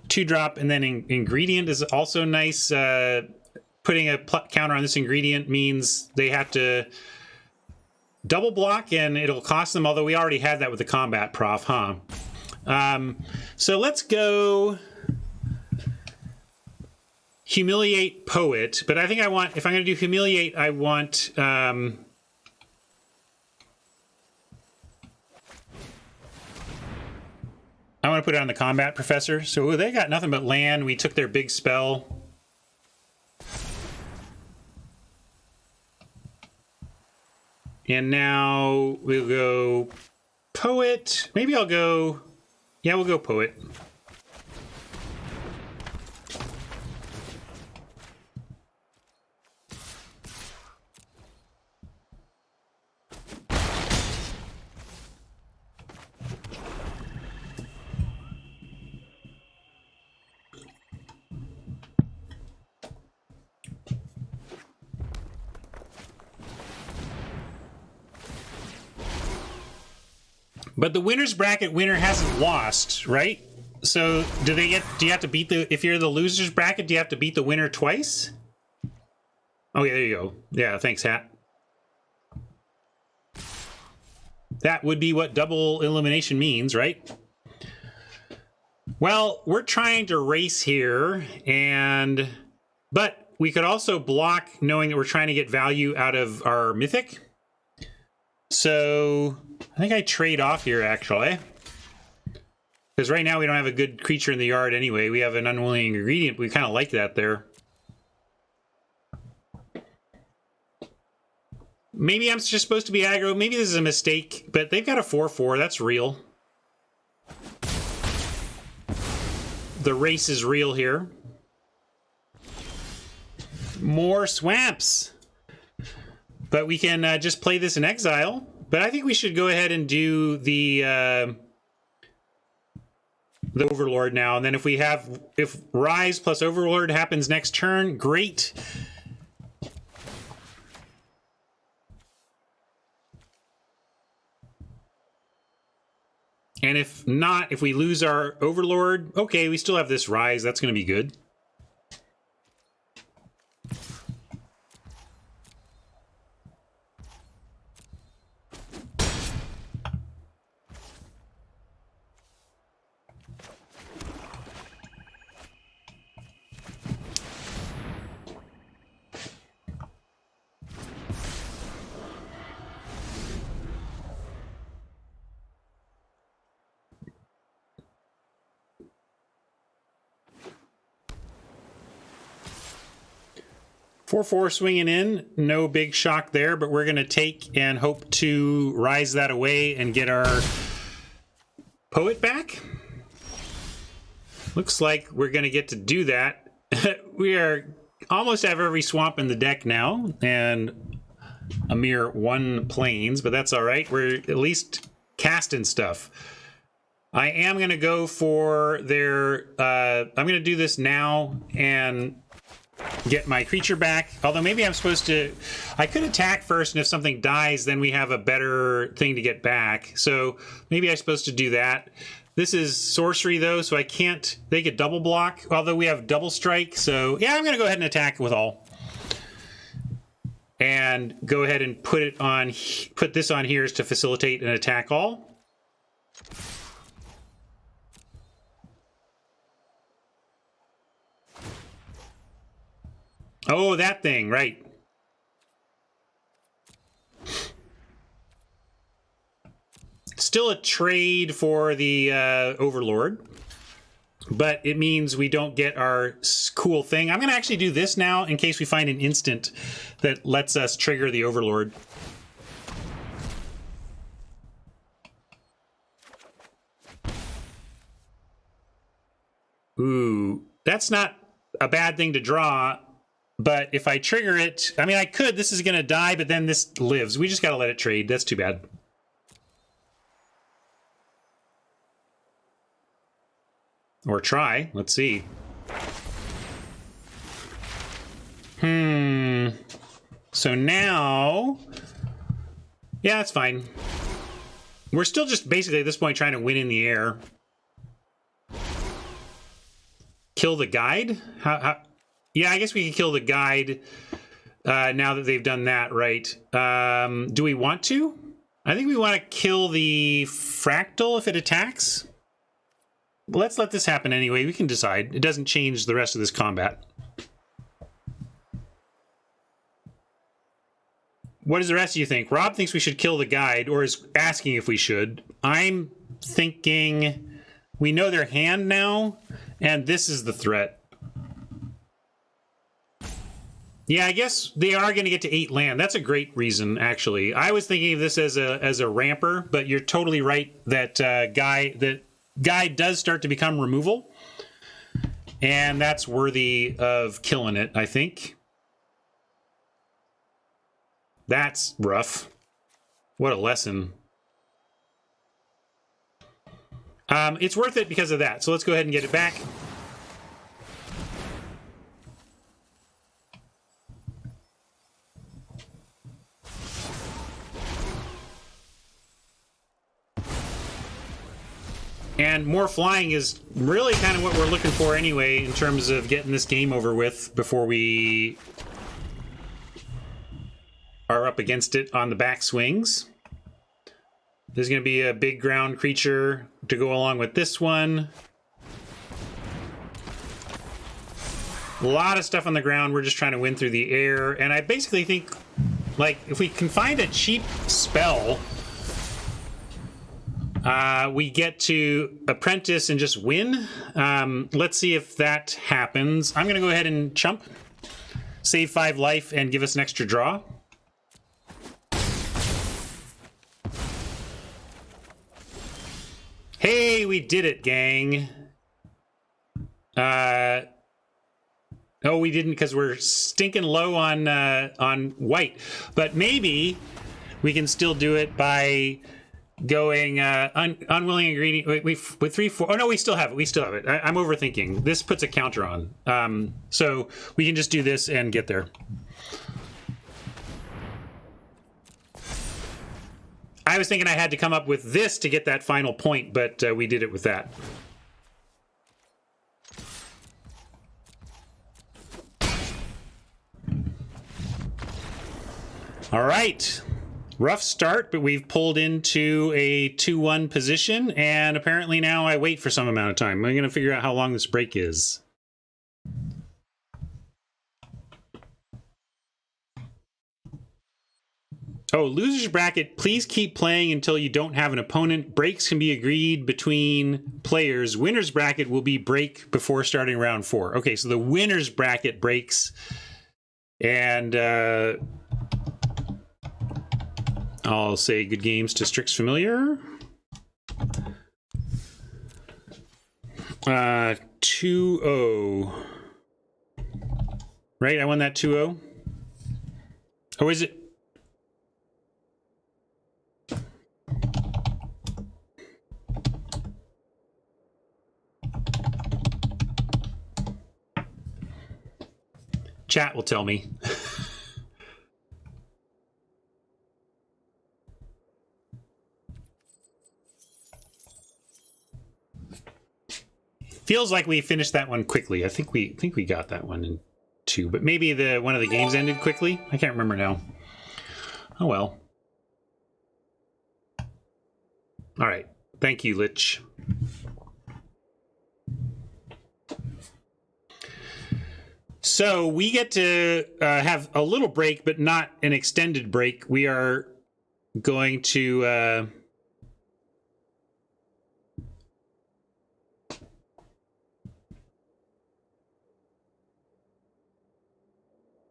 2-drop and then ingredient is also nice. Putting a counter on this ingredient means they have to double block and it'll cost them, although we already had that with the combat prof, huh? So let's go humiliate poet, but I think I want, if I'm going to do humiliate, I want to put it on the combat professor. So they got nothing but land. We took their big spell. And now we'll go poet. Maybe I'll go, yeah, we'll go poet. But the winner's bracket winner hasn't lost, right? So do you have to beat if you're the loser's bracket, do you have to beat the winner twice? Oh yeah, there you go. Yeah, thanks, Hat. That would be what double elimination means, right? Well, we're trying to race here, but we could also block knowing that we're trying to get value out of our mythic. So I think I trade off here, actually. Because right now we don't have a good creature in the yard anyway. We have an unwilling ingredient. We kind of like that there. Maybe I'm just supposed to be aggro. Maybe this is a mistake, but they've got a 4/4. That's real. The race is real here. More swamps. But we can just play this in exile. But I think we should go ahead and do the Overlord now. And then if Rise plus Overlord happens next turn, great. And if not, if we lose our Overlord, okay, we still have this Rise. That's going to be good. Four swinging in, no big shock there, but we're going to take and hope to rise that away and get our poet back. Looks like we're going to get to do that. We are almost have every swamp in the deck now, and a mere 1 plains, but that's all right. We're at least casting stuff. I am going to go for their... I'm going to do this now and get my creature back. Although maybe I'm supposed to... I could attack first, and if something dies, then we have a better thing to get back. So maybe I'm supposed to do that. This is sorcery, though, so I can't... They could double block, although we have double strike. So yeah, I'm going to go ahead and attack with all. And go ahead and put this on here to facilitate an attack all. Oh, that thing, right. Still a trade for the Overlord, but it means we don't get our cool thing. I'm going to actually do this now in case we find an instant that lets us trigger the Overlord. Ooh, that's not a bad thing to draw. But if I trigger it, I mean, I could. This is going to die, but then this lives. We just got to let it trade. That's too bad. Or try. Let's see. So now... Yeah, that's fine. We're still just basically at this point trying to win in the air. Kill the guide? Yeah, I guess we can kill the guide now that they've done that, right? Do we want to? I think we want to kill the fractal if it attacks. Let's let this happen anyway. We can decide. It doesn't change the rest of this combat. What does the rest of you think? Rob thinks we should kill the guide, or is asking if we should. I'm thinking we know their hand now, and this is the threat. Yeah, I guess they are going to get to 8 land. That's a great reason, actually. I was thinking of this as a ramper, but you're totally right that guy does start to become removal, and that's worthy of killing it, I think. That's rough. What a lesson. It's worth it because of that. So let's go ahead and get it back. And more flying is really kind of what we're looking for anyway in terms of getting this game over with before we are up against it on the back swings. There's going to be a big ground creature to go along with this one. A lot of stuff on the ground. We're just trying to win through the air. And I basically think, like, if we can find a cheap spell, we get to apprentice and just win. Let's see if that happens. I'm going to go ahead and chump, save 5 life, and give us an extra draw. Hey, we did it, gang. Oh, we didn't because we're stinking low on white. But maybe we can still do it by going unwilling and greedy. Wait, with 3, 4. Oh no, we still have it. We still have it. I'm overthinking. This puts a counter on. So we can just do this and get there. I was thinking I had to come up with this to get that final point, but we did it with that. All right. Rough start, but we've pulled into a 2-1 position, and apparently now I wait for some amount of time. I'm going to figure out how long this break is. Oh, loser's bracket, please keep playing until you don't have an opponent. Breaks can be agreed between players. Winner's bracket will be break before starting round 4. Okay, so the winner's bracket breaks. And I'll say good games to Strix Familiar. 2-0. Right, I won that 2-0. Or is it? Chat will tell me. Feels like we finished that one quickly. I think we got that one in 2, but maybe one of the games ended quickly. I can't remember now. Oh well. All right. Thank you, Lich. So we get to have a little break, but not an extended break. We are going to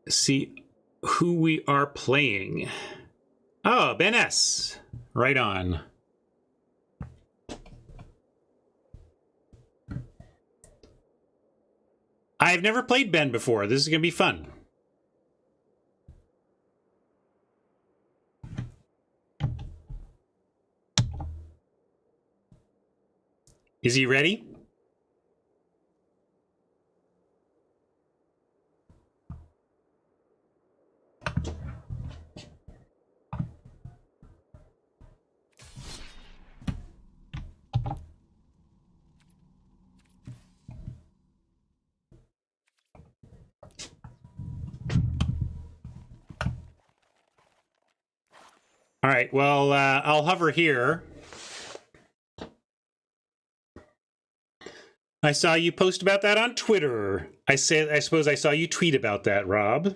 see who we are playing. Oh, Ben S. Right on. I've never played Ben before. This is going to be fun. Is he ready? All right, well, I'll hover here. I saw you post about that on Twitter. I suppose I saw you tweet about that, Rob.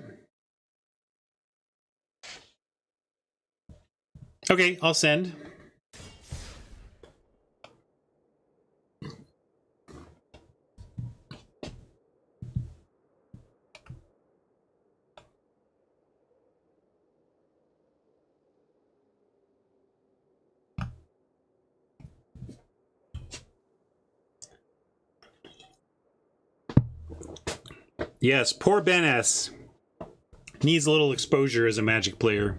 Okay, I'll send. Yes, poor Ben S. Needs a little exposure as a Magic player.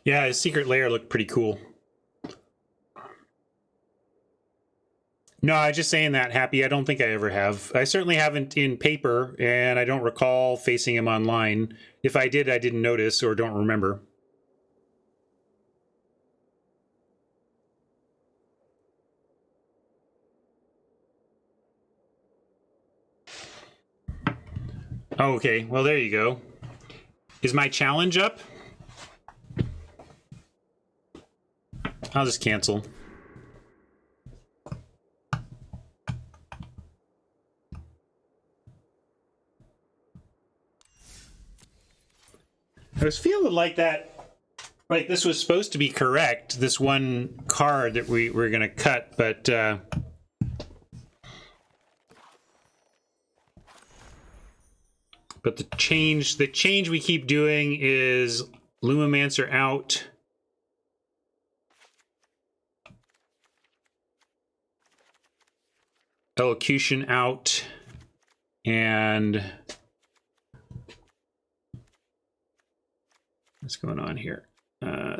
Yeah, his secret lair looked pretty cool. No, I was just saying that, Happy. I don't think I ever have. I certainly haven't in paper, and I don't recall facing him online. If I did, I didn't notice or don't remember. Oh, okay, well, there you go. Is my challenge up? I'll just cancel. I was feeling like that, like this was supposed to be correct, this one card that we were going to cut, but the change we keep doing is Lumimancer out. Elocution out, and what's going on here?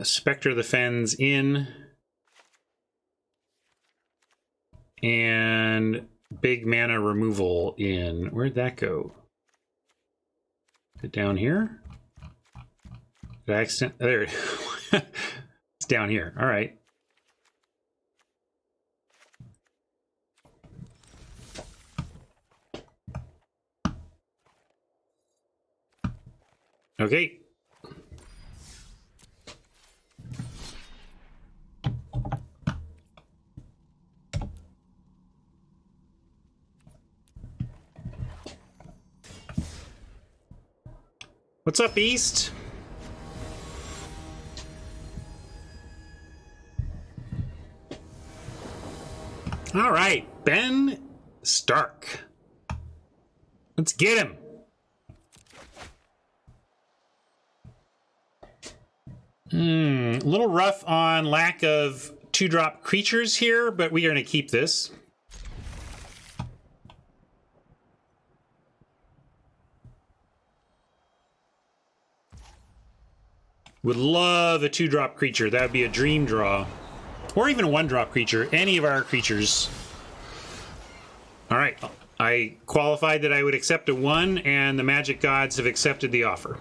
Spectre of the Fens in, and big mana removal in. Where'd that go? Is it down here? Did I accident? There. It's down here. All right. Okay. What's up, East? All right, Ben Stark. Let's get him. A little rough on lack of 2-drop creatures here, but we are going to keep this. Would love a 2-drop creature. That would be a dream draw. Or even a 1-drop creature. Any of our creatures. All right. I qualified that I would accept a 1, and the Magic Gods have accepted the offer.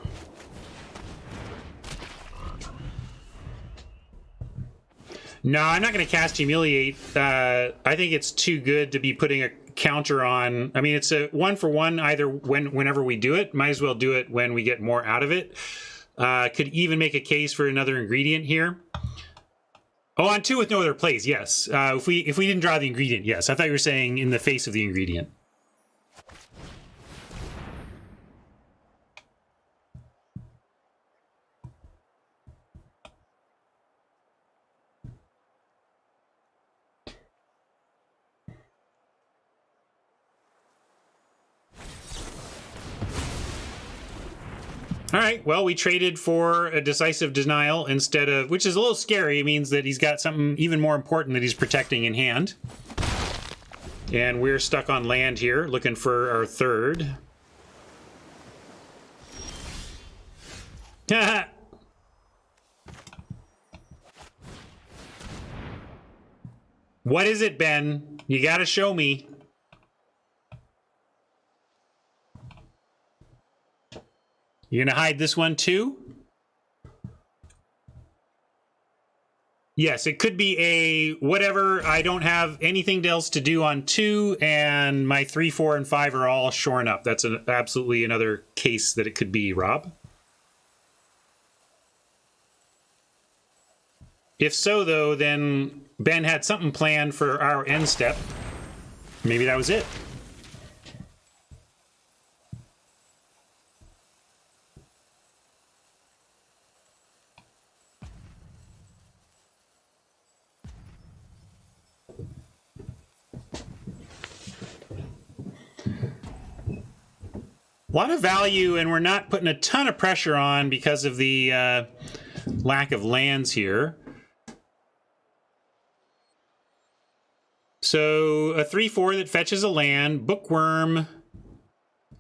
No, I'm not going to cast Humiliate. I think it's too good to be putting a counter on. I mean, it's a 1-for-1 either whenever we do it. Might as well do it when we get more out of it. Could even make a case for another ingredient here. Oh, on 2 with no other plays, yes. If we didn't draw the ingredient, yes. I thought you were saying in the face of the ingredient. All right, well, we traded for a decisive denial instead of, which is a little scary. It means that he's got something even more important that he's protecting in hand. And we're stuck on land here, looking for our 3rd. What is it, Ben? You gotta show me. You're gonna hide this one too? Yes, it could be a whatever. I don't have anything else to do on 2, and my 3, 4, and 5 are all shorn up. That's absolutely another case that it could be, Rob. If so, though, then Ben had something planned for our end step. Maybe that was it. A lot of value, and we're not putting a ton of pressure on because of the lack of lands here. So a 3/4 that fetches a land. Bookworm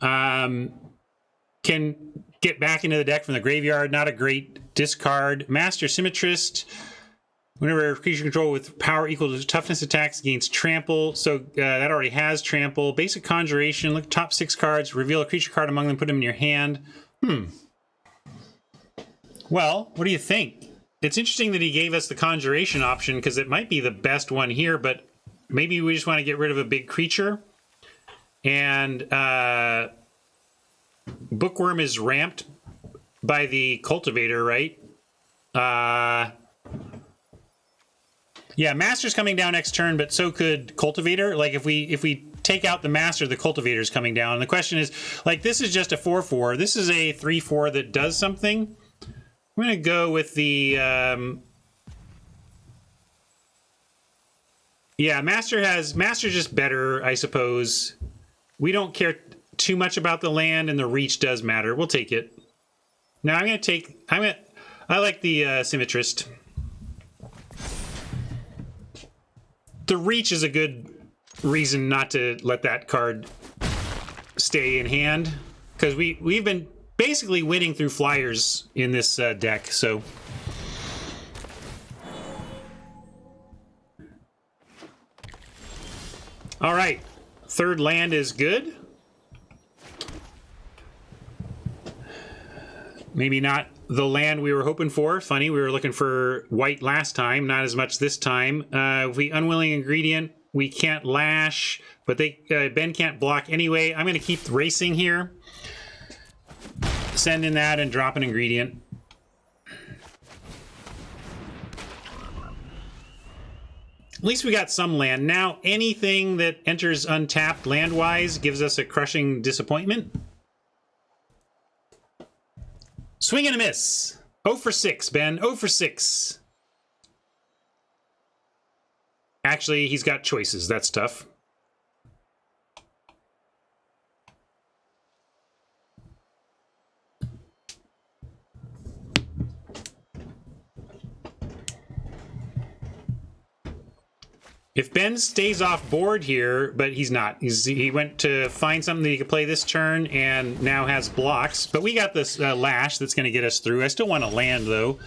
can get back into the deck from the graveyard. Not a great discard. Master Symmetrist. Whenever creature control with power equal to toughness attacks against trample. So that already has trample. Basic Conjuration. Look top 6 cards. Reveal a creature card among them. Put them in your hand. Well, what do you think? It's interesting that he gave us the Conjuration option because it might be the best one here, but maybe we just want to get rid of a big creature. And Bookworm is ramped by the Cultivator, right? Yeah, Master's coming down next turn, but so could Cultivator. Like if we take out the Master, the Cultivator's coming down. And the question is, like, this is just a 4/4. This is a 3/4 that does something. I'm gonna go with the yeah, Master's just better, I suppose. We don't care too much about the land, and the reach does matter. We'll take it. Now I like the Symmetrist. The reach is a good reason not to let that card stay in hand, because we've been basically winning through flyers in this deck. So all right, third land is good. Maybe not the land we were hoping for. Funny, we were looking for white last time, not as much this time. If we Unwilling Ingredient, we can't lash, but Ben can't block anyway. I'm going to keep racing here. Send in that and drop an ingredient. At least we got some land. Now, anything that enters untapped land-wise gives us a crushing disappointment. Swing and a miss. 0 for 6, Ben. 0 for 6. Actually, he's got choices. That's tough. If Ben stays off board here, but he's not. He went to find something that he could play this turn and now has blocks. But we got this lash that's going to get us through. I still want to land, though.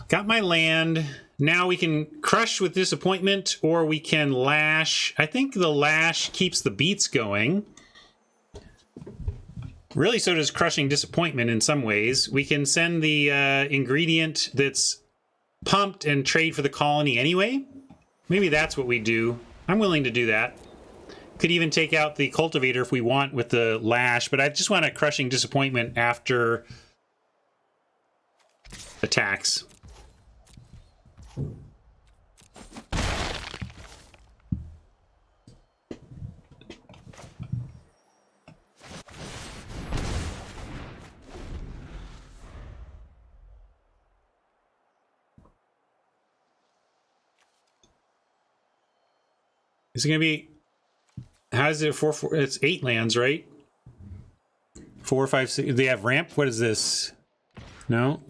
Got my land. Now we can crush with disappointment, or we can lash. I think the lash keeps the beats going. Really, so does crushing disappointment in some ways. We can send the ingredient that's pumped and trade for the colony anyway. Maybe that's what we do. I'm willing to do that. Could even take out the Cultivator if we want with the lash, but I just want a crushing disappointment after attacks. Is it going to be... How is it 4/4? It's 8 lands, right? 4, 5, 6. They have ramp? What is this? No?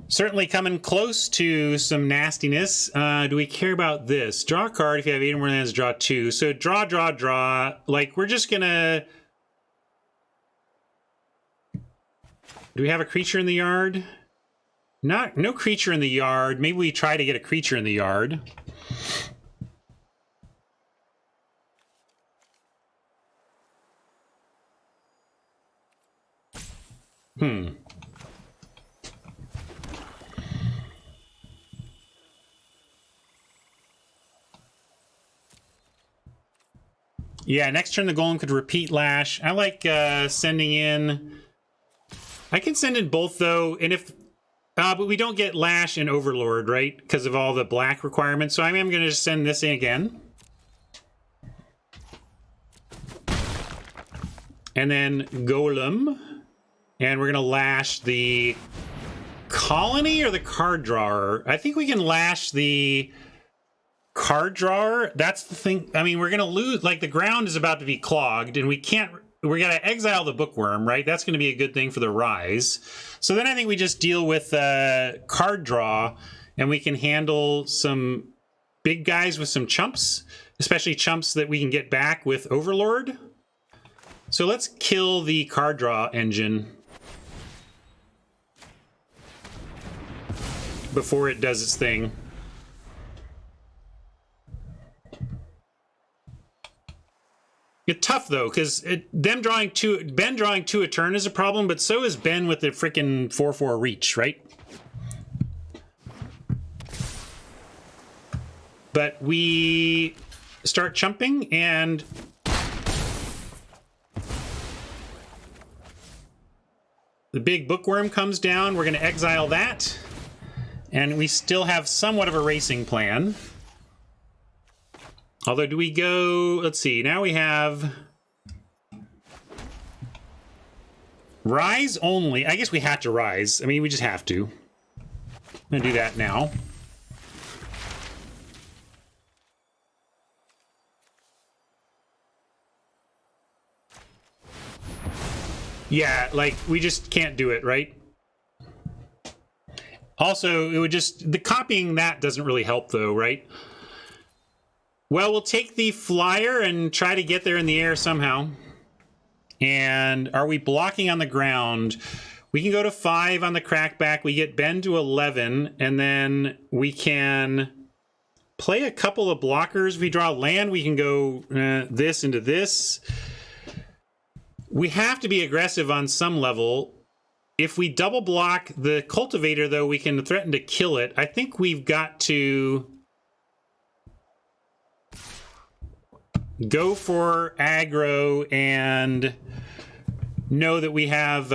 Certainly coming close to some nastiness. Do we care about this? Draw a card. If you have 8 or more lands, draw 2. So draw, draw, draw. Like, we're just gonna... Do we have a creature in the yard? No creature in the yard. Maybe we try to get a creature in the yard. Yeah, next turn the golem could repeat lash. I like sending in... I can send in both, though, and if... but we don't get lash and overlord, right? Because of all the black requirements. So I am going to just send this in again. And then golem. And we're going to lash the colony or the card drawer. I think we can lash the... card drawer. That's the thing. I mean, we're gonna lose, like, the ground is about to be clogged and we gotta exile the bookworm, right? That's gonna be a good thing for the rise. So then I think we just deal with card draw and we can handle some big guys with some chumps, especially chumps that we can get back with overlord. So let's kill the card draw engine before it does its thing. It's tough though, because Ben drawing two a turn is a problem, but so is Ben with the freaking 4/4 reach, right? But we start chumping and the big bookworm comes down. We're going to exile that, and we still have somewhat of a racing plan. Although, do we go... Let's see. Now we have... Rise only. I guess we have to rise. I mean, we just have to. I'm going to do that now. Yeah, like, we just can't do it, right? Also, it would just... The copying that doesn't really help, though, right? Well, we'll take the flyer and try to get there in the air somehow. And are we blocking on the ground? We can go to 5 on the crackback. We get Ben to 11, and then we can play a couple of blockers. If we draw land, we can go this into this. We have to be aggressive on some level. If we double block the cultivator, though, we can threaten to kill it. I think we've got to... go for aggro and know that we have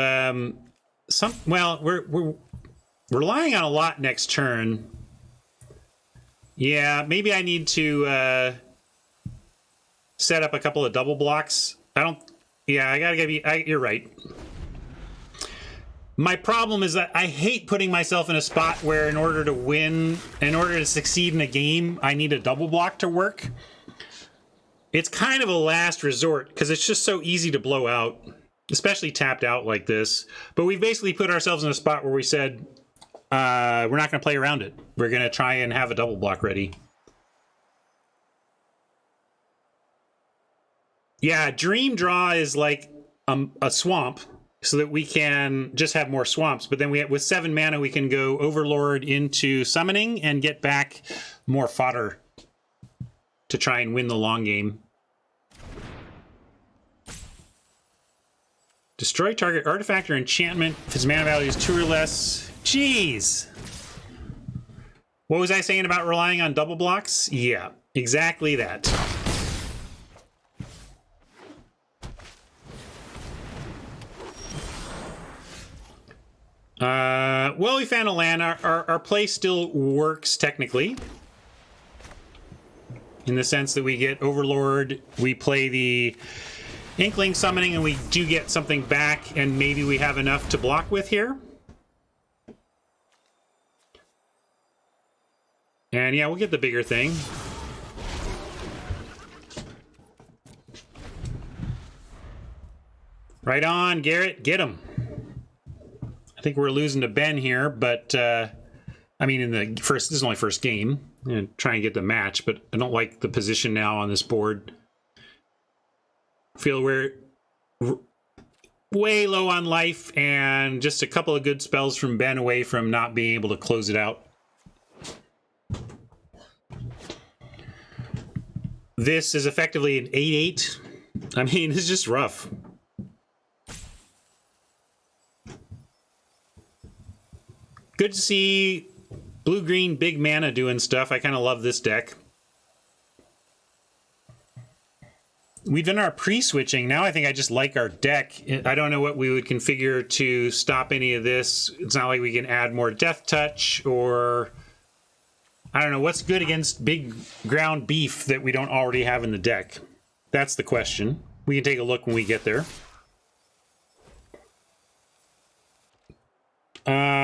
some... Well, we're relying on a lot next turn. Yeah, maybe I need to set up a couple of double blocks. I don't... Yeah, I gotta get... You're right. My problem is that I hate putting myself in a spot where in order to win, in order to succeed in a game, I need a double block to work. It's kind of a last resort because it's just so easy to blow out, especially tapped out like this. But we've basically put ourselves in a spot where we said, we're not going to play around it. We're going to try and have a double block ready. Yeah, Dream Draw is like a swamp so that we can just have more swamps. But then with 7 mana, we can go Overlord into summoning and get back more fodder to try and win the long game. Destroy target artifact or enchantment if its mana value is 2 or less. Jeez! What was I saying about relying on double blocks? Yeah, exactly that. Well, we found a land. Our play still works technically. In the sense that we get Overlord, we play the Inkling summoning, and we do get something back, and maybe we have enough to block with here. And yeah, we'll get the bigger thing. Right on, Garrett, get him. I think we're losing to Ben here, but I mean, in the first, this is only first game. I'm gonna try and get the match, but I don't like the position now on this board. Feel way low on life, and just a couple of good spells from Ben away from not being able to close it out. This is effectively an 8-8. I mean, it's just rough. Good to see blue-green big mana doing stuff. I kind of love this deck. We've done our pre-switching. Now I think I just like our deck. I don't know what we would configure to stop any of this. It's not like we can add more Death Touch, or I don't know. What's good against big ground beef that we don't already have in the deck? That's the question. We can take a look when we get there.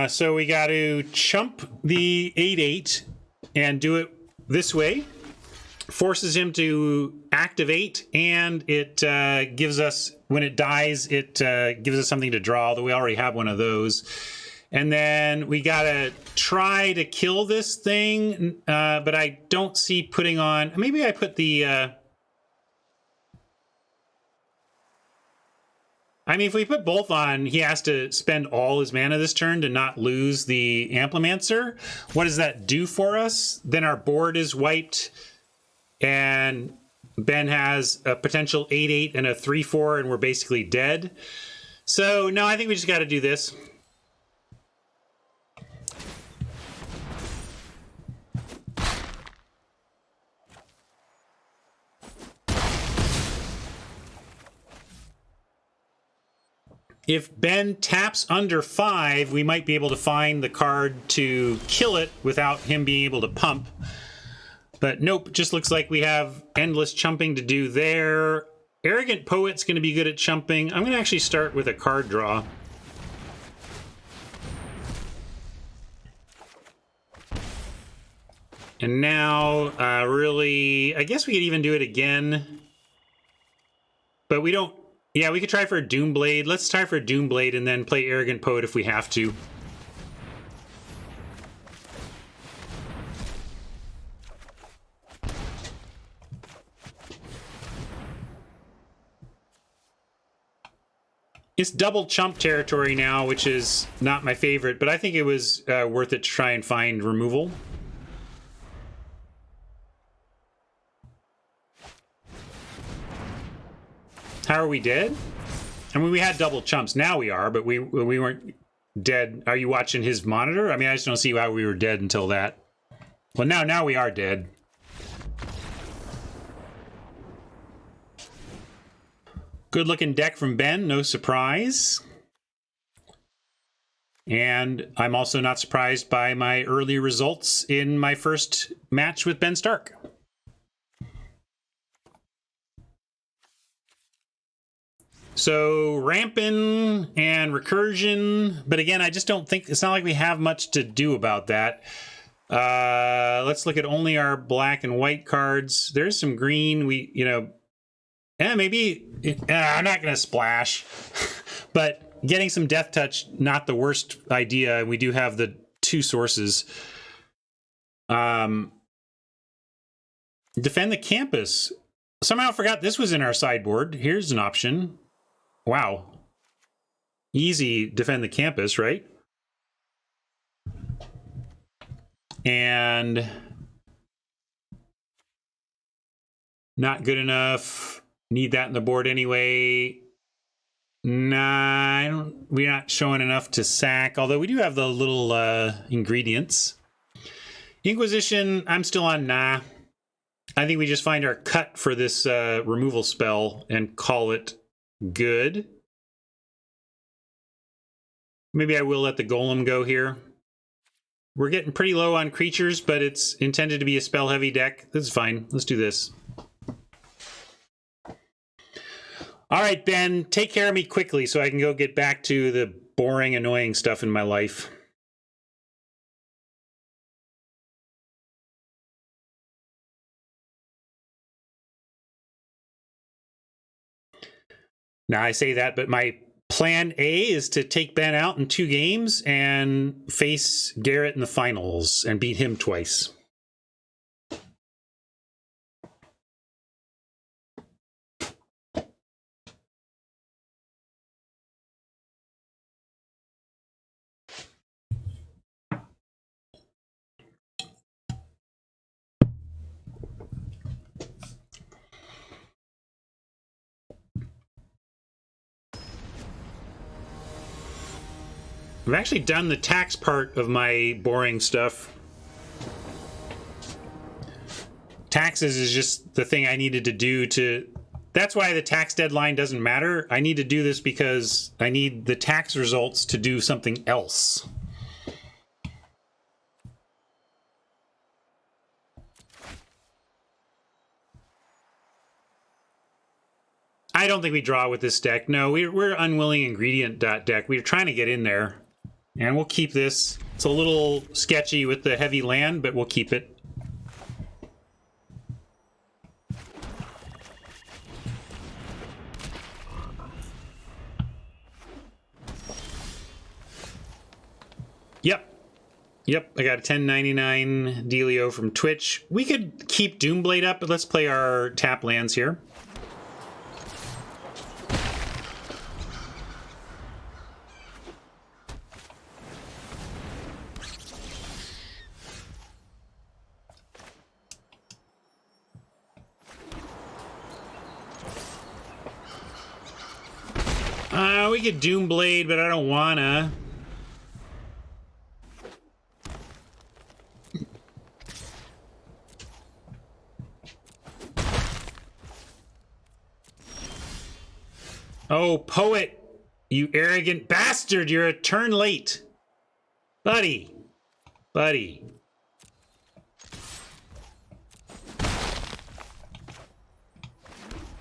So we got to chump the 8-8 and do it this way. Forces him to activate, and it gives us, when it dies, it gives us something to draw, although we already have one of those. And then we gotta try to kill this thing, but I don't see putting on, maybe I put the, I mean, if we put both on, he has to spend all his mana this turn to not lose the Amplimancer. What does that do for us? Then our board is wiped, and Ben has a potential 8-8 and a 3-4, and we're basically dead. So, no, I think we just got to do this. If Ben taps under 5, we might be able to find the card to kill it without him being able to pump. But nope, just looks like we have endless chumping to do there. Arrogant Poet's going to be good at chumping. I'm going to actually start with a card draw. And now, really, I guess we could even do it again. But we don't. Yeah, we could try for a Doomblade. Let's try for a Doomblade and then play Arrogant Poet if we have to. It's double chump territory now, which is not my favorite, but I think it was worth it to try and find removal. How are we dead? I mean, we had double chumps. Now we are, but we weren't dead. Are you watching his monitor? I mean, I just don't see how we were dead until that. Well, now we are dead. Good looking deck from Ben, no surprise. And I'm also not surprised by my early results in my first match with Ben Stark. So Rampin' and Recursion, but again, I just don't think, it's not like we have much to do about that. Let's look at only our black and white cards. There's some green, maybe, I'm not going to splash, but getting some Death Touch, not the worst idea. We do have the 2 sources. Defend the Campus. Somehow I forgot this was in our sideboard. Here's an option. Wow. Easy Defend the Campus, right? And not good enough. Need that in the board anyway. Nah, we're not showing enough to sack, although we do have the little ingredients. Inquisition, I'm still on nah. I think we just find our cut for this removal spell and call it good. Maybe I will let the Golem go here. We're getting pretty low on creatures, but it's intended to be a spell-heavy deck. This is fine. Let's do this. All right, Ben, take care of me quickly so I can go get back to the boring, annoying stuff in my life. Now, I say that, but my plan A is to take Ben out in 2 games and face Garrett in the finals and beat him twice. I've actually done the tax part of my boring stuff. Taxes is just the thing I needed to do to... That's why the tax deadline doesn't matter. I need to do this because I need the tax results to do something else. I don't think we draw with this deck. No, we're unwilling ingredient deck. We're trying to get in there. And we'll keep this. It's a little sketchy with the heavy land, but we'll keep it. Yep, I got a 10.99 dealio from Twitch. We could keep Doomblade up, but let's play our tap lands here. We could Doomblade, but I don't wanna. Oh, Poet, you arrogant bastard, you're a turn late. Buddy.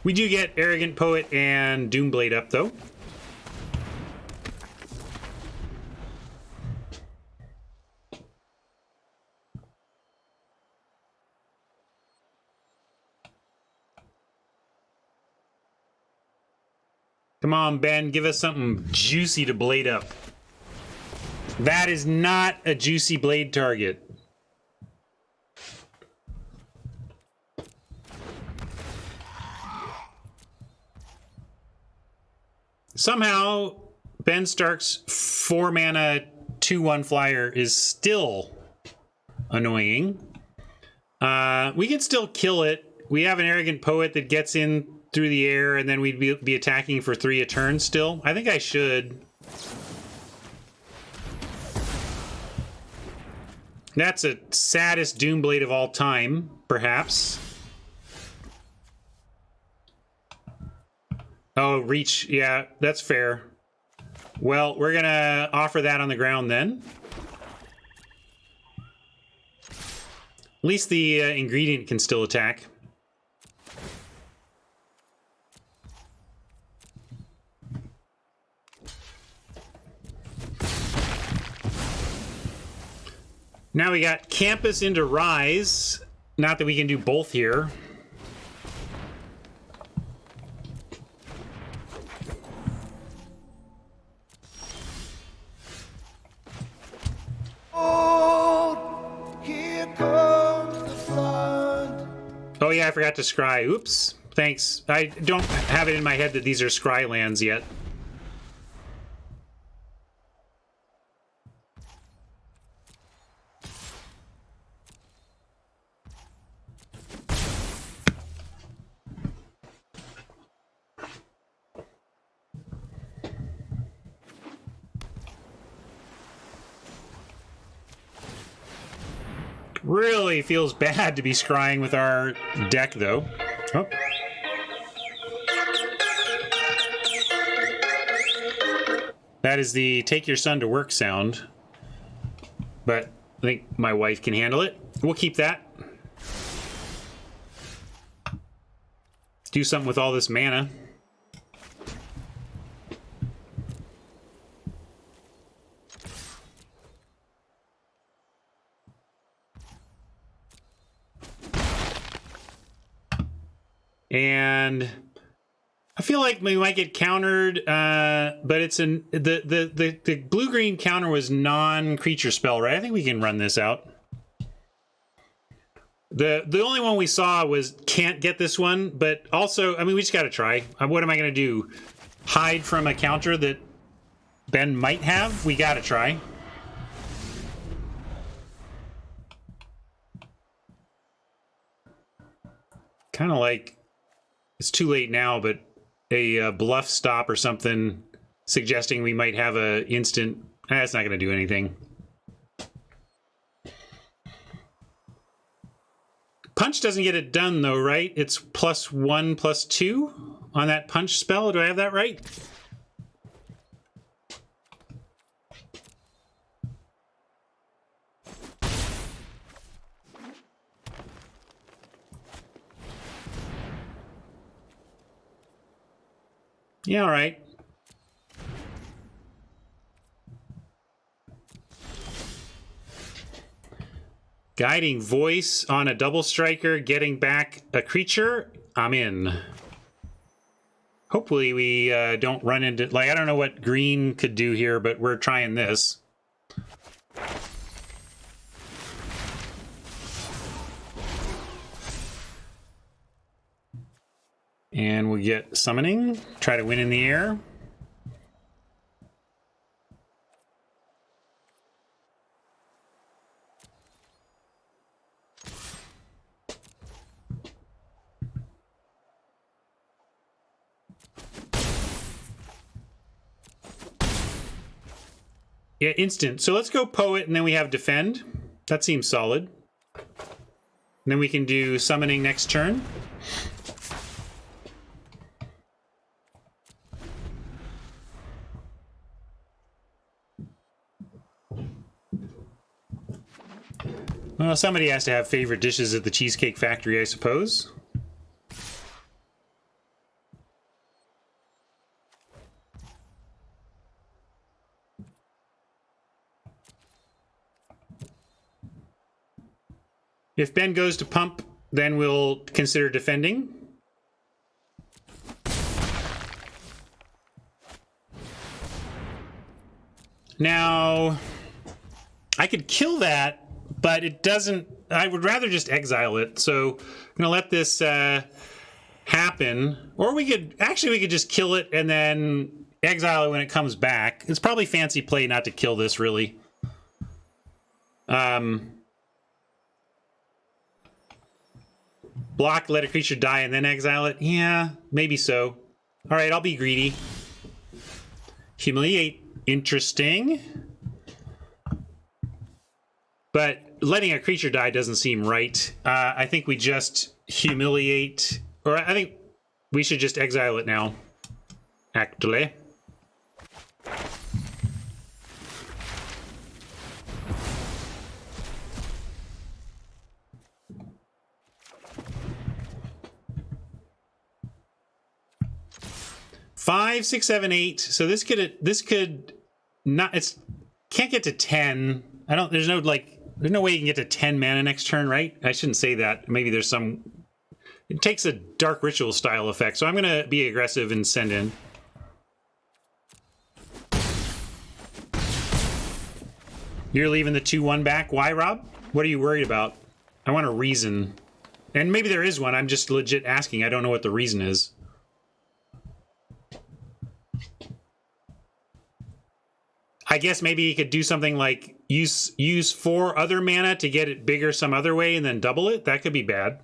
We do get Arrogant Poet and Doomblade up, though. Come on, Ben, give us something juicy to blade up. That is not a juicy blade target. Somehow, Ben Stark's 4-mana 2/1 flyer is still annoying. We can still kill it. We have an Arrogant Poet that gets in through the air, and then we'd be attacking for 3 a turn still. I think I should. That's a saddest Doomblade of all time, perhaps. Oh, reach. Yeah, that's fair. Well, we're gonna offer that on the ground then. At least the ingredient can still attack. Now we got Campus into Rise. Not that we can do both here. Oh, here comes the flood. Oh yeah, I forgot to scry. Oops. Thanks. I don't have it in my head that these are scry lands yet. Really feels bad to be scrying with our deck, though. Oh. That is the take your son to work sound. But I think my wife can handle it. We'll keep that. Do something with all this mana. And I feel like we might get countered, but it's the blue-green counter was non-creature spell, right? I think we can run this out. The only one we saw was can't get this one, but also, I mean, we just got to try. What am I going to do? Hide from a counter that Ben might have? We got to try. Kind of like... It's too late now, but a bluff stop or something suggesting we might have a instant That's not going to do anything. Punch doesn't get it done, though, right? It's +1, +2 on that punch spell. Do I have that right? Yeah, all right. Guiding Voice on a double striker, getting back a creature. I'm in. Hopefully we don't run into... Like, I don't know what green could do here, but we're trying this. And we'll get Summoning. Try to win in the air. Yeah, instant. So let's go Poet, and then we have Defend. That seems solid. And then we can do Summoning next turn. Well, somebody has to have favorite dishes at the Cheesecake Factory, I suppose. If Ben goes to pump, then we'll consider defending. Now, I could kill that, but it doesn't... I would rather just exile it, so I'm going to let this happen. Or we could... Actually, we could just kill it and then exile it when it comes back. It's probably fancy play not to kill this, really. Block, let a creature die, and then exile it? Yeah, maybe so. All right, I'll be greedy. Humiliate. Interesting. But letting a creature die doesn't seem right. I think we just humiliate... Or I think we should just exile it now, actually. Five, 6, 7, 8. So this could not... It's can't get to 10. I don't... There's no way you can get to 10 mana next turn, right? I shouldn't say that. Maybe there's some... It takes a Dark Ritual style effect, so I'm going to be aggressive and send in. You're leaving the 2/1 back. Why, Rob? What are you worried about? I want a reason. And maybe there is one. I'm just legit asking. I don't know what the reason is. I guess maybe you could do something like use 4 other mana to get it bigger some other way and then double it. That could be bad.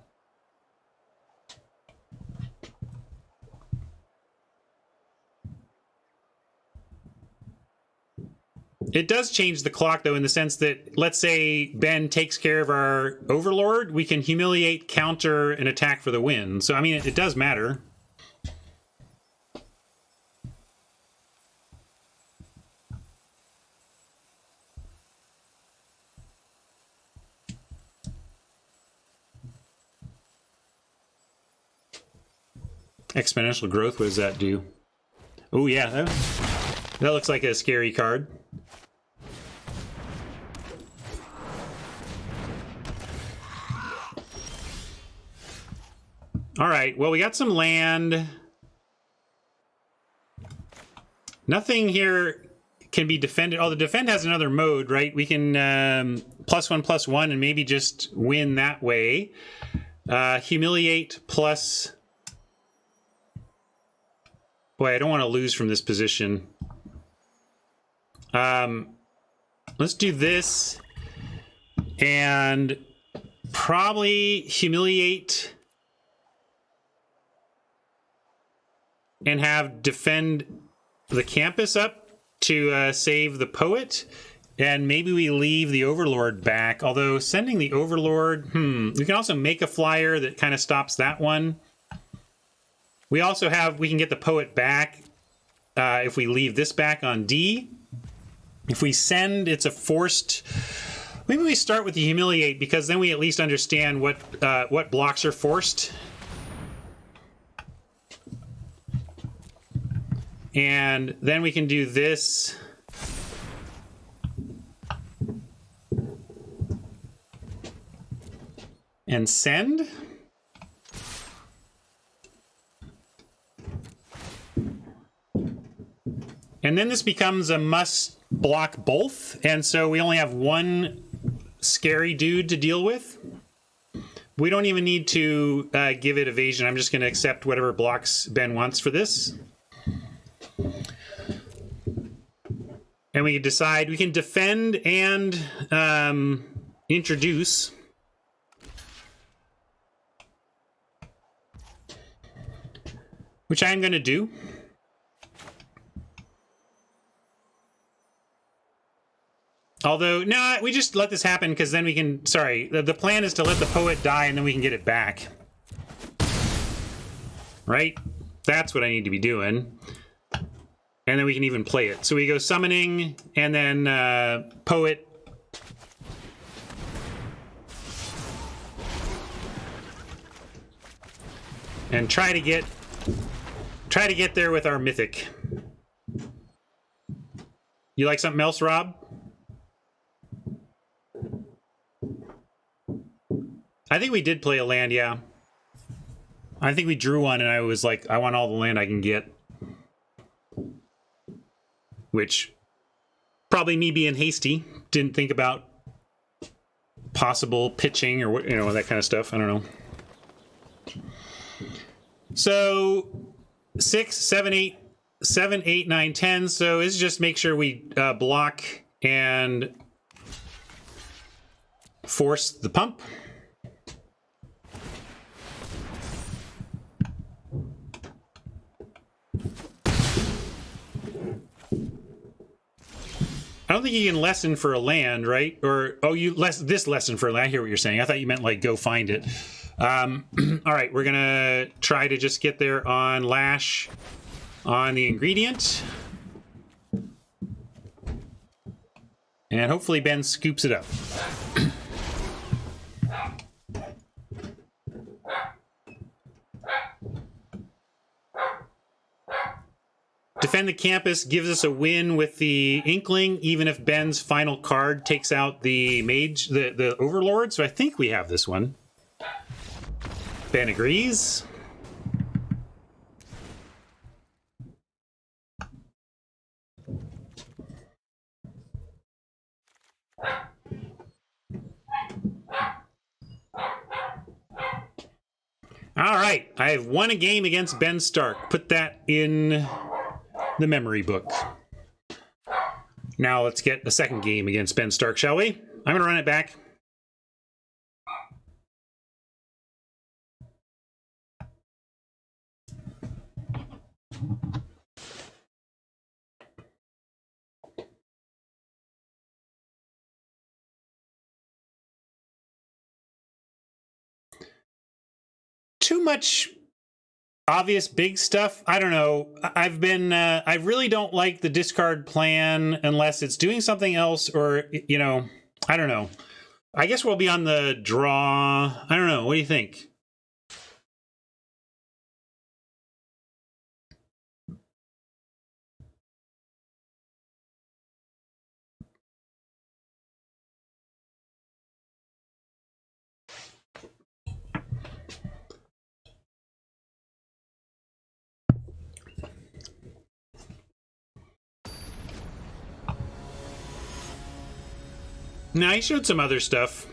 It does change the clock, though, in the sense that, let's say Ben takes care of our Overlord, we can humiliate, counter, and attack for the win. So, I mean, it does matter. Exponential growth, what does that do? Oh, yeah, that looks like a scary card. All right, well, we got some land. Nothing here can be defended. Oh, the defend has another mode, right? We can +1/+1 and maybe just win that way. Humiliate plus... Boy, I don't want to lose from this position. Let's do this. And probably humiliate... and have defend the campus up. to save the poet, and maybe we leave the Overlord back. Although sending the Overlord, we can also make a flyer that kind of stops that one. We also have, we can get the poet back if we leave this back on D. If we send, it's a forced. Maybe we start with the humiliate, because then we at least understand what blocks are forced. And then we can do this. And send. And then this becomes a must block both. And so we only have one scary dude to deal with. We don't even need to give it evasion. I'm just going to accept whatever blocks Ben wants for this. And we can decide, we can defend and introduce. Which I'm going to do. Although, no, we just let this happen because then we can, sorry, the plan is to let the poet die and then we can get it back. Right? That's what I need to be doing. And then we can even play it. So we go summoning, and then poet. And try to get there with our mythic. You like something else, Rob? I think we did play a land, yeah. I think we drew one, and I was like, I want all the land I can get. Which, probably me being hasty, didn't think about possible pitching or, you know, that kind of stuff. I don't know. So, 6, 7, 8, 7, 8, 9, 10. So it's just make sure we block and force the pump. I don't think you can lessen for a land, right? Or, oh, this lesson for a land. I hear what you're saying. I thought you meant, like, go find it. All right, we're going to try to just get there on Lash on the ingredient. And hopefully Ben scoops it up. Defend the Campus gives us a win with the Inkling, even if Ben's final card takes out the Mage, the Overlord. So I think we have this one. Ben agrees. All right, I have won a game against Ben Stark. Put that in the memory book. Now let's get a second game against Ben Stark, shall we? I'm going to run it back. Too much obvious big stuff. I don't know. I really don't like the discard plan unless it's doing something else, or, you know, I don't know. I guess we'll be on the draw. I don't know. What do you think? Now, he showed some other stuff.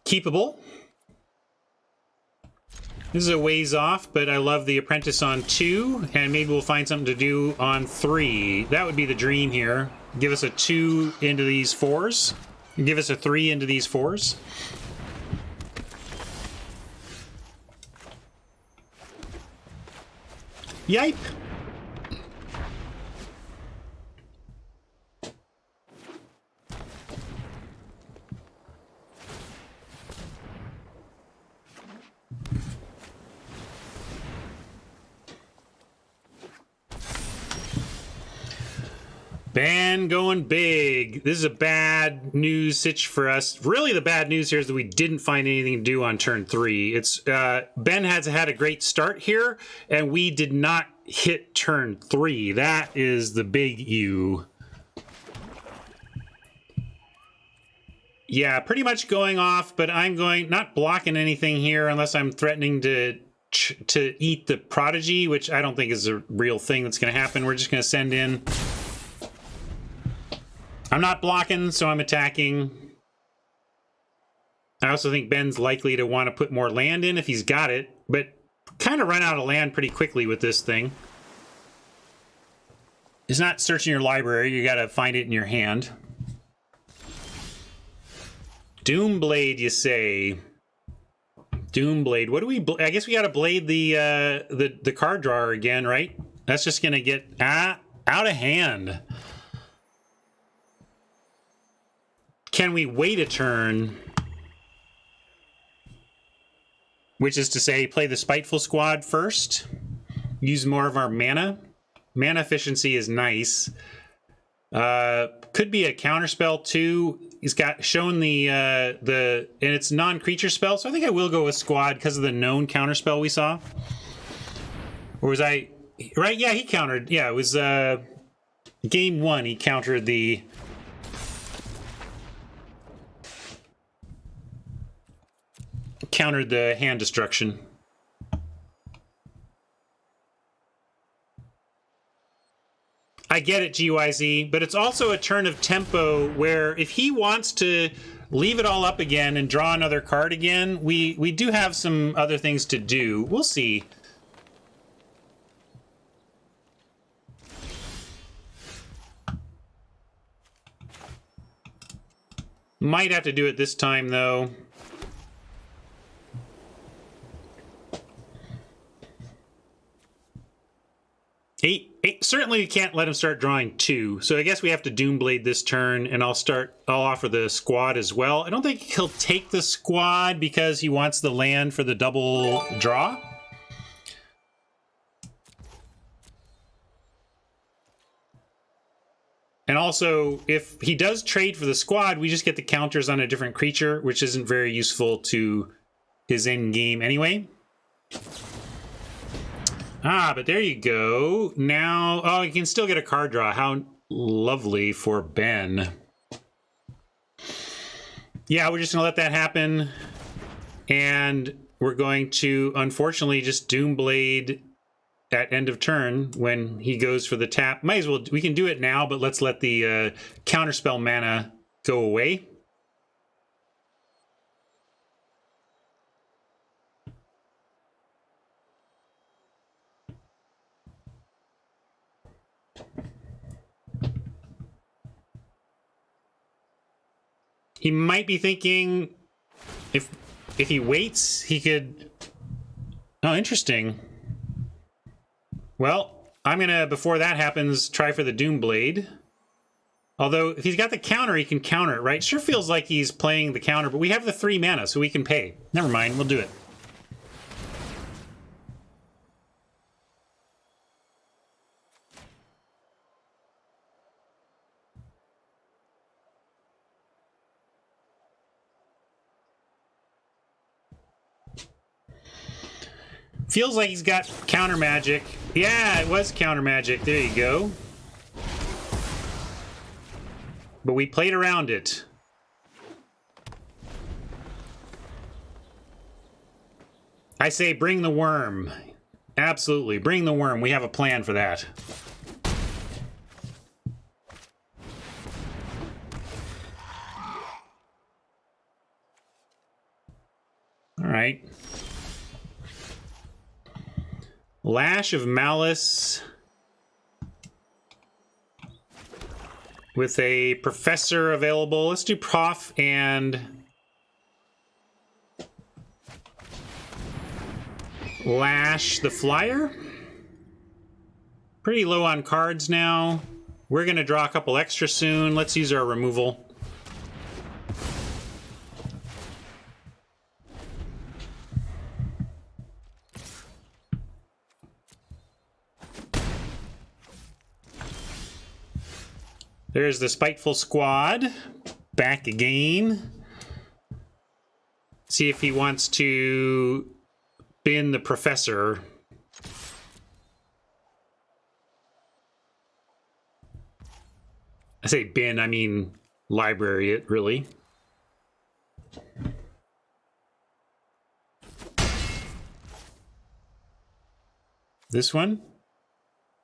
Keepable. This is a ways off, but I love the Apprentice on 2, and maybe we'll find something to do on 3. That would be the dream here. give us a 2 into these 4s. Give us a 3 into these 4s. Yipe! Ben going big. This is a bad news sitch for us. Really, the bad news here is that we didn't find anything to do on turn 3. It's Ben has had a great start here, and we did not hit turn 3. That is the big U. Yeah, pretty much going off, but I'm not blocking anything here unless I'm threatening to eat the Prodigy, which I don't think is a real thing that's going to happen. We're just going to send in. I'm not blocking, so I'm attacking. I also think Ben's likely to want to put more land in if he's got it, but kind of run out of land pretty quickly with this thing. It's not searching your library, you gotta find it in your hand. Doomblade, you say? Doomblade. What do we? I guess we gotta blade the card drawer again, right? That's just gonna get out of hand. Can we wait a turn? Which is to say, play the Spiteful Squad first. Use more of our mana. Mana efficiency is nice. Could be a counterspell too. He's got shown and it's non-creature spell, so I think I will go with Squad because of the known counterspell we saw. Or was I right? Yeah, he countered. Yeah, it was game 1. He countered the. Countered the hand destruction. I get it, GYZ, but it's also a turn of tempo where if he wants to leave it all up again and draw another card again, we do have some other things to do. We'll see. Might have to do it this time, though. Certainly we can't let him start drawing 2, so I guess we have to Doomblade this turn, and I'll offer the Squad as well. I don't think he'll take the Squad because he wants the land for the double draw. And also, if he does trade for the Squad, we just get the counters on a different creature, which isn't very useful to his end game anyway. Ah, but there you go. Now, oh, you can still get a card draw. How lovely for Ben. Yeah, we're just going to let that happen. And we're going to, unfortunately, just Doomblade at end of turn when he goes for the tap. Might as well, we can do it now, but let's let the counterspell mana go away. He might be thinking if he waits, he could... Oh, interesting. Well, I'm going to, before that happens, try for the Doomblade. Although, if he's got the counter, he can counter it, right? Sure feels like he's playing the counter, but we have the 3 mana, so we can pay. Never mind, we'll do it. Feels like he's got counter magic. Yeah, it was counter magic. There you go. But we played around it. I say bring the worm. Absolutely, bring the worm. We have a plan for that. All right. Lash of Malice. with a professor available. Let's do prof and Lash the Flyer. Pretty low on cards now. We're going to draw a couple extra soon. Let's use our removal. There's the Spiteful Squad. Back again. See if he wants to bin the professor. I say bin, I mean library it, really. This one?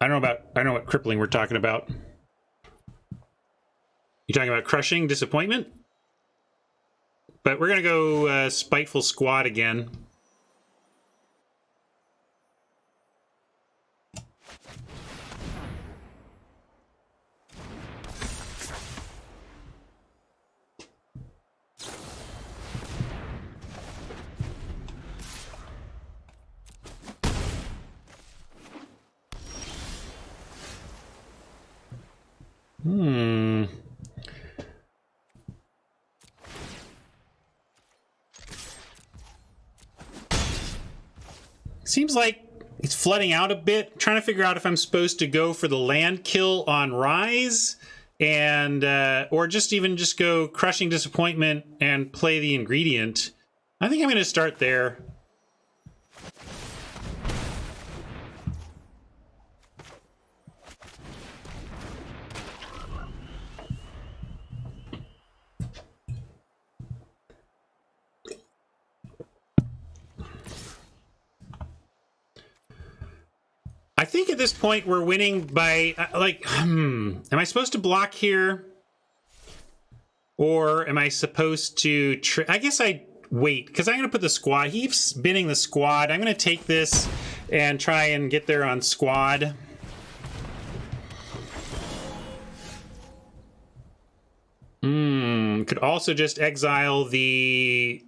I don't know what crippling we're talking about. You talking about crushing disappointment? But we're gonna go Spiteful Squad again. Seems like it's flooding out a bit. Trying to figure out if I'm supposed to go for the land kill on Rise and or just go Crushing Disappointment and play the ingredient. I think I'm going to start there. I think at this point we're winning by, am I supposed to block here? Or am I supposed to, I guess I wait, because I'm going to put the squad, he's binning the squad. I'm going to take this and try and get there on squad. Could also just exile the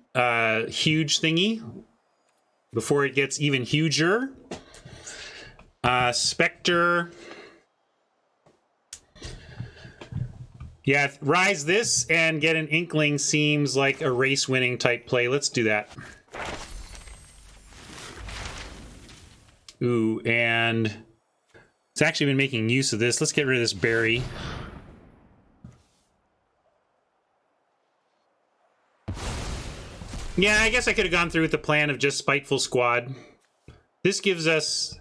huge thingy before it gets even huger. Spectre. Yeah, rise this and get an Inkling seems like a race-winning type play. Let's do that. Ooh, and it's actually been making use of this. Let's get rid of this berry. Yeah, I guess I could have gone through with the plan of just Spiteful Squad. This gives us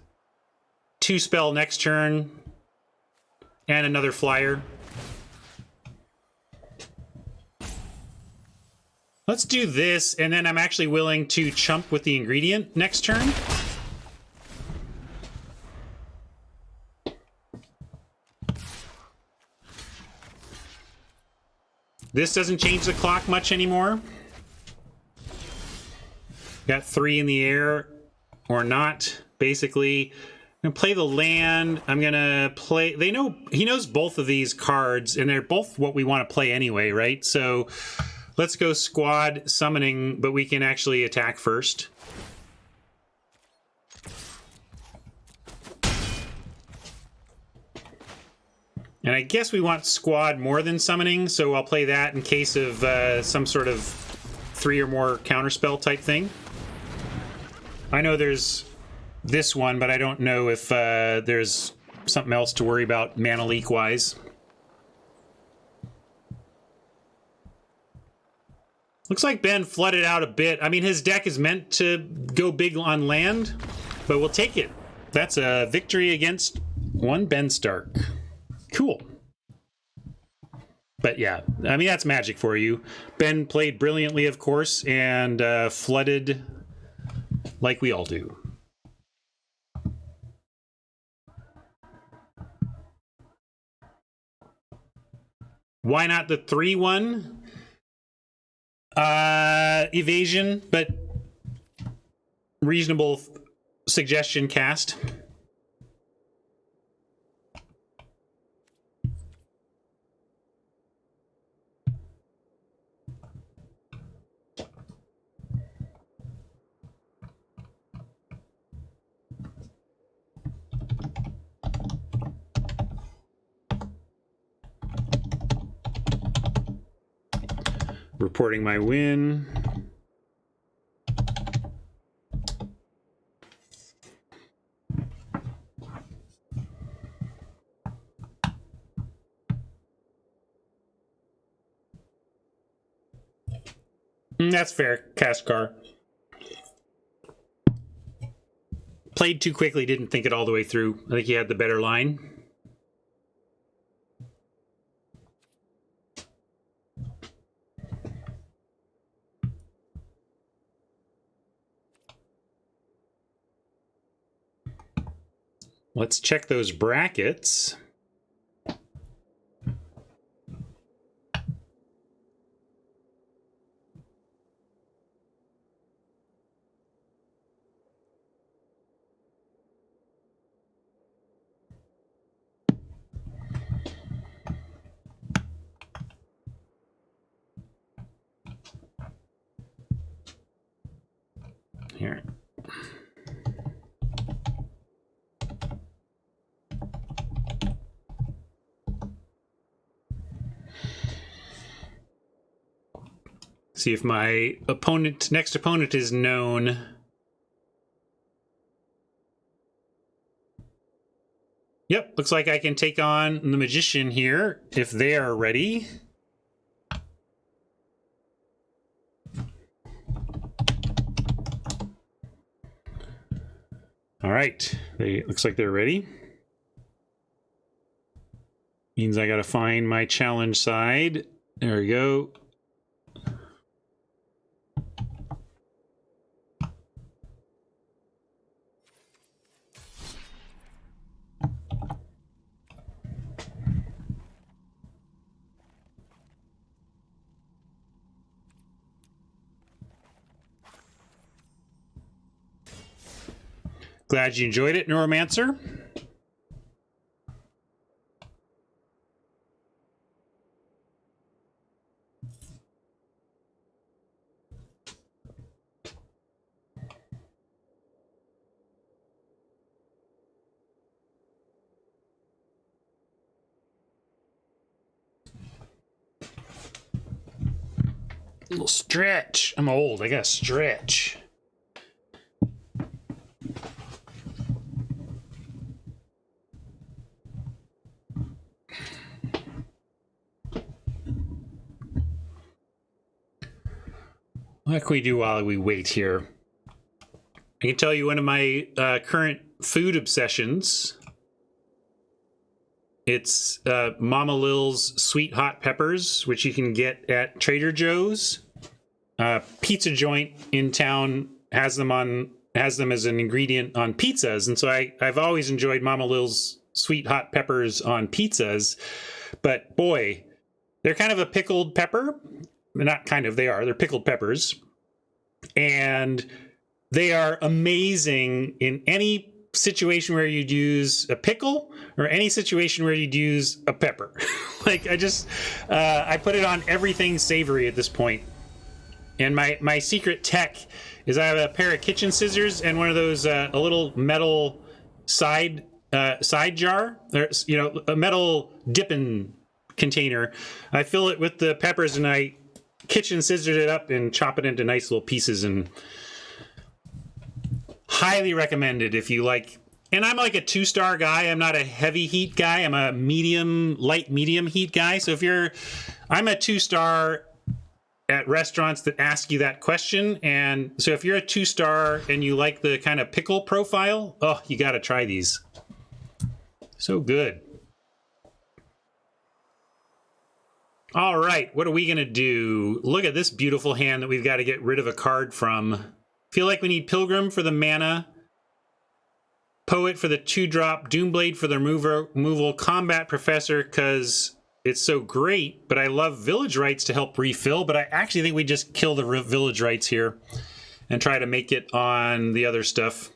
2 spell next turn and another flyer. Let's do this, and then I'm actually willing to chump with the ingredient next turn. This doesn't change the clock much anymore. Got 3 in the air or not, basically. I'm gonna play the land. I'm gonna play, he knows both of these cards, and they're both what we want to play anyway, right? So let's go squad summoning, but we can actually attack first. And I guess we want squad more than summoning, so I'll play that in case of some sort of 3 or more counterspell type thing. I know there's this one, but I don't know if there's something else to worry about mana leak wise. Looks like Ben flooded out a bit. I mean, his deck is meant to go big on land, but we'll take it. That's a victory against one Ben Stark. Cool. But yeah, I mean, that's Magic for you. Ben played brilliantly, of course, and flooded like we all do. Why not the 3-1? Evasion, but reasonable suggestion cast. reporting my win. That's fair, Kaskar. Played too quickly, didn't think it all the way through. I think he had the better line. Let's check those brackets. Here. See if my next opponent is known. Yep, looks like I can take on the Magician here if they are ready. All right, looks like they're ready. Means I gotta find my challenge side. There we go. Glad you enjoyed it, Neuromancer. A little stretch. I'm old. I gotta stretch. What can we do while we wait here? I can tell you one of my current food obsessions. It's Mama Lil's Sweet Hot Peppers, which you can get at Trader Joe's. Pizza joint in town has them as an ingredient on pizzas, and so I've always enjoyed Mama Lil's Sweet Hot Peppers on pizzas. But boy, they're kind of a pickled pepper. Not kind of, they are. They're pickled peppers. And they are amazing in any situation where you'd use a pickle or any situation where you'd use a pepper. Like, I put it on everything savory at this point. And my secret tech is I have a pair of kitchen scissors and one of those, a little metal side jar. There's, a metal dipping container. I fill it with the peppers and I kitchen scissors it up and chop it into nice little pieces, and highly recommended if you like. And I'm like a 2-star guy. I'm not a heavy heat guy. I'm a light medium heat guy. So I'm a 2-star at restaurants that ask you that question. And so if you're a 2-star and you like the kind of pickle profile, oh, you got to try these. So good. All right, what are we going to do? Look at this beautiful hand that we've got to get rid of a card from. Feel like we need Pilgrim for the mana, Poet for the 2-drop, Doomblade for the removal, Combat Professor because it's so great, but I love Village Rites to help refill, but I actually think we just kill the Village Rites here and try to make it on the other stuff.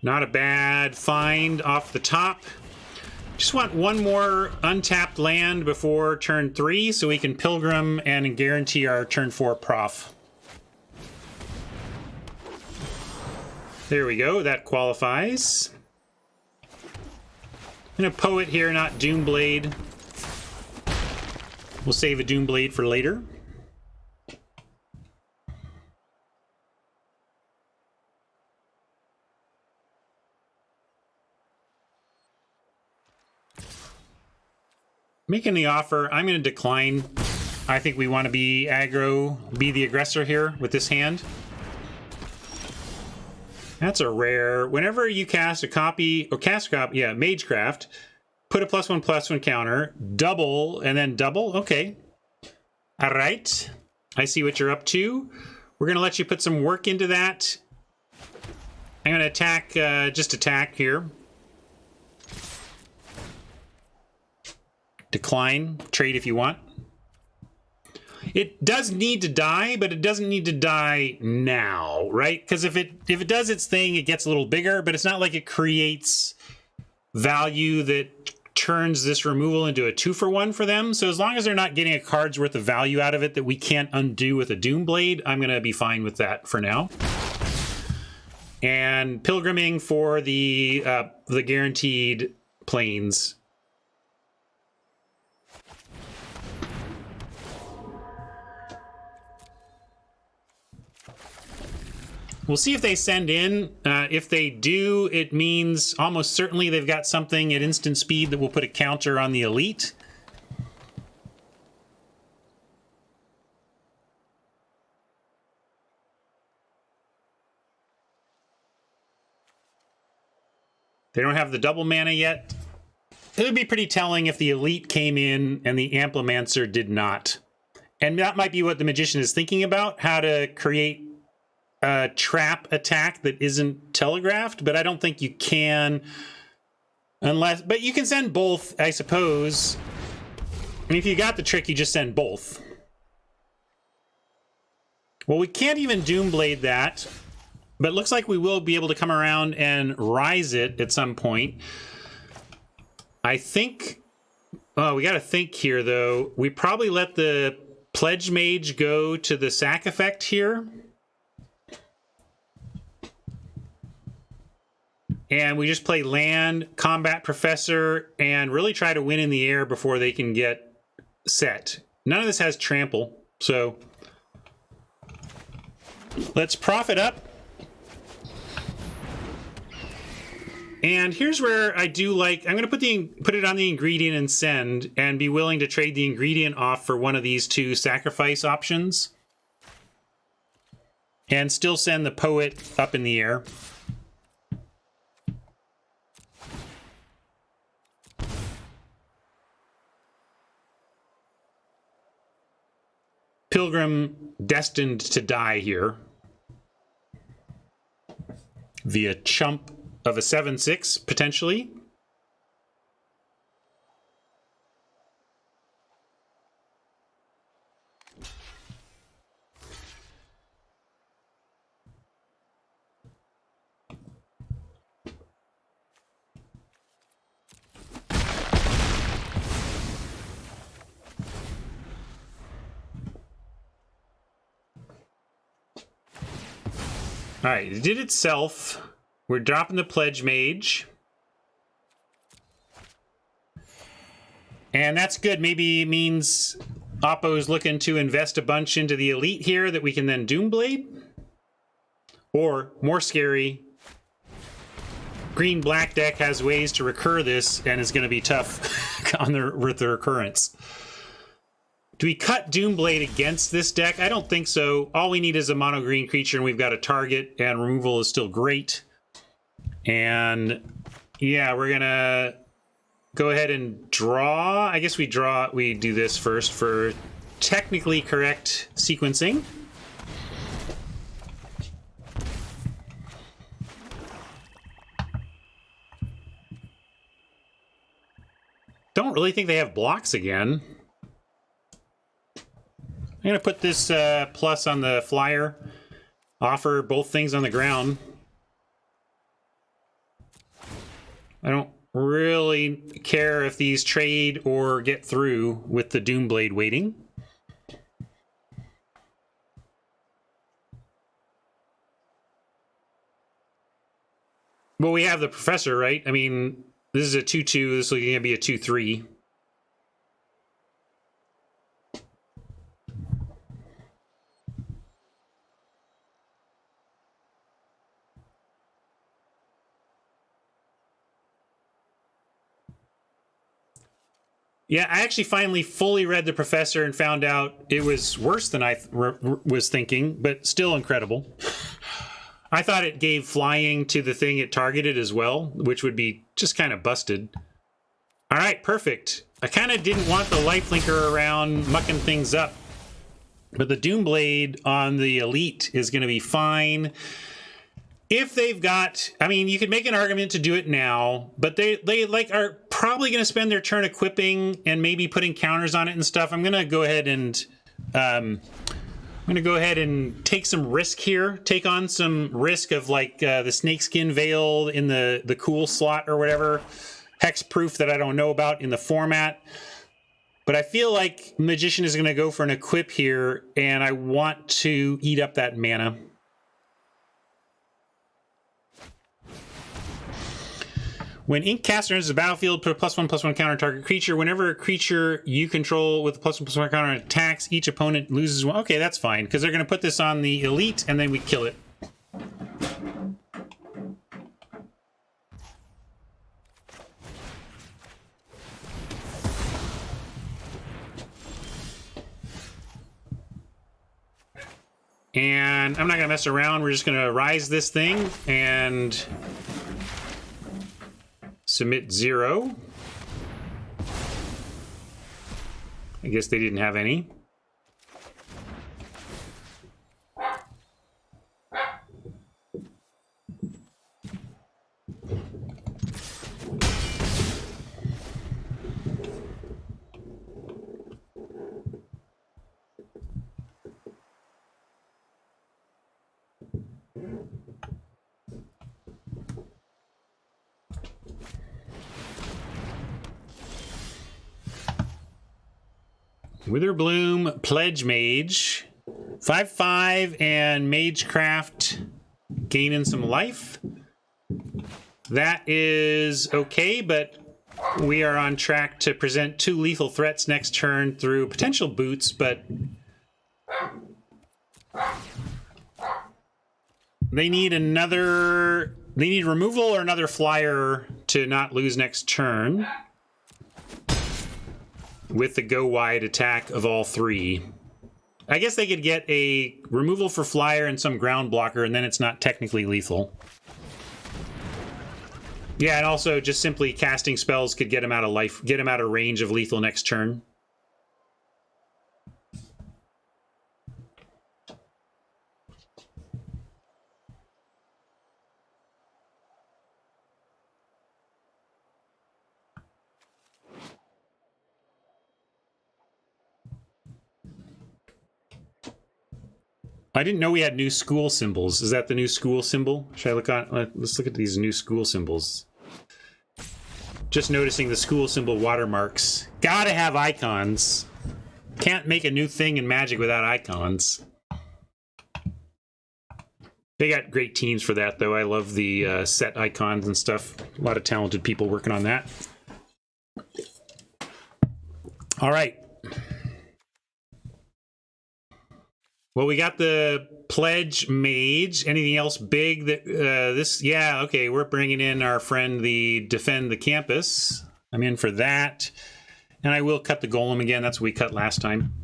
Not a bad find off the top. Just want one more untapped land before turn 3 so we can Pilgrim and guarantee our turn 4 prof. There we go. That qualifies. I'm going to Poet here, not Doomblade. We'll save a Doomblade for later. Making the offer, I'm going to decline. I think we want to be aggro, be the aggressor here with this hand. That's a rare. Whenever you cast a copy, or cast a copy, yeah, Magecraft, put a +1/+1 counter, double, and then double. Okay. All right. I see what you're up to. We're going to let you put some work into that. I'm going to attack, just attack here. Decline, trade if you want. It does need to die, but it doesn't need to die now, right? Because if it does its thing, it gets a little bigger, but it's not like it creates value that turns this removal into a 2-for-1 for them. So as long as they're not getting a card's worth of value out of it that we can't undo with a Doomblade, I'm going to be fine with that for now. And Pilgriming for the guaranteed planes. We'll see if they send in. If they do, it means almost certainly they've got something at instant speed that will put a counter on the elite. They don't have the double mana yet. It would be pretty telling if the elite came in and the Amplimancer did not. And that might be what the Magician is thinking about, how to create a trap attack that isn't telegraphed, but I don't think you can unless, but you can send both, I suppose. And if you got the trick, you just send both. Well, we can't even Doomblade that, but it looks like we will be able to come around and rise it at some point. I think, oh, we got to think here though. We probably let the Pledge Mage go to the sack effect here. And we just play land, Combat Professor, and really try to win in the air before they can get set. None of this has trample, so let's profit up. And here's where I do like, I'm going to put it on the ingredient and send, and be willing to trade the ingredient off for one of these two sacrifice options. And still send the Poet up in the air. Pilgrim destined to die here via chump of a 7/6 potentially. All right, it did itself. We're dropping the Pledge Mage. And that's good. Maybe it means Oppo's looking to invest a bunch into the elite here that we can then Doomblade. Or, more scary, green-black deck has ways to recur this and it's going to be tough with the recurrence. Do we cut Doomblade against this deck? I don't think so. All we need is a mono green creature and we've got a target, and removal is still great. And yeah, we're gonna go ahead and draw. I guess we do this first for technically correct sequencing. Don't really think they have blocks again. I'm going to put this plus on the flyer. Offer both things on the ground. I don't really care if these trade or get through with the Doomblade waiting. Well, we have the professor, right? I mean, this is a 2/2. This is going to be a 2/3. Yeah, I actually finally fully read the professor and found out it was worse than I was thinking, but still incredible. I thought it gave flying to the thing it targeted as well, which would be just kind of busted. All right, perfect. I kind of didn't want the lifelinker around mucking things up, but the Doomblade on the elite is going to be fine. If they've got, I mean, you could make an argument to do it now, but they like are probably going to spend their turn equipping and maybe putting counters on it and stuff. I'm going to go ahead and take some risk here. Take on some risk of like the snakeskin veil in the cool slot or whatever, hexproof that I don't know about in the format. But I feel like Magician is going to go for an equip here, and I want to eat up that mana. When Inkcaster enters the battlefield, put a +1/+1 counter on target creature. Whenever a creature you control with a +1/+1 counter attacks, each opponent loses one. Okay, that's fine, because they're going to put this on the elite, and then we kill it. And I'm not going to mess around. We're just going to rise this thing and submit 0. I guess they didn't have any. Witherbloom, Pledge Mage, 5/5, and Magecraft gaining some life. That is okay, but we are on track to present 2 lethal threats next turn through potential boots, but they need removal or another flyer to not lose next turn. With the go wide attack of all 3. I guess they could get a removal for flyer and some ground blocker, and then it's not technically lethal. Yeah, and also just simply casting spells could get him out of life, get him out of range of lethal next turn. I didn't know we had new school symbols. Is that the new school symbol? Should I look on? Let's look at these new school symbols. Just noticing the school symbol watermarks. Gotta have icons. Can't make a new thing in Magic without icons. They got great teams for that, though. I love the set icons and stuff. A lot of talented people working on that. All right. Well, we got the Pledge Mage. Anything else big that this? Yeah, okay. We're bringing in our friend, the Defend the Campus. I'm in for that. And I will cut the Golem again. That's what we cut last time.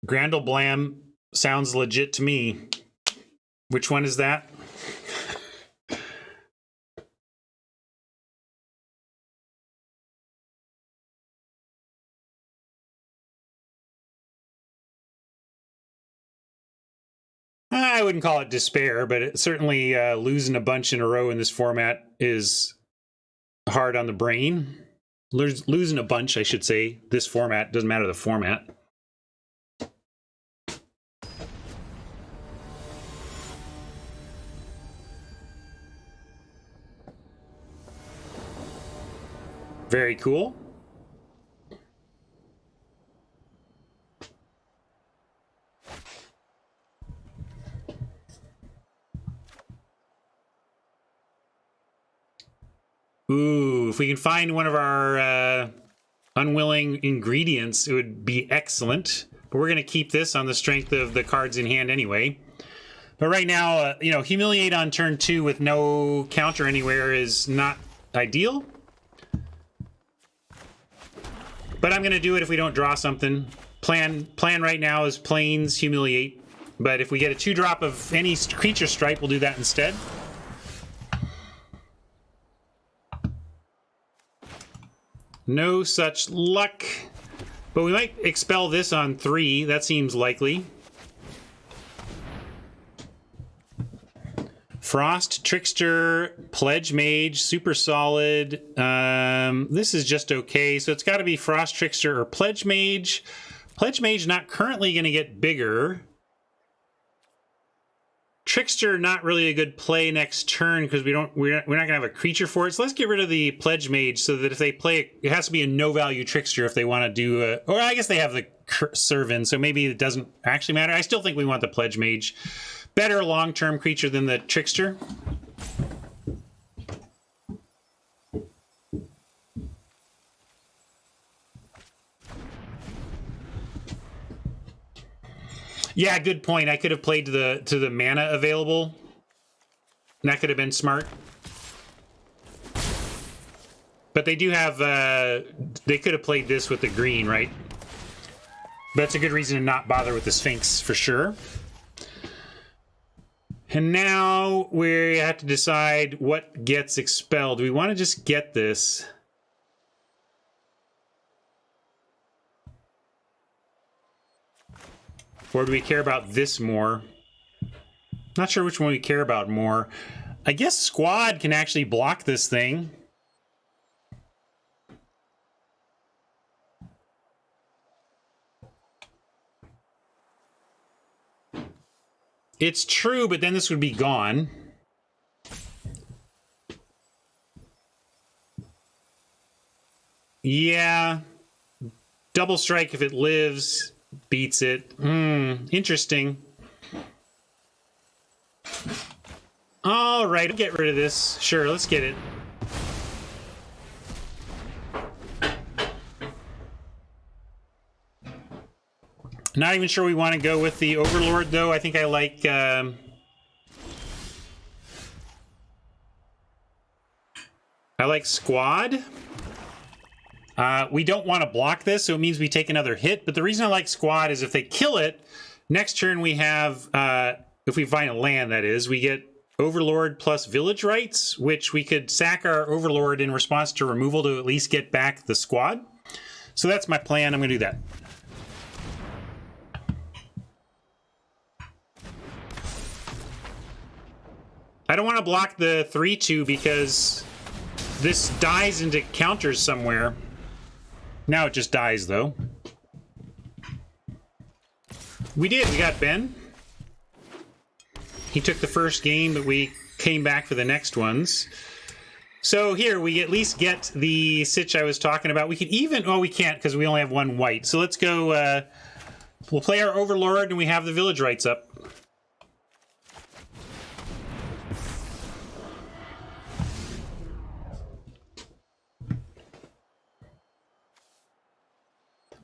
Grandel Blam sounds legit to me. Which one is that? I wouldn't call it despair, but it certainly losing a bunch in a row in this format is hard on the brain. Losing a bunch, I should say. This format, doesn't matter the format. Very cool. Ooh, if we can find one of our unwilling ingredients, it would be excellent. But we're going to keep this on the strength of the cards in hand anyway. But right now, you know, Humiliate on turn 2 with no counter anywhere is not ideal. But I'm going to do it if we don't draw something. Plan right now is Plains Humiliate. But if we get a 2-drop of any creature stripe, we'll do that instead. No such luck. But we might expel this on 3. That seems likely. Frost, Trickster, Pledge Mage, super solid. This is just okay. So it's got to be Frost, Trickster, or Pledge Mage. Pledge Mage not currently going to get bigger. Trickster not really a good play next turn because we're not going to have a creature for it. So let's get rid of the Pledge Mage so that if they play it has to be a no value Trickster if they want to do a, or I guess they have the Servant, so maybe it doesn't actually matter. I still think we want the Pledge Mage. Better long-term creature than the Trickster. Yeah, good point. I could have played to the mana available. And that could have been smart. But they do have they could have played this with the green, right? That's a good reason to not bother with the Sphinx for sure. And now we have to decide what gets expelled. Do we want to just get this? Or do we care about this more? Not sure which one we care about more. I guess Squad can actually block this thing. It's true, but then this would be gone. Yeah. Double strike if it lives. Beats it. Interesting. All right, I'll get rid of this. Sure, let's get it. Not even sure we want to go with the Overlord, though. I think I like... I like Squad. We don't want to block this, so it means we take another hit. But the reason I like Squad is if they kill it, next turn we have... if we find a land, that is, we get Overlord plus Village Rights, which we could sack our Overlord in response to removal to at least get back the Squad. So that's my plan. I'm going to do that. I don't want to block the 3-2 because this dies into counters somewhere. Now it just dies, though. We did. We got Ben. He took the first game, but we came back for the next ones. So here, we at least get the sitch I was talking about. We could even... Oh, we can't because we only have one white. So let's go... we'll play our Overlord, and we have the Village Rights up.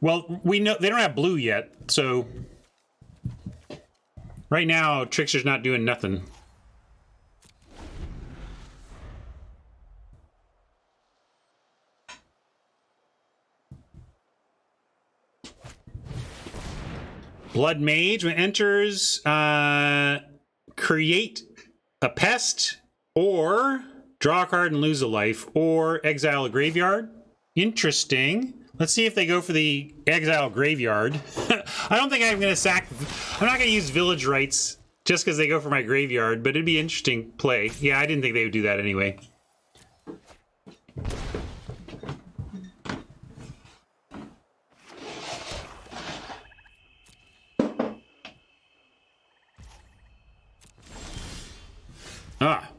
Well, we know they don't have blue yet, so right now Trickster's not doing nothing. Blood Mage, when it enters, create a pest, or draw a card and lose a life, or exile a graveyard. Interesting. Let's see if they go for the exile graveyard. I don't think I'm going to sack... I'm not going to use Village Rights just because they go for my graveyard, but it'd be interesting play. Yeah, I didn't think they would do that anyway.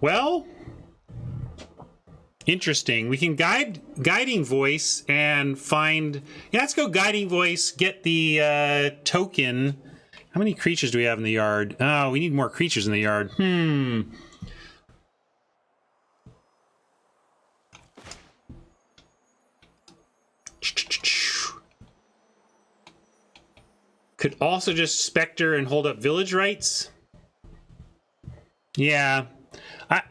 Well... Interesting. We can guiding voice and find. Yeah, let's go guiding voice. Get the token. How many creatures do we have in the yard? Oh, we need more creatures in the yard. Could also just Spectre and hold up village rights. Yeah.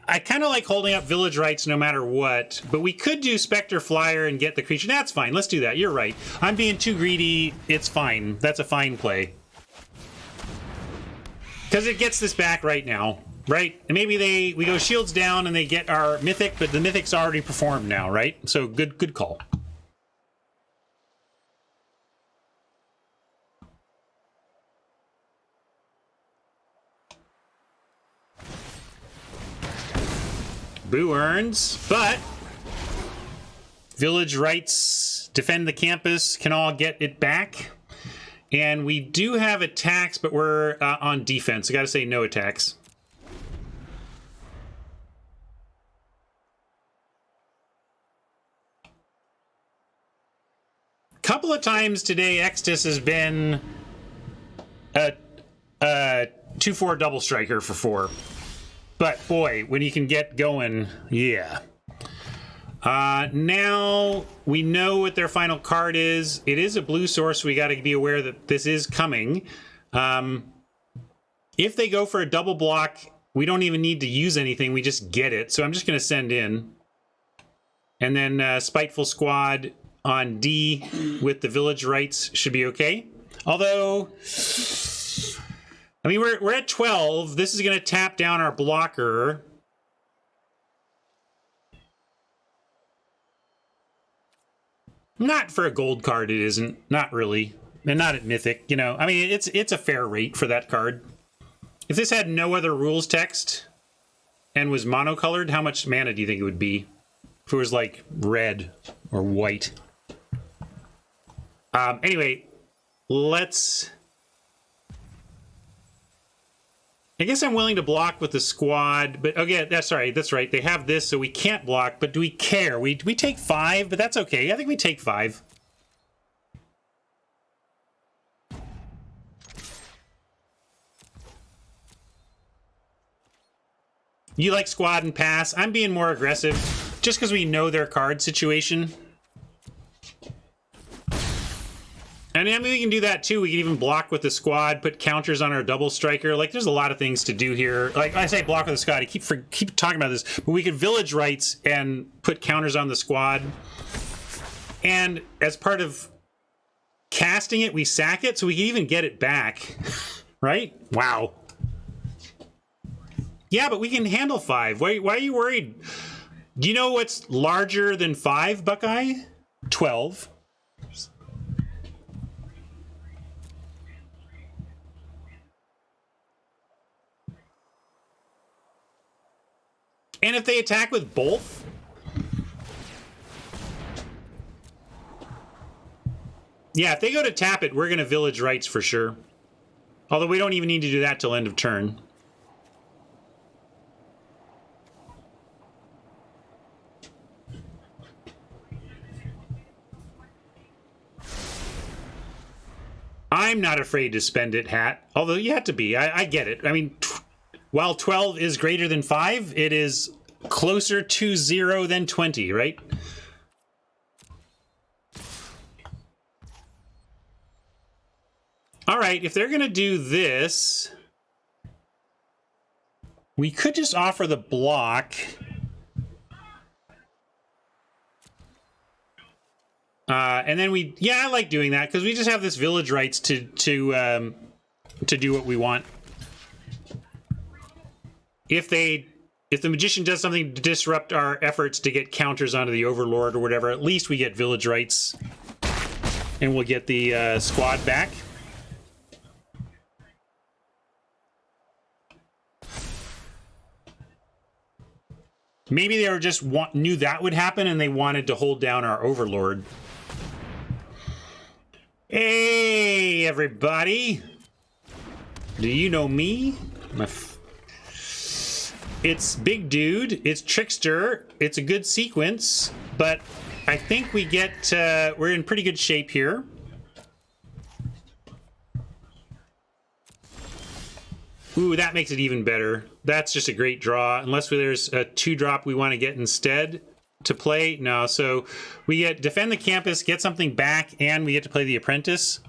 I kind of like holding up village rights no matter what, but we could do Spectre Flyer and get the creature. That's fine. Let's do that. You're right. I'm being too greedy. It's fine. That's a fine play. Because it gets this back right now, right? And maybe we go shields down and they get our mythic, but the mythic's already performed now, right? So good call. Boo earns, but village rights, defend the campus, can all get it back. And we do have attacks, but we're on defense. I gotta say no attacks. Couple of times today, Extus has been a 2/4 double striker for 4. But boy, when you can get going, yeah. Now we know what their final card is. It is a blue source, so we got to be aware that this is coming. If they go for a double block, we don't even need to use anything. We just get it. So I'm just going to send in. And then Spiteful Squad on D with the village rights should be okay. Although, I mean, we're at 12. This is going to tap down our blocker. Not for a gold card, it isn't. Not really. And not at Mythic, you know. I mean, it's a fair rate for that card. If this had no other rules text and was monocolored, how much mana do you think it would be? If it was like red or white. Anyway, let's... I guess I'm willing to block with the squad, but okay, that's right. They have this, so we can't block, but do we care? We take 5, but that's okay. I think we take 5. You like squad and pass. I'm being more aggressive just because we know their card situation. And I mean, we can do that too. We can even block with the squad, put counters on our double striker. Like, there's a lot of things to do here. Like I say, block with the squad. I keep talking about this, but we could village rights and put counters on the squad. And as part of casting it, we sack it, so we can even get it back. Right? Wow. Yeah, but we can handle 5. Why are you worried? Do you know what's larger than 5, Buckeye? 12. And if they attack with both? Yeah, if they go to tap it, we're going to village rights for sure. Although we don't even need to do that till end of turn. I'm not afraid to spend it, Hat. Although you have to be. I get it. I mean... While 12 is greater than 5, it is closer to 0 than 20, right? All right, if they're going to do this, we could just offer the block. And then I like doing that because we just have this village rights to do what we want. If the magician does something to disrupt our efforts to get counters onto the overlord or whatever, at least we get village rights, and we'll get the squad back. Maybe they were just knew that would happen and they wanted to hold down our overlord. Hey, everybody! Do you know me? it's Big Dude, it's Trickster, it's a good sequence, but I think we get, we're in pretty good shape here. Ooh, that makes it even better. That's just a great draw, unless there's a 2-drop we want to get instead to play. No, so we get Defend the Campus, get something back, and we get to play the Apprentice.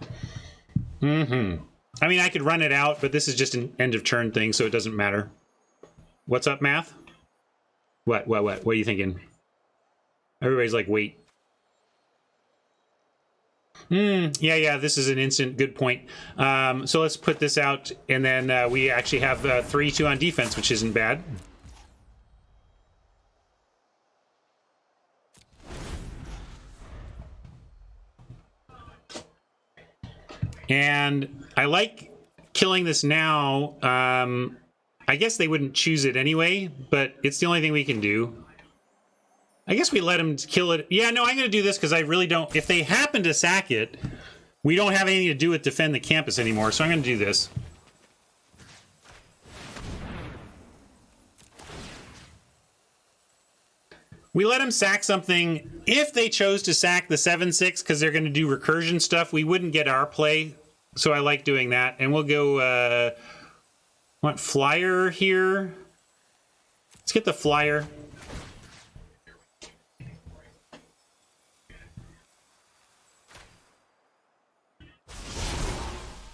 I mean, I could run it out, but this is just an end of turn thing, so it doesn't matter. What's up, Math? What are you thinking? Everybody's like, wait. Yeah, this is an instant good point. So let's put this out, and then we actually have 3-2 on defense, which isn't bad. And I like killing this now. I guess they wouldn't choose it anyway, but it's the only thing we can do. I guess we let him kill it. Yeah, no, I'm going to do this because I really don't... If they happen to sack it, we don't have anything to do with Defend the Campus anymore, so I'm going to do this. We let him sack something. If they chose to sack the 7/6 because they're going to do recursion stuff, we wouldn't get our play, so I like doing that. And we'll go... want flyer here? Let's get the flyer.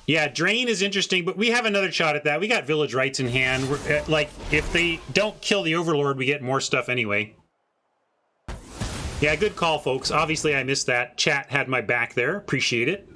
Yeah, Drain is interesting, but we have another shot at that. We got Village Rights in hand. We're, like, if they don't kill the Overlord, we get more stuff anyway. Yeah, good call, folks. Obviously, I missed that. Chat had my back there. Appreciate it.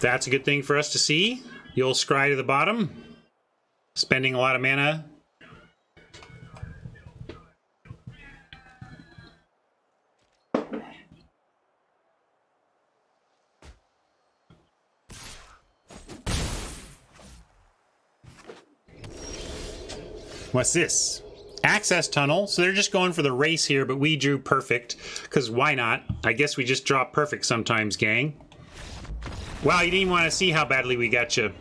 That's a good thing for us to see. The old scry to the bottom. Spending a lot of mana. What's this? Access tunnel. So they're just going for the race here, but we drew perfect. Because why not? I guess we just draw perfect sometimes, gang. Wow, you didn't even want to see how badly we got you.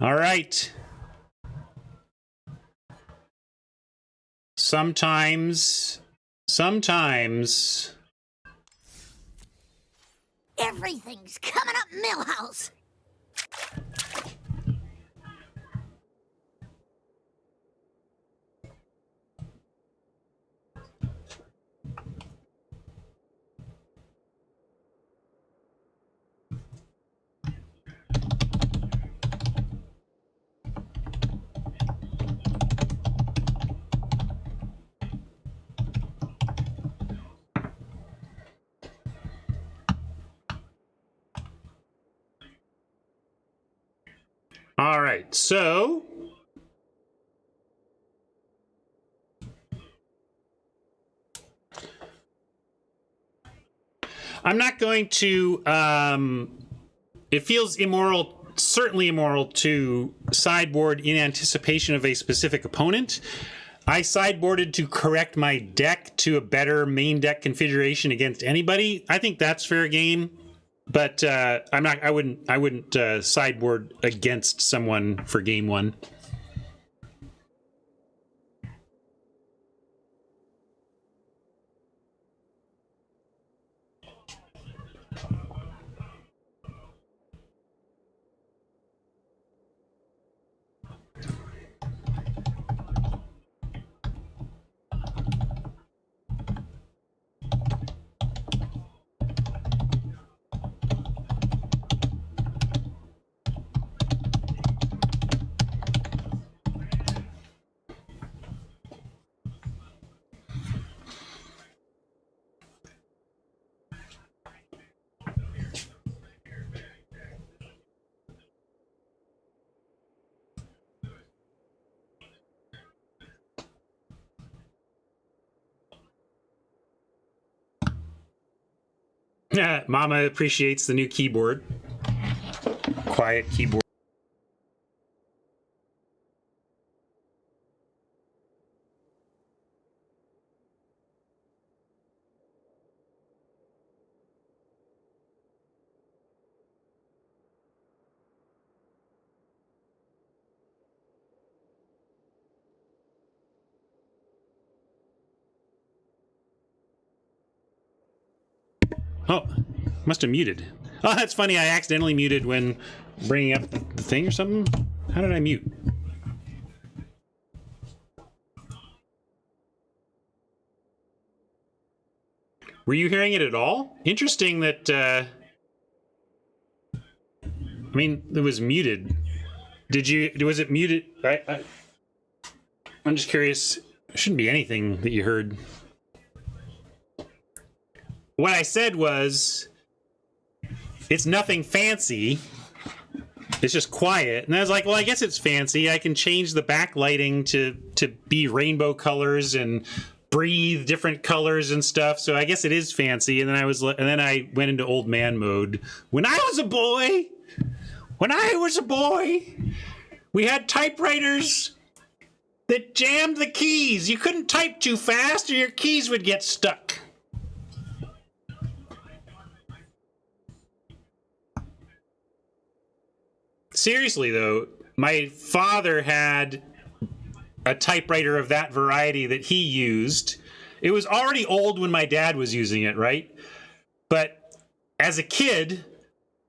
All right. Sometimes. Everything's coming up Millhouse. All right, so I'm not going to, it feels immoral, certainly immoral to sideboard in anticipation of a specific opponent. I sideboarded to correct my deck to a better main deck configuration against anybody. I think that's fair game. But I wouldn't sideboard against someone for game one. Mama appreciates the new keyboard. Quiet keyboard. Oh, must have muted. Oh, that's funny. I accidentally muted when bringing up the thing or something. How did I mute? Were you hearing it at all? Interesting that, I mean, it was muted. Was it muted? I'm just curious. There shouldn't be anything that you heard. What I said was, it's nothing fancy. It's just quiet. And I was like, well, I guess it's fancy. I can change the backlighting to be rainbow colors and breathe different colors and stuff. So I guess it is fancy. And then I went into old man mode. When I was a boy, we had typewriters that jammed the keys. You couldn't type too fast or your keys would get stuck. Seriously, though, my father had a typewriter of that variety that he used. It was already old when my dad was using it, right? But as a kid,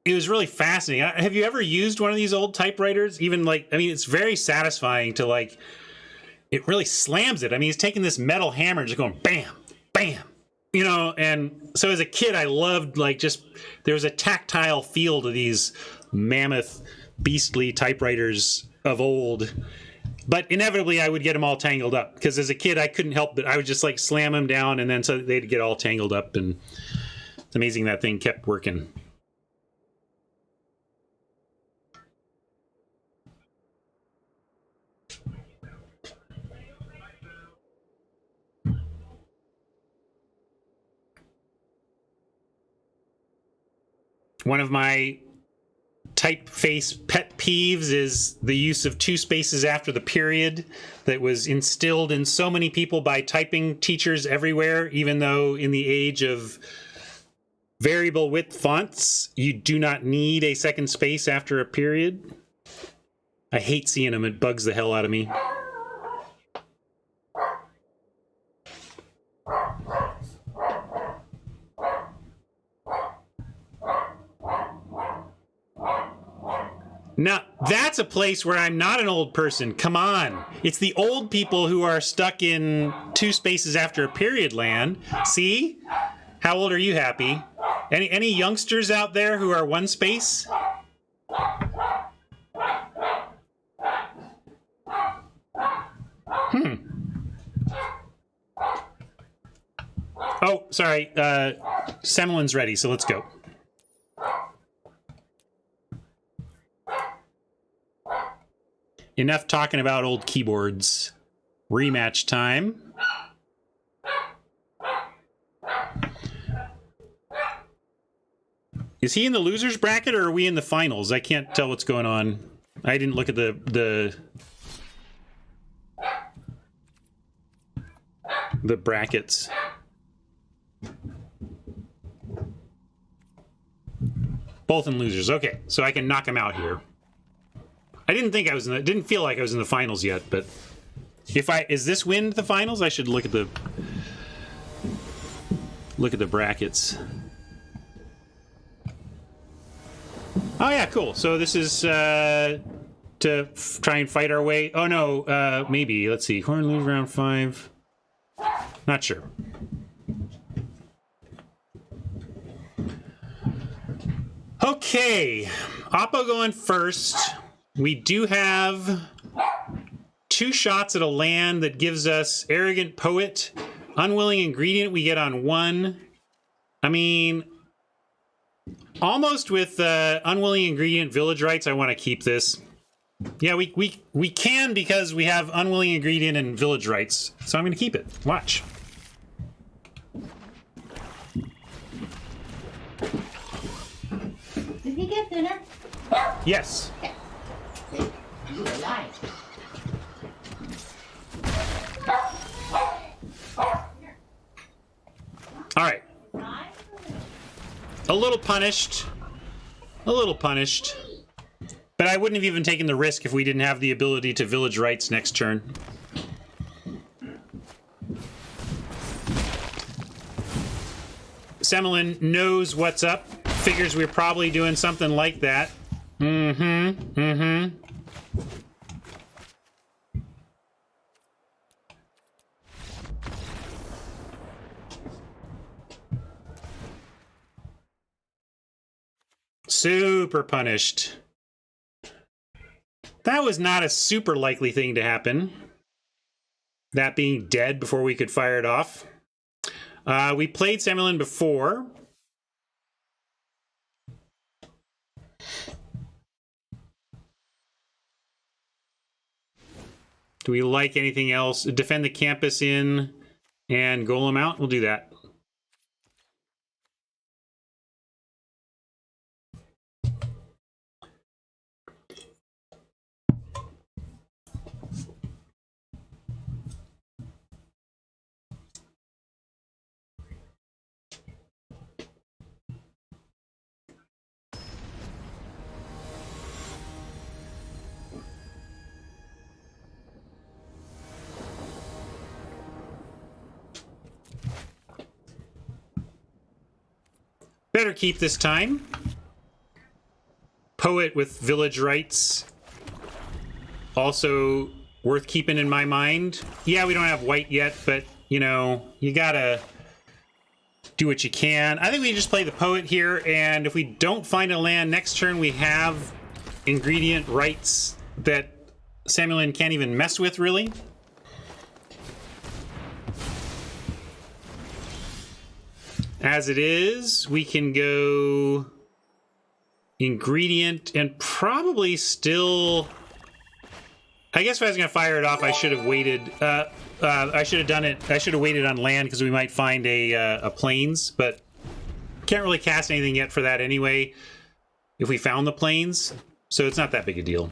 it was really fascinating. Have you ever used one of these old typewriters? Even like, I mean, it's very satisfying to like, it really slams it. I mean, he's taking this metal hammer and just going bam, bam, you know? And so as a kid, I loved like just, there was a tactile feel to these mammoth beastly typewriters of old, but inevitably I would get them all tangled up because as a kid I couldn't help but I would just like slam them down and then so they'd get all tangled up, and it's amazing that thing kept working. One of my typeface pet peeves is the use of 2 spaces after the period that was instilled in so many people by typing teachers everywhere, even though in the age of variable width fonts, you do not need a second space after a period. I hate seeing them. It bugs the hell out of me. Now, that's a place where I'm not an old person. Come on. It's the old people who are stuck in 2 spaces after a period land. See? How old are you, Happy? Any youngsters out there who are 1 space? Oh, sorry. Semlin's ready, so let's go. Enough talking about old keyboards. Rematch time. Is he in the losers bracket or are we in the finals? I can't tell what's going on. I didn't look at the brackets. Both in losers. Okay, so I can knock him out here. I didn't think I was in the, didn't feel like I was in the finals yet, but is this win the finals? I should look at the brackets. Oh yeah, cool. So this is to try and fight our way. Oh no, maybe. Let's see. Horn lose round 5. Not sure. Okay, Oppo going first. We do have 2 shots at a land that gives us Arrogant Poet. Unwilling Ingredient we get on 1. I mean, almost with Unwilling Ingredient Village Rights, I want to keep this. Yeah, we can because we have Unwilling Ingredient and Village Rights. So I'm going to keep it. Watch. Did he get dinner? Yes. You were lying. All right. A little punished. A little punished. But I wouldn't have even taken the risk if we didn't have the ability to village rights next turn. Semlin knows what's up. Figures we're probably doing something like that. Super punished. That was not a super likely thing to happen. That being dead before we could fire it off. We played Semlin before. Do we like anything else? Defend the campus in and golem out? We'll do that. Better keep this time. Poet with village rights. Also worth keeping in my mind. Yeah, we don't have white yet, but, you know, you gotta do what you can. I think we just play the poet here, and if we don't find a land next turn, we have ingredient rights that Semlin can't even mess with, really. As it is, we can go ingredient and probably still... I guess if I was going to fire it off, I should have waited. I should have done it. I should have waited on land because we might find a plains, but can't really cast anything yet for that anyway if we found the plains, so it's not that big a deal.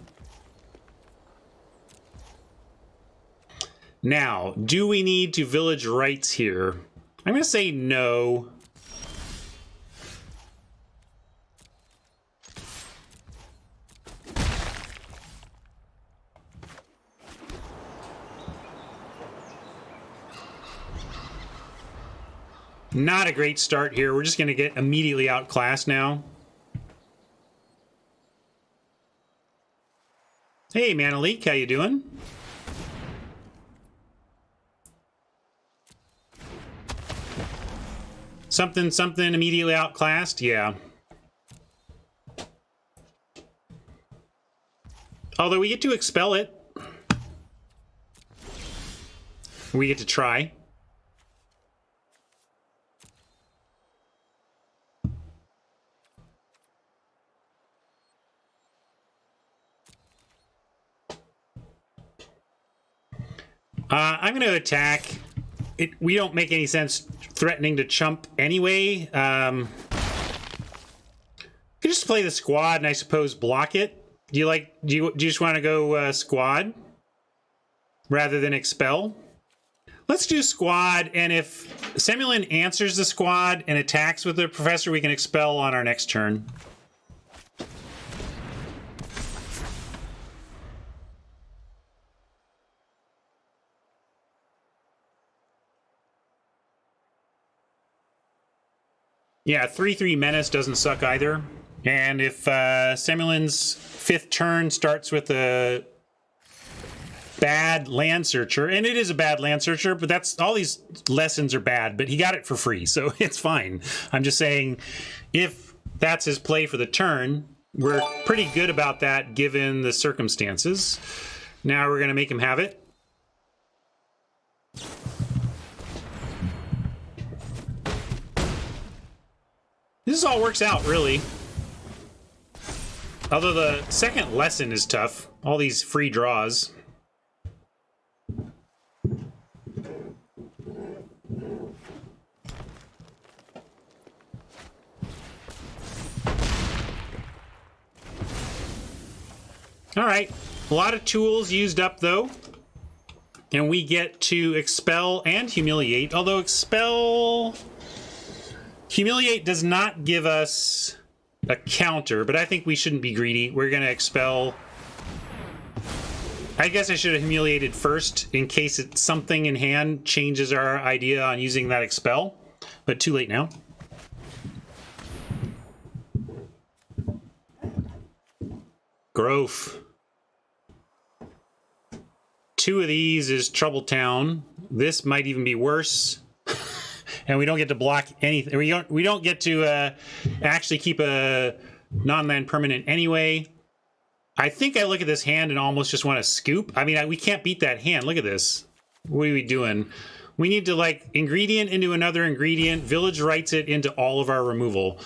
Now, do we need to village rights here? I'm going to say no. Not a great start here. We're just going to get immediately outclassed now. Hey, Manalik, how you doing? Something immediately outclassed? Yeah. Although we get to expel it. We get to try. I'm going to attack. We don't make any sense threatening to chump anyway. You could just play the squad and I suppose block it. Do you just want to go squad rather than expel? Let's do squad, and if Semlin answers the squad and attacks with the professor, we can expel on our next turn. Yeah, 3/3 Menace doesn't suck either. And if Semlin's 5th turn starts with a bad land searcher, and it is a bad land searcher, but that's all these lessons are bad, but he got it for free, so it's fine. I'm just saying, if that's his play for the turn, we're pretty good about that given the circumstances. Now we're going to make him have it. This all works out, really. Although the second lesson is tough. All these free draws. All right. A lot of tools used up, though. And we get to expel and humiliate. Although humiliate does not give us a counter, but I think we shouldn't be greedy. We're going to expel. I guess I should have humiliated first in case something in hand changes our idea on using that expel, but too late now. Growth. 2 of these is Trouble Town. This might even be worse. And we don't get to block anything. We don't get to actually keep a non-land permanent anyway. I think I look at this hand and almost just want to scoop. I mean, we can't beat that hand. Look at this. What are we doing? We need to, like, ingredient into another ingredient. Village writes it into all of our removal.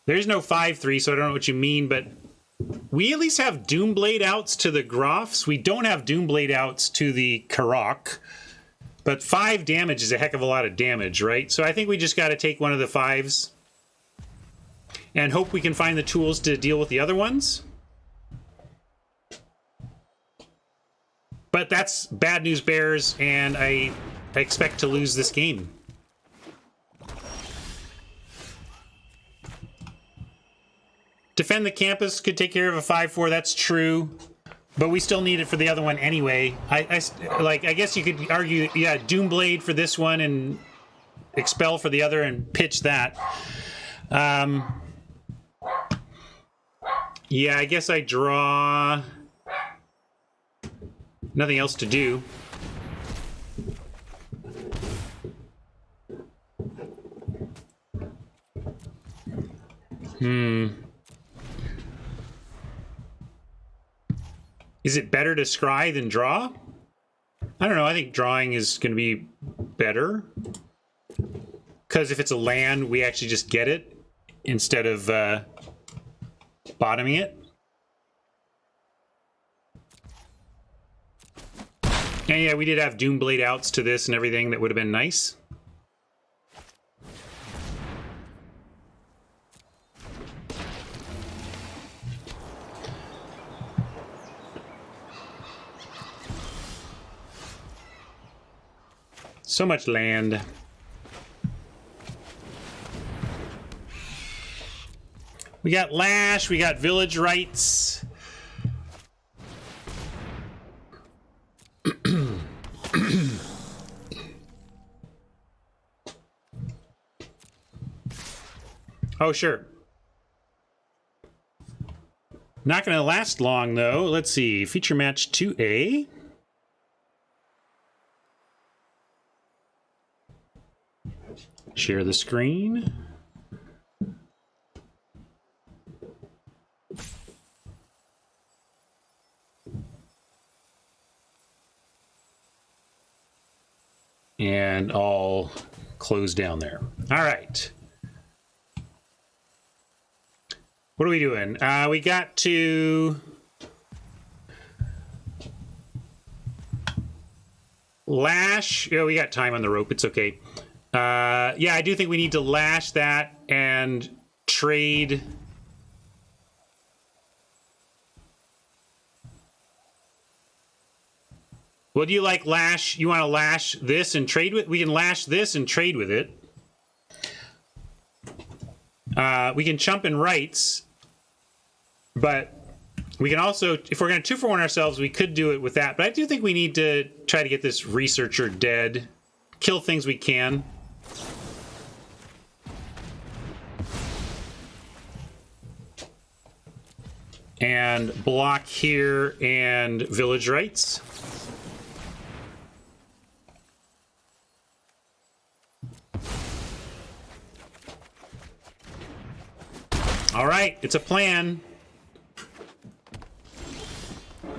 There's no 5/3, so I don't know what you mean, but we at least have Doomblade outs to the Groffs. We don't have Doomblade outs to the Karok. But 5 damage is a heck of a lot of damage, right? So I think we just got to take one of the 5s. And hope we can find the tools to deal with the other ones. But that's bad news bears, and I expect to lose this game. Defend the campus could take care of a 5/4, that's true. But we still need it for the other one anyway. I guess you could argue, yeah, Doomblade for this one and Expel for the other and pitch that. Yeah, I guess I draw. Nothing else to do. Is it better to scry than draw? I don't know. I think drawing is going to be better. Because if it's a land, we actually just get it instead of bottoming it. And yeah, we did have Doomblade outs to this and everything. That would have been nice. So much land. We got Lash, we got Village Rights. Oh, sure. Not going to last long, though. Let's see. Feature match 2A. Share the screen. And I'll close down there. All right. What are we doing? We got to Lash. Oh, we got time on the rope. It's okay. Yeah, I do think we need to Lash that and trade. What do you like, Lash? You want to Lash this and trade with? We can Lash this and trade with it. We can chump in rights, but we can also, if we're going to 2-for-1 ourselves, we could do it with that. But I do think we need to try to get this Researcher dead. Kill things we can. And block here and Village Rights. All right, it's a plan.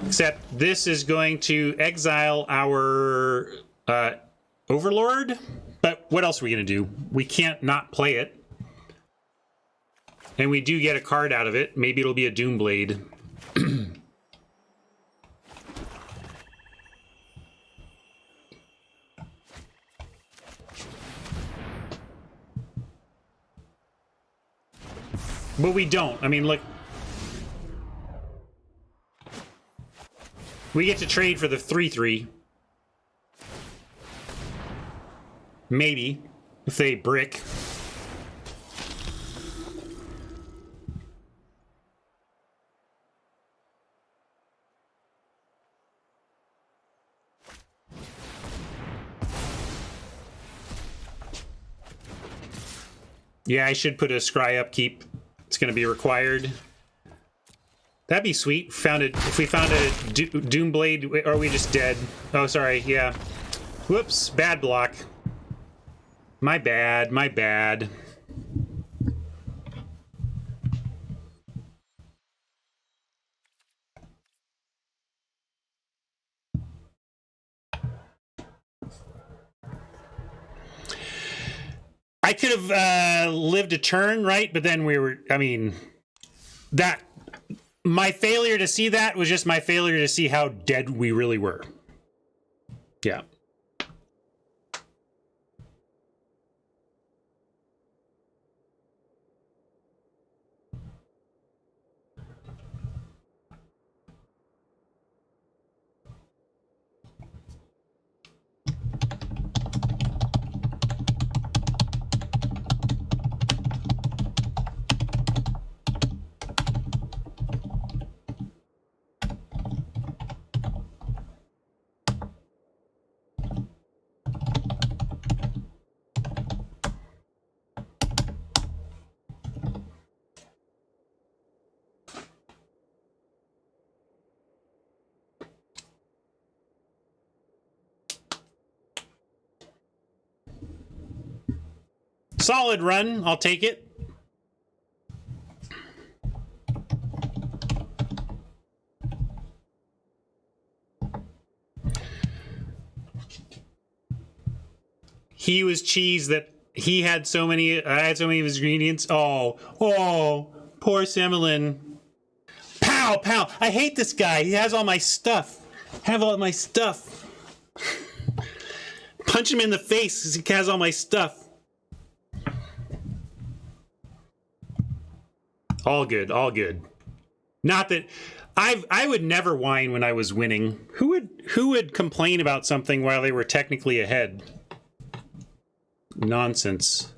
Except this is going to exile our Overlord. But what else are we going to do? We can't not play it. And we do get a card out of it. Maybe it'll be a Doomblade. But we don't. I mean, look. We get to trade for the 3/3. Maybe. If they brick. Yeah, I should put a scry upkeep. It's going to be required. That'd be sweet. Found it. If we found a Doomblade, or are we just dead? Oh, sorry. Yeah. Whoops. Bad block. My bad. My bad. I could have lived a turn, right? But then we were, I mean, that, my failure to see that was just my failure to see how dead we really were. Yeah. Solid run. I'll take it. He was cheese that he had so many. I had so many of his ingredients. Oh, poor Semlin. Pow, pow. I hate this guy. He has all my stuff. Have all my stuff. Punch him in the face because he has all my stuff. All good, all good. Not that I would never whine when I was winning. Who would complain about something while they were technically ahead? Nonsense.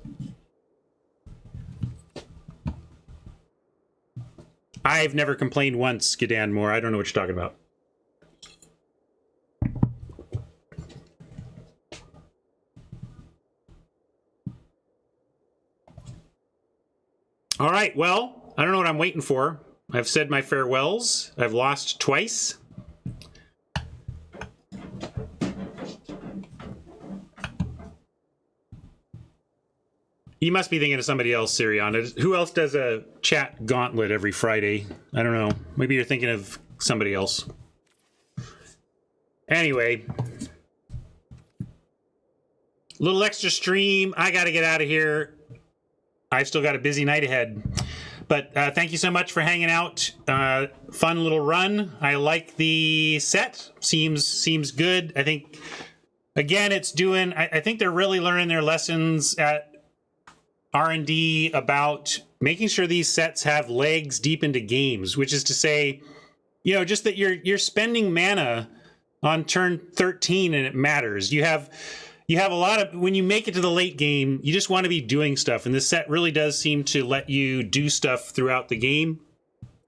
I've never complained once, Gedan Moore. I don't know what you're talking about. All right, well, I don't know what I'm waiting for. I've said my farewells. I've lost twice. You must be thinking of somebody else, Sirion. Who else does a chat gauntlet every Friday? I don't know. Maybe you're thinking of somebody else. Anyway. Little extra stream. I got to get out of here. I've still got a busy night ahead. But thank you so much for hanging out. Fun little run. I like the set. Seems good. I think, again, it's doing... I think they're really learning their lessons at R&D about making sure these sets have legs deep into games, which is to say, you know, just that you're spending mana on turn 13 and it matters. You have a lot of, when you make it to the late game, you just want to be doing stuff. And this set really does seem to let you do stuff throughout the game.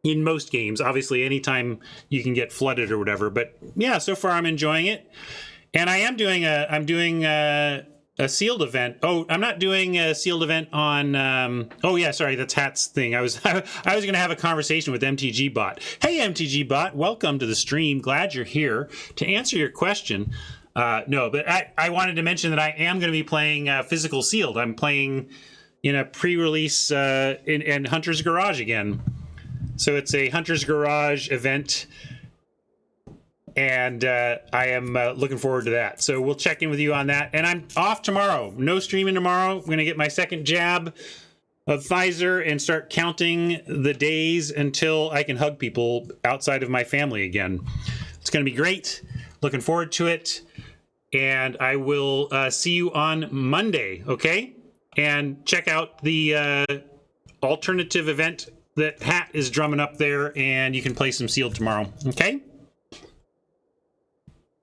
In most games, obviously, anytime you can get flooded or whatever. But yeah, so far I'm enjoying it. And I'm doing a sealed event. Oh, I'm not doing a sealed event on, oh yeah, sorry, that's Hat's thing. I was going to have a conversation with MTG Bot. Hey, MTG Bot, welcome to the stream. Glad you're here. To answer your question, no, but I wanted to mention that I am going to be playing physical sealed. I'm playing in a pre-release in Hunter's Garage again. So it's a Hunter's Garage event, and I am looking forward to that. So we'll check in with you on that. And I'm off tomorrow. No streaming tomorrow. I'm going to get my second jab of Pfizer and start counting the days until I can hug people outside of my family again. It's going to be great. Looking forward to it. And I will see you on Monday, okay? And check out the alternative event that Hat is drumming up there, and you can play some sealed tomorrow. Okay.